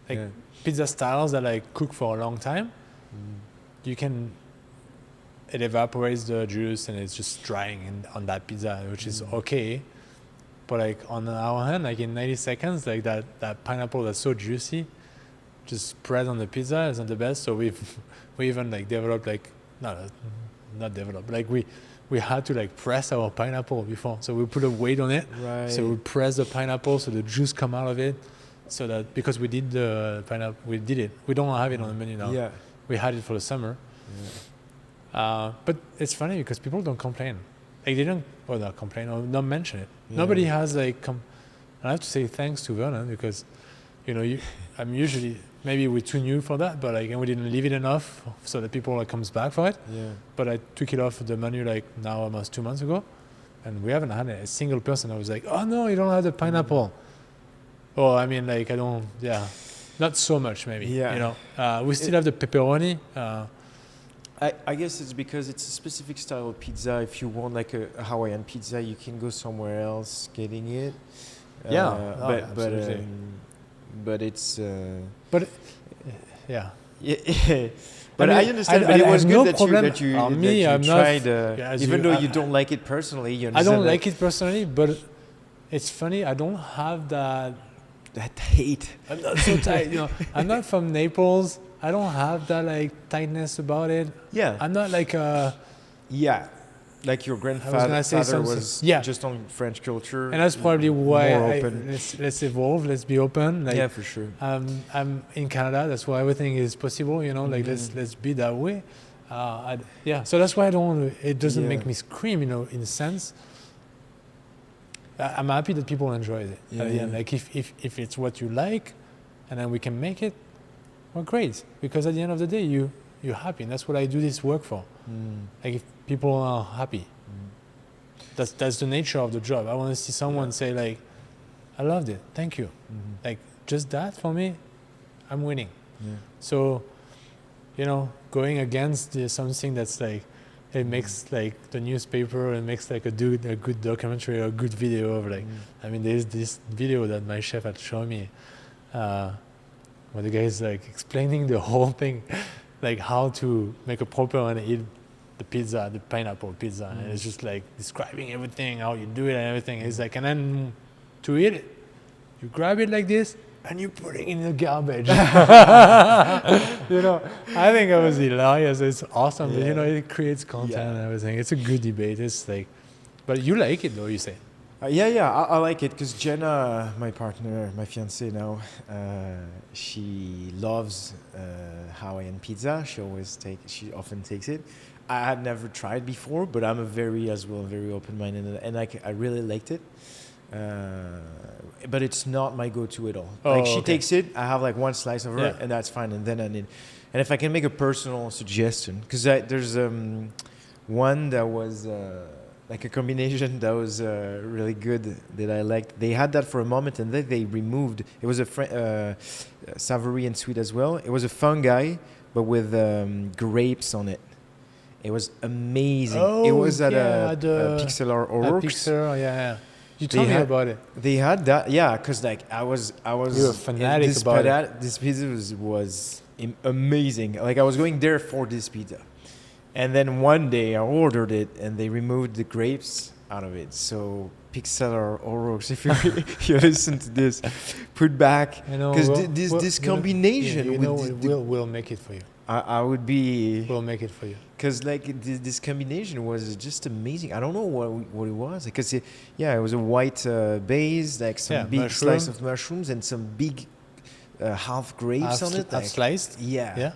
like pizza styles that like cook for a long time. It evaporates the juice and it's just drying on that pizza, which is okay. But like on our hand, like in 90 seconds, like that pineapple that's so juicy, just spread on the pizza isn't the best. So we even like developed like not developed, like we had to like press our pineapple before. So we put a weight on it. Right. So we press the pineapple so the juice come out of it. So that because we did the pineapple, we did it. We don't have it on the menu now. Yeah. We had it for the summer. But it's funny because people don't complain. Like they don't, or not complain, or not mention it. Yeah. Nobody has like. I have to say thanks to Vernon because, I'm usually maybe we're too new for that, but like and we didn't leave it enough so that people like comes back for it. Yeah. But I took it off the menu like now almost 2 months ago, and we haven't had a single person that was like, oh no, you don't have the pineapple. Oh, I mean like I don't. Yeah, not so much maybe. Yeah. We still have the pepperoni. I guess it's because it's a specific style of pizza. If you want like a Hawaiian pizza, you can go somewhere else getting it. Absolutely. But it's. Yeah. Yeah. But I understand. But it was good that you tried. Even though you don't like it personally, you I understand. don't like it personally, but it's funny. I don't have that hate. I'm not so tight. I'm not from Naples. I don't have that like tightness about it. Yeah. I'm not like like your gonna grandfather say something. was Yeah. just on French culture. and that's probably why more open. let's evolve. Let's be open. Like, Yeah, for sure. I'm in Canada. That's why everything is possible. Like let's be that way. So that's why I don't. It doesn't make me scream. In a sense. I'm happy that people enjoy it. At the end. Like if it's what you like, and then we can make it, well, great. Because at the end of the day, you're happy, and that's what I do this work for. Like if people are happy, that's the nature of the job. I want to see someone say like, I loved it, thank you. Like just that for me, I'm winning. So, going against something that's like, it makes like the newspaper and makes like a good documentary or a good video of like, there's this video that my chef had shown me, where the guy is like explaining the whole thing, like how to make a proper and eat the pizza, the pineapple pizza, and it's just like describing everything, how you do it and everything. He's like, and then to eat it, you grab it like this, and you put it in the garbage. You know, I think it was hilarious. It's awesome. Yeah. You know, it creates content and everything. It's a good debate. It's like, but you like it though, you say. I like it because Jenna, my partner, my fiancée now, she loves Hawaiian pizza. She often takes it. I had never tried before, but I'm very open-minded, and I really liked it. But it's not my go-to at all. Like she takes it, I have like one slice of it, and that's fine. And then and if I can make a personal suggestion, because there's one that was like a combination that was really good that I liked. They had that for a moment, and then they removed. It was a savory and sweet as well. It was a fungi, but with grapes on it. It was amazing. It was at a Pixelar Orox. Pixelar, yeah. You told me about it. They had that, because like I was. You were fanatic about it. This pizza was amazing. Like I was going there for this pizza, and then one day I ordered it, and they removed the grapes out of it. So Pixelar Orox, if you listen to this, put back because this combination. We'll make it for you. I would be. We'll make it for you. Because like this combination was just amazing. I don't know what it was. Because it was a white base, like some big slice of mushrooms and some big half grapes on it. Half sliced? Yeah.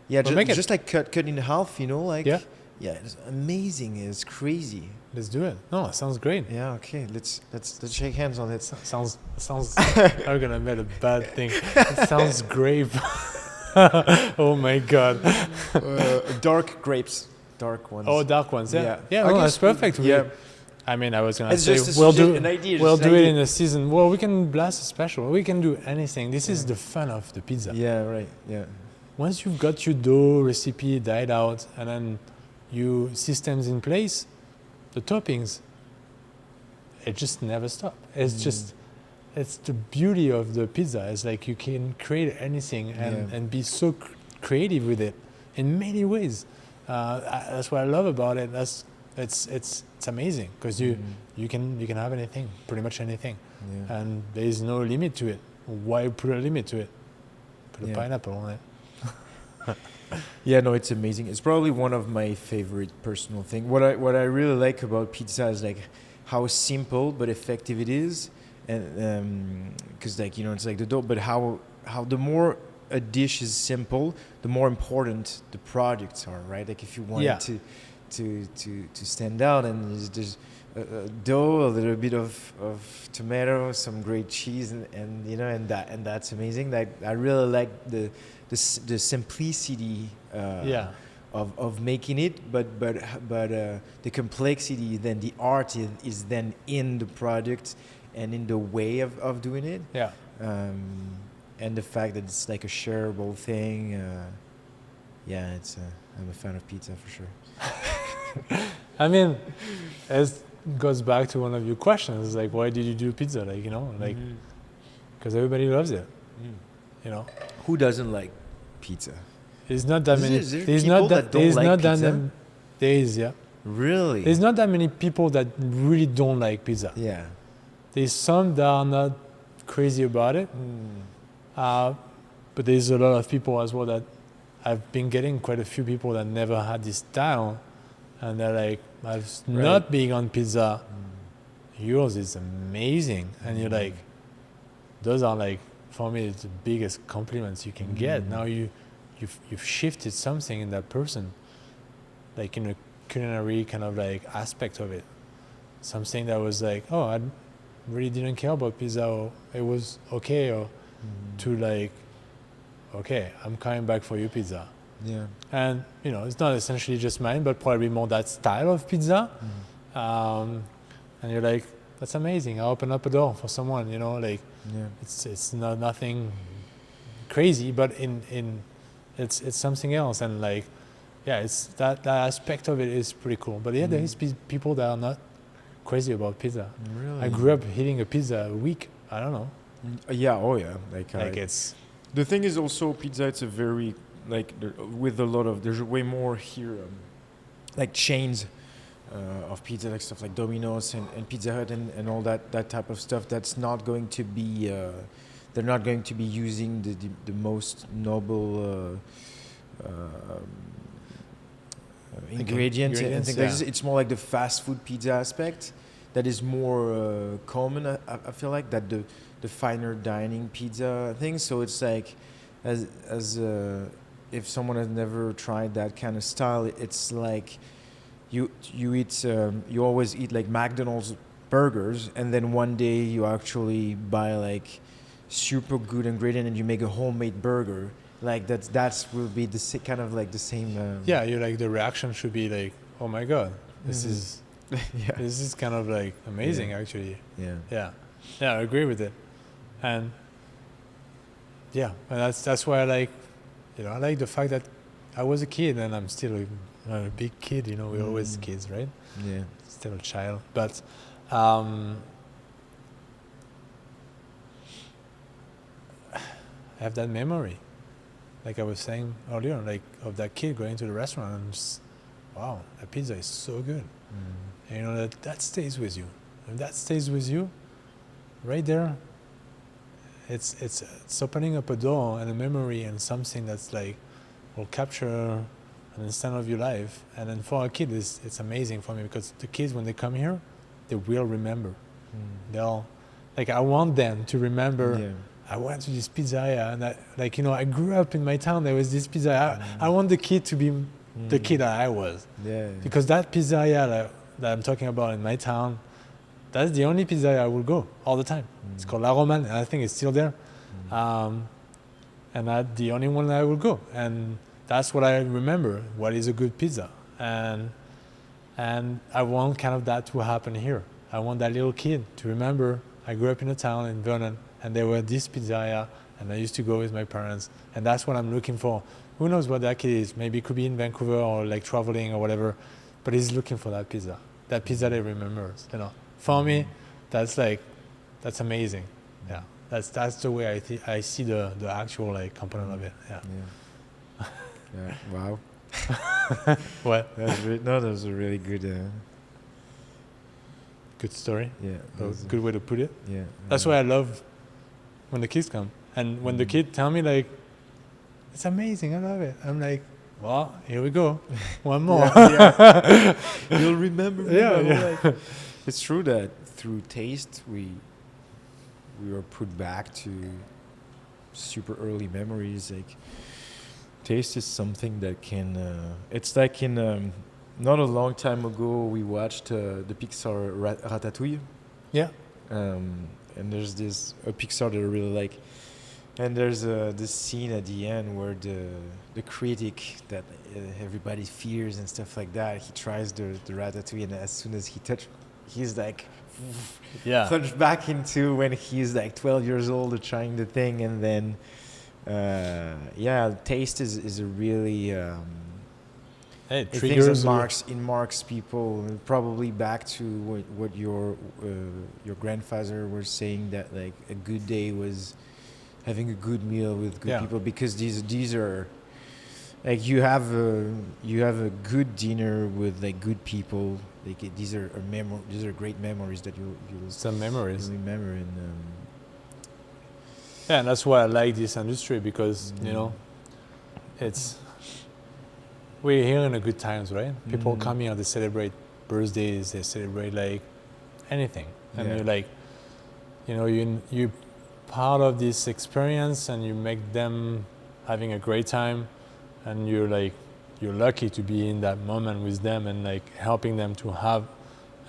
Just like cut in half, like. Yeah, it's amazing. It's crazy. Let's do it. No, it sounds great. Yeah, okay. Let's shake hands on it. Sounds I'm gonna make a bad thing. It sounds great. Oh my god. Dark grapes. Dark ones. Oh, dark ones. Yeah, that's perfect. I mean, I was gonna say we'll do it in a season. Well, we can blast a special. We can do anything. This is the fun of the pizza. Yeah, right. Yeah. Once you've got your dough recipe died out and then you systems in place, the toppings, it just never stop. It's the beauty of the pizza. It's like you can create anything and be so creative with it in many ways. That's what I love about it. It's amazing because you can have anything, pretty much anything, and there is no limit to it. Why put a limit to it? Put a pineapple on it. Yeah, no, it's amazing. It's probably one of my favorite personal things. What I really like about pizza is like how simple but effective it is. And because it's like the dough, but how the more a dish is simple, the more important the products are, right? Like if you want it to stand out, and there's dough, a little bit of tomato, some great cheese, and that's amazing. Like I really like the simplicity of making it, but the complexity, then the art is then in the product and in the way of doing it. Yeah. And the fact that it's like a shareable thing. I'm a fan of pizza for sure. I mean, it goes back to one of your questions, like why did you do pizza? Because everybody loves it. Who doesn't like pizza? There's not that many. There is, yeah. Really? There's not that many people that really don't like pizza. Yeah. There's some that are not crazy about it, but there's a lot of people as well that I've been getting quite a few people that never had this style, and they're like, I'm not being on pizza. Yours is amazing, and you're like, those are like, for me, it's the biggest compliments you can get. Now you've shifted something in that person, like in a culinary kind of like aspect of it, something that was like, oh, I really didn't care about pizza, or it was okay, or to like, okay, I'm coming back for you pizza. Yeah. And it's not essentially just mine, but probably more that style of pizza. And you're like, that's amazing. I open up a door for someone, it's not nothing crazy, but it's something else. And like, it's that aspect of it is pretty cool. But there is people that are not crazy about pizza. Really? I grew up eating a pizza a week. I don't know. It's the thing is also pizza. It's a very with a lot of there's way more here, like chains of pizza, like stuff like Domino's and Pizza Hut and all that type of stuff. That's not going to be they're not going to be using the most noble ingredients and things like this. It's more like the fast food pizza aspect that is more common. I feel like that the finer dining pizza thing. So it's like as if someone has never tried that kind of style, it's like you eat you always eat like McDonald's burgers, and then one day you actually buy like super good ingredient and you make a homemade burger. Like that's will be the kind of like the same. Yeah, you like the reaction should be like, oh my god, this is this is kind of like amazing actually. Yeah, I agree with it, and that's why I like, I like the fact that I was a kid and I'm still a big kid. We're always kids, right? Yeah, still a child, but. I have that memory, like I was saying earlier, like of that kid going to the restaurant and just, wow, that pizza is so good. And that stays with you. If that stays with you, right there, it's opening up a door and a memory and something that's like will capture an instant of your life. And then for a kid, it's amazing for me because the kids, when they come here, they will remember. They'll, like, I want them to remember. Yeah. I went to this pizzeria and I grew up in my town. There was this pizzeria. I want the kid to be the kid that I was. Yeah. Because that pizzeria that I'm talking about in my town, that's the only pizzeria I will go all the time. It's called La Romane, and I think it's still there. And that's the only one that I will go. And that's what I remember, what is a good pizza. And I want kind of that to happen here. I want that little kid to remember I grew up in a town in Vernon, and there were this pizzeria, and I used to go with my parents, and that's what I'm looking for. Who knows what that kid is? Maybe it could be in Vancouver or like traveling or whatever, but he's looking for that pizza that he remembers. For me, that's amazing. Yeah, that's the way I see the actual like component of it. Yeah. Yeah. Wow. What? That was a really good. Good story. Yeah. Good way to put it. Yeah. That's why I love when the kids come. And when the kids tell me like, it's amazing, I love it. I'm like, well, here we go. One more. You'll remember. Like, it's true that through taste, we were put back to super early memories. Like, taste is something that can, it's like in, not a long time ago, we watched the Pixar Ratatouille. Yeah. And there's a Pixar that I really like. And there's this scene at the end where the critic that everybody fears and stuff like that, he tries the Ratatouille, and as soon as he touches, he's like plunged back into when he's like 12 years old trying the thing. And then, taste is a really... it triggers marks people probably back to what your grandfather was saying, that like a good day was having a good meal with good people, because these are like you have a good dinner with like good people. Like these are great memories that you'll some memories remember. And and that's why I like this industry, because it's. We're here in a good times, right? People come here, they celebrate birthdays, they celebrate like anything. And you're like, you're part of this experience, and you make them having a great time, and you're lucky to be in that moment with them and like helping them to have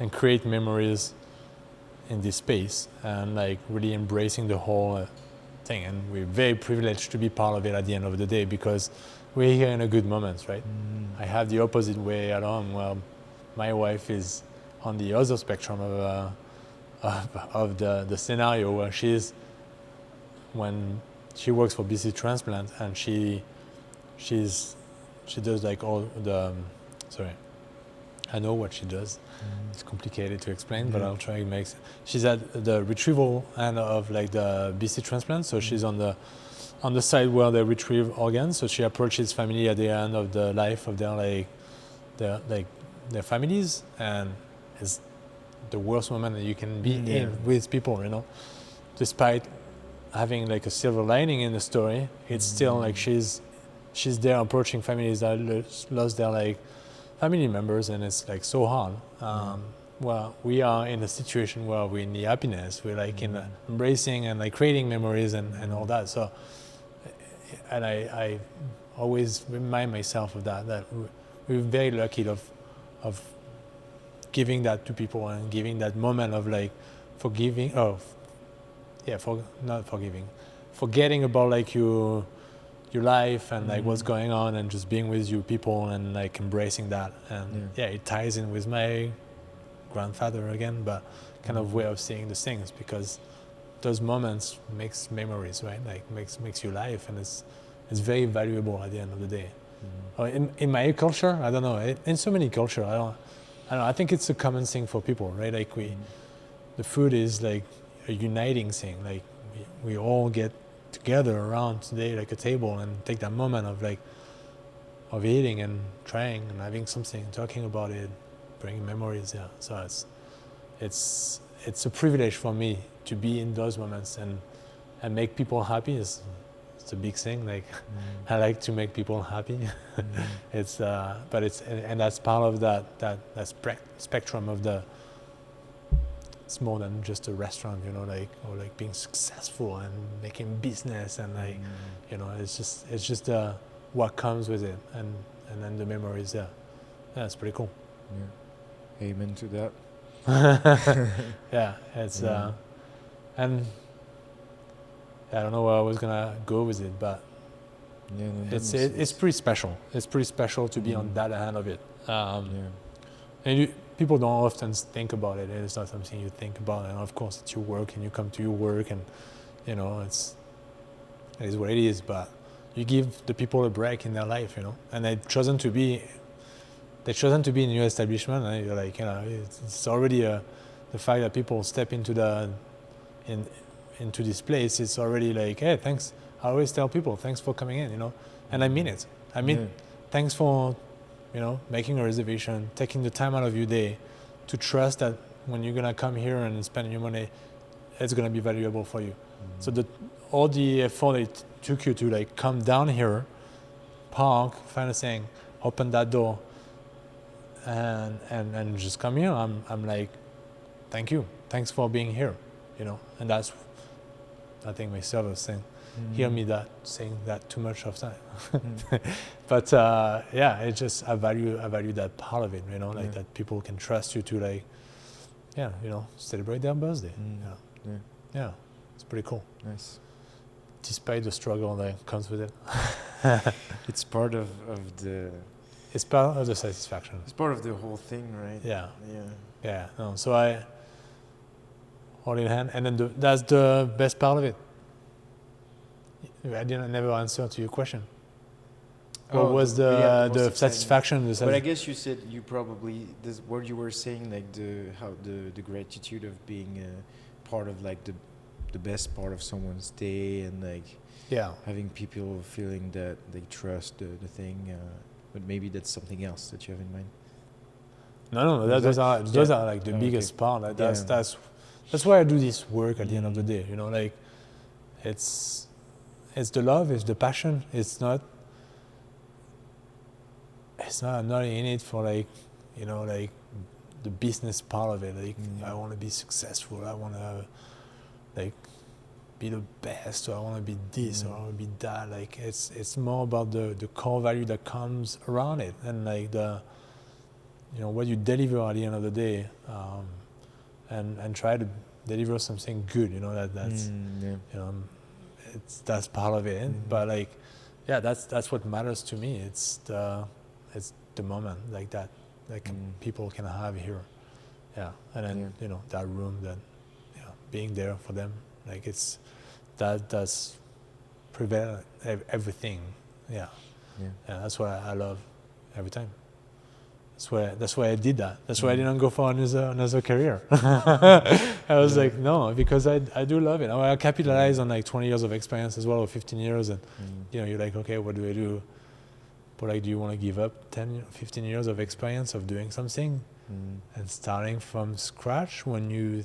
and create memories in this space, and like really embracing the whole thing. And we're very privileged to be part of it at the end of the day, because we're here in a good moment, right? I have the opposite way at home. Well, my wife is on the other spectrum of the scenario, where when she works for BC Transplant, and she does like all the I know what she does. It's complicated to explain, but I'll try to make sense. She's at the retrieval end of like the BC Transplant, so she's on the side where they retrieve organs. So she approaches family at the end of the life of their families, and it's the worst moment that you can be in with people, despite having like a silver lining in the story. It's still like she's there approaching families that lost their like family members, and it's like so hard. Well, we are in a situation where we're in the happiness, we're like in embracing and like creating memories and all that. So, and I always remind myself of that we're very lucky of giving that to people and giving that moment of like forgiving, not forgiving, forgetting about like your life and like what's going on and just being with you people and like embracing that. And it ties in with my grandfather again, but kind of way of seeing the things, because those moments makes memories, right? Like makes you life, and it's very valuable at the end of the day. In my culture, I don't know, in so many cultures, I don't know, I think it's a common thing for people, right? Like the food is like a uniting thing. Like we all get together around today, like a table, and take that moment of eating and trying and having something, talking about it, bringing memories. Yeah, so it's a privilege for me to be in those moments and make people happy. It's a big thing. Like I like to make people happy. It's but it's and that's part of that spectrum of the. It's more than just a restaurant, you know, like, or like being successful and making business and like, you know, it's just what comes with it, and then the memories. Yeah, it's pretty cool. Amen to that. Yeah, it's and I don't know where I was gonna go with it, but it's pretty special. It's pretty special to be on that end of it. And people don't often think about it. It's not something you think about, and of course it's your work, and you come to your work, and you know it is what it is. But you give the people a break in their life, you know, and they've chosen to be in your establishment. And you're like, you know, it's already the fact that people step into into this place. It's already like, hey, thanks. I always tell people, thanks for coming in, you know, and I mean it. I mean, thanks for, you know, making a reservation, taking the time out of your day to trust that when you're gonna come here and spend your money, it's gonna be valuable for you. So all the effort it took you to like come down here, park, find a thing, open that door, and just come here. I'm like, thank you, thanks for being here, you know. And that's, I think my servers saying, hear me saying that too much of time. But it's just I value that part of it, you know, like that people can trust you to like, you know, celebrate their birthday. Yeah, it's pretty cool. Nice. Despite the struggle that comes with it. It's part of the. It's part of the satisfaction. It's part of the whole thing, right? Yeah. No, so I hold in hand, and then that's the best part of it. I never answer to your question. What was the satisfaction? But I guess you said you probably what you were saying, like the gratitude of being part of like the best part of someone's day, and like having people feeling that they trust the thing. But maybe that's something else that you have in mind. No, those are like the biggest part. Like that's why I do this work at the end of the day. You know, like it's the love, it's the passion. I'm not in it for like, you know, like the business part of it. Like I want to be successful. I want to like be the best, or I want to be this, or I want to be that. Like it's more about the core value that comes around it, and like the, you know, what you deliver at the end of the day, and try to deliver something good. You know, that's you know, that's part of it. But like, that's what matters to me. It's the moment like that people can have here. And then you know, that room, that being there for them, like it's that's prevail everything. That's why I love every time. That's why I did that. That's why I didn't go for another career. I was like, no, because I do love it. I capitalize on like 20 years of experience as well, or 15 years, and you know, you're like, okay, what do I do? But like, do you want to give up 10, 15 years of experience of doing something and starting from scratch when you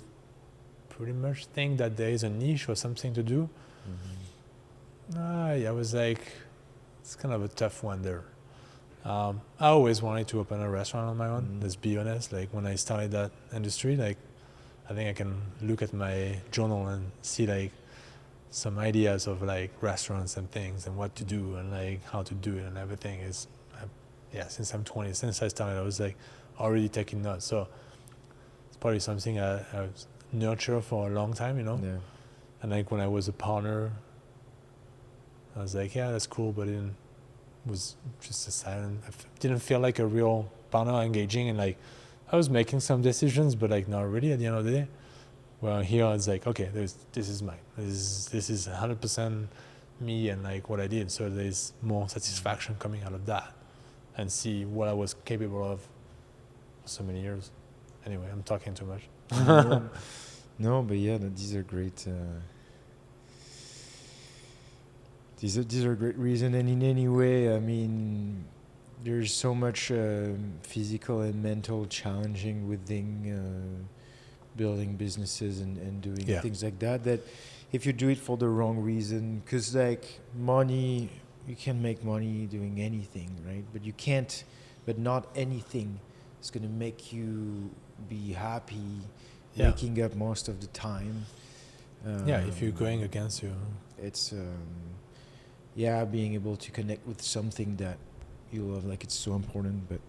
pretty much think that there is a niche or something to do? Yeah, it was like, it's kind of a tough one there. I always wanted to open a restaurant on my own. Let's be honest. Like when I started that industry, like I think I can look at my journal and see like some ideas of like restaurants and things and what to do and like how to do it and everything is, since I'm 20, since I started, I was like already taking notes. So it's probably something I was nurtured for a long time, Yeah. And like when I was a partner, I was like, yeah, that's cool, but it was just a silent. Didn't feel like a real partner engaging, and like I was making some decisions, but like not really at the end of the day. Well, here it's like, okay, this is mine. This is 100% me and like what I did. So there's more satisfaction coming out of that, and see what I was capable of for so many years. Anyway, I'm talking too much. No, but yeah, these are great. These are great reasons, and in any way, I mean, there's so much physical and mental challenging within building businesses and doing things like that. That if you do it for the wrong reason, because like money, you can make money doing anything, right? But you can't. But not anything is gonna make you be happy. Waking up most of the time. If you're going against you. It's being able to connect with something that you love, like it's so important. But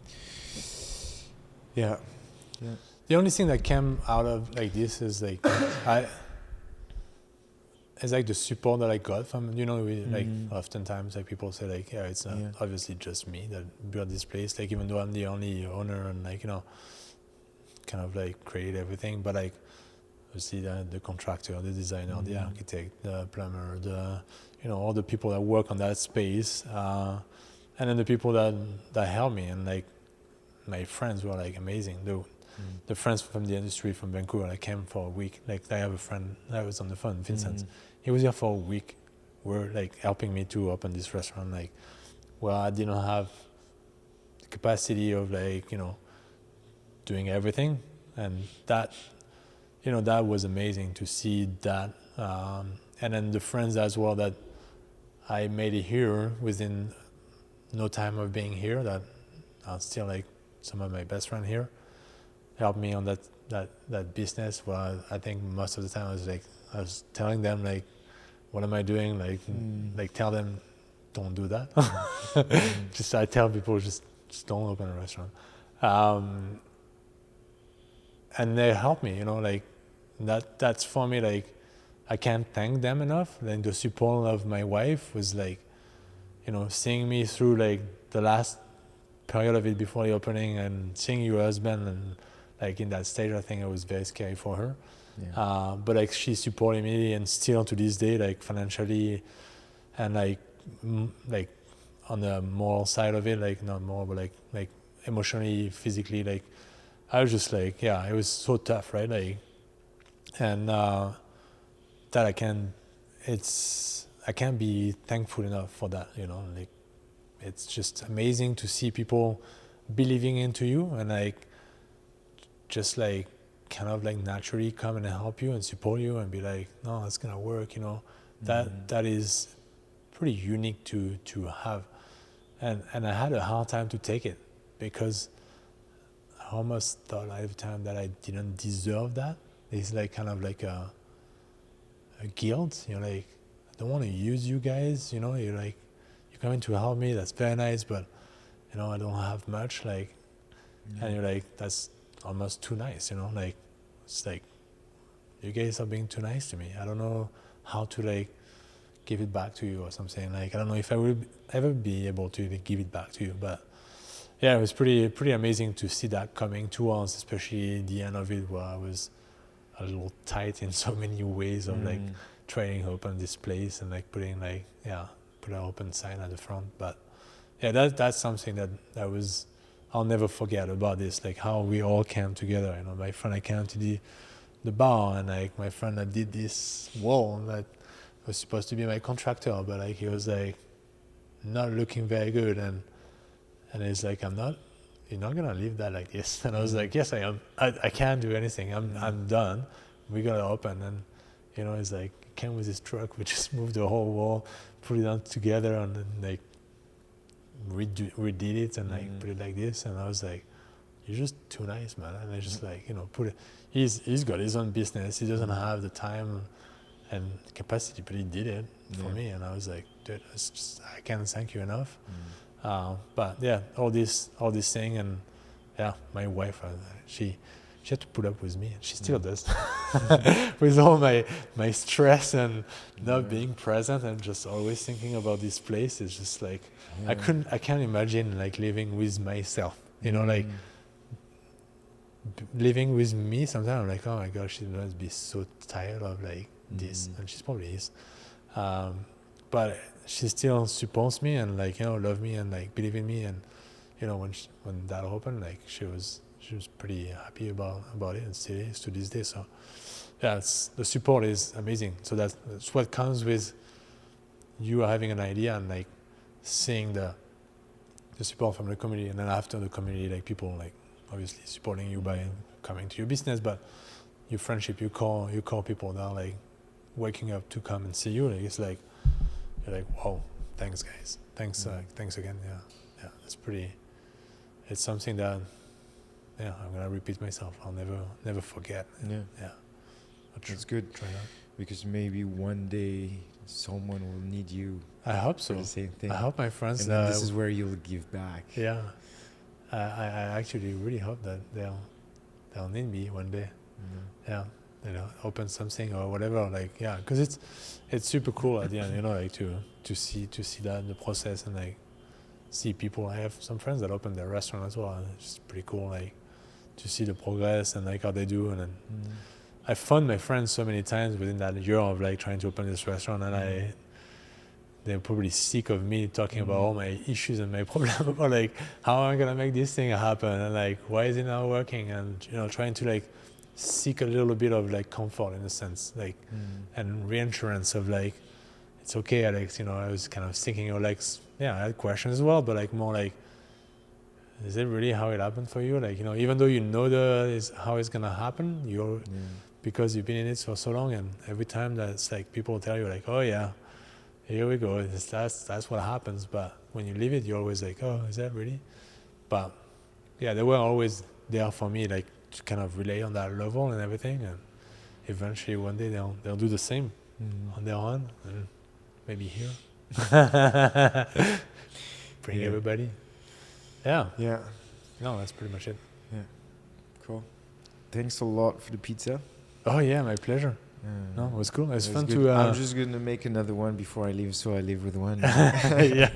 the only thing that came out of like this is like it's like the support that I got from like oftentimes like people say like it's not obviously just me that built this place, like even though I'm the only owner and like kind of like create everything, but like obviously the contractor, the designer, the architect, the plumber, all the people that work on that space, and then the people that help me, and like my friends were like amazing. The friends from the industry from Vancouver, I came for a week. Like I have a friend that was on the phone, Vincent. He was here for a week. Were like helping me to open this restaurant. Like, well, I didn't have the capacity of like doing everything, and that that was amazing to see that. And then the friends as well that I made it here within no time of being here, that are still like some of my best friends here, helped me on that business. Well, I think most of the time I was telling them like, what am I doing? Like tell them, don't do that. Just I tell people just don't open a restaurant. And they help me, like that's for me, like I can't thank them enough. Then the support of my wife was like, seeing me through like the last period of it before the opening, and seeing your husband, and like in that stage, I think it was very scary for her. But like she supported me, and still to this day, like financially, and like on the moral side of it, like not more, but like emotionally, physically, like I was just like, it was so tough, right? Like, and that I can't be thankful enough for that, like it's just amazing to see people believing into you, and like just like kind of like naturally come and help you and support you and be like, no, it's gonna work, that is pretty unique to have, and I had a hard time to take it, because I almost thought at the time that I didn't deserve that. It's like kind of like a guilt, like I don't want to use you guys, you're like, you're coming to help me, that's very nice, but I don't have much, like, and you're like, that's almost too nice, like it's like you guys are being too nice to me. I don't know how to like give it back to you or something. Like I don't know if I will ever be able to give it back to you, but it was pretty amazing to see that coming towards, especially the end of it, where I was a little tight in so many ways of like trying to open this place and like putting like put an open sign at the front. But that's something that was, I'll never forget about this, like how we all came together. My friend that came to the bar, and like my friend that did this wall that was supposed to be my contractor, but like he was like not looking very good, and it's like, you're not gonna leave that like this. And I was like, yes, I am. I can't do anything. I'm done. We're gonna open. And you know, it's like came with his truck. We just moved the whole wall, put it on together, and then like redid it and like put it like this. And I was like, you're just too nice, man. And I just like, you know, put it. He's got his own business. He doesn't have the time and capacity, but he did it for me. And I was like, dude, it's just, I can't thank you enough. But yeah, all this thing, and yeah, my wife, she had to put up with me, and she still does, with all my stress and not being present and just always thinking about this place. It's just like I can't imagine like living with myself, you know, like living with me. Sometimes I'm like, oh my gosh, she must be so tired of like this, and she probably is, but she still supports me and like, you know, love me and like believe in me. And you know, when that happened, like she was pretty happy about it, and still is to this day. So yeah, the support is amazing. So that's what comes with you having an idea and like seeing the support from the community, and then after the community, like people like obviously supporting you by coming to your business, but your friendship, you call people now like waking up to come and see you. Like it's like you're like, wow, thanks guys, thanks again. Yeah, it's something that I'm gonna repeat myself. I'll never forget. That's good. Try that. Because maybe one day someone will need you. I hope so. For the same thing. I hope my friends. And then this is where you'll give back. Yeah, I actually really hope that they'll need me one day. Yeah, you know, open something or whatever. Like because it's super cool at the end. You know, like to see that the process and like see people. I have some friends that open their restaurant as well, and it's just pretty cool. Like to see the progress and like how they do, and then. I found my friends so many times within that year of like trying to open this restaurant, and they're probably sick of me talking about all my issues and my problems about like how am I gonna make this thing happen, and like why is it not working, and you know, trying to like seek a little bit of like comfort in a sense, like and reassurance of like it's okay, Alex. You know, I was kind of thinking of like I had questions as well, but like more like, is it really how it happened for you? Like, you know, even though you know how it's gonna happen, because you've been in it for so long, and every time that's like people tell you like, oh yeah, here we go, that's what happens. But when you live it, you're always like, oh, is that really? But yeah, they were always there for me, like to kind of relay on that level and everything. And eventually one day they'll do the same on their own, and maybe here bring everybody. Yeah. No, that's pretty much it. Yeah. Cool. Thanks a lot for the pizza. Oh yeah, my pleasure. No, it was cool. It was fun good. to. I'm just gonna make another one before I leave, so I leave with one. Yeah,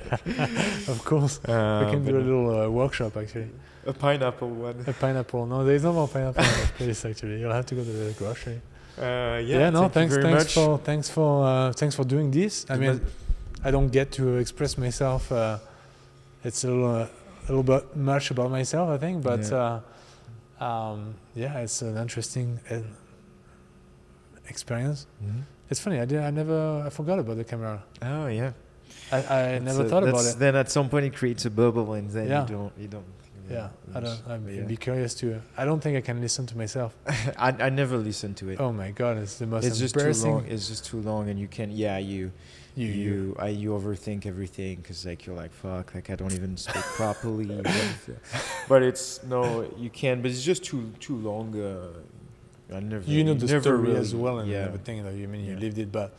of course. We can do a little workshop actually. A pineapple one. A pineapple. No, there's no more pineapple in this place actually. You'll have to go to the grocery. No, Thanks for doing this. I mean, I don't get to express myself. It's a little bit much about myself, I think, but it's an interesting experience. It's funny. I forgot about the camera. Oh yeah. I never thought about it. Then at some point it creates a bubble, and then you don't. Yeah, I'd be curious to. I don't think I can listen to myself. I never listen to it. Oh my god, it's the most It's just embarrassing. too long. It's just too long, and you can. Yeah, you overthink everything because like you're like fuck, like I don't even speak properly. But you can. But it's just too long. I never. You know the never story really, as well and everything. You lived it, but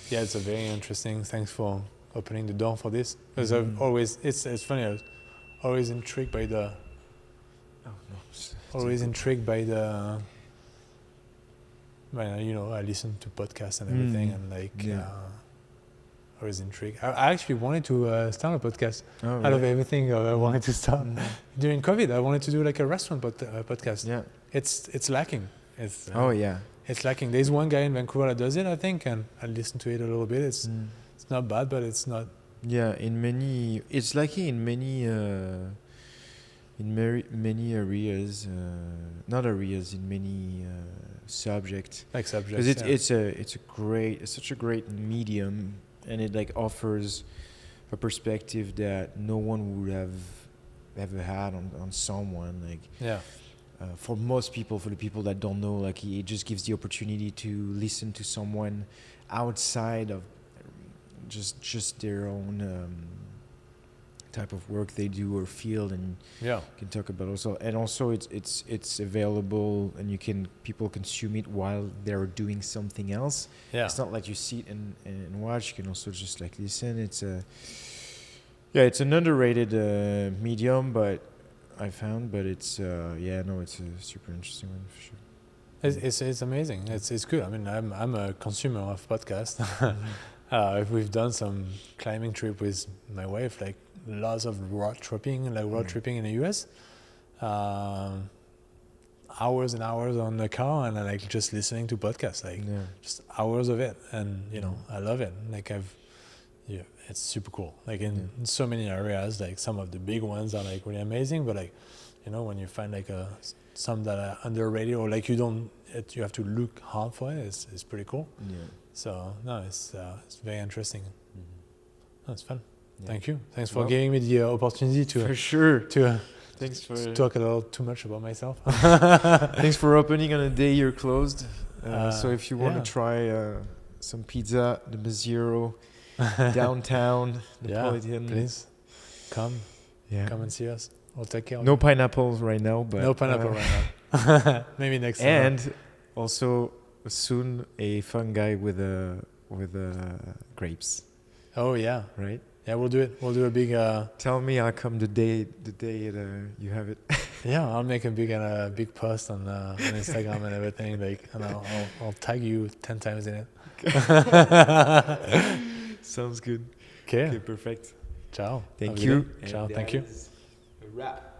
yeah, it's a very interesting. Thanks for opening the door for this. Because I've always, it's funny. I was always intrigued by the. I listen to podcasts and everything, and I was intrigued. I actually wanted to start a podcast out of everything. I wanted to start during COVID. I wanted to do like a restaurant podcast. Yeah, it's lacking. It's lacking. There's one guy in Vancouver that does it, I think, and I listened to it a little bit. It's not bad, but it's not. Yeah, it's lacking in many areas, not areas, in many subjects. Like subjects. Because it's such a great medium, and it like offers a perspective that no one would have ever had on someone. Like for most people, for the people that don't know, like it just gives the opportunity to listen to someone outside of just their own type of work they do or field, and can talk about also. And also it's available, and people consume it while they're doing something else. It's not like you sit and watch. You can also just like listen. It's an underrated medium, but I found, but it's it's a super interesting one for sure. It's amazing. It's good. I mean, I'm a consumer of podcasts. We've done some climbing trip with my wife, like lots of road tripping in the US. Hours and hours on the car, and like just listening to podcasts, just hours of it, and I love it. Like it's super cool. Like in so many areas, like some of the big ones are like really amazing, but like when you find like some that are underrated, or like you have to look hard for it, it's pretty cool. So no, it's very interesting. It's fun. Thank you. Thanks for giving me the opportunity to for sure thanks for talk a little too much about myself. Thanks for opening on a day you're closed. So if you want to try some pizza, the Masiero, downtown, Napolitan, please come and see us. We'll take care of no pineapples right now, but no pineapple right now. Maybe next time. And also soon a fun guy with grapes. Oh yeah, right. Yeah, we'll do it. We'll do a big. Tell me, I'll come the day you have it. Yeah, I'll make a big post on Instagram and everything. Like, and I'll tag you 10 times in it. Sounds good. Okay, perfect. Ciao. Thank you. Ciao. Thank you. A wrap.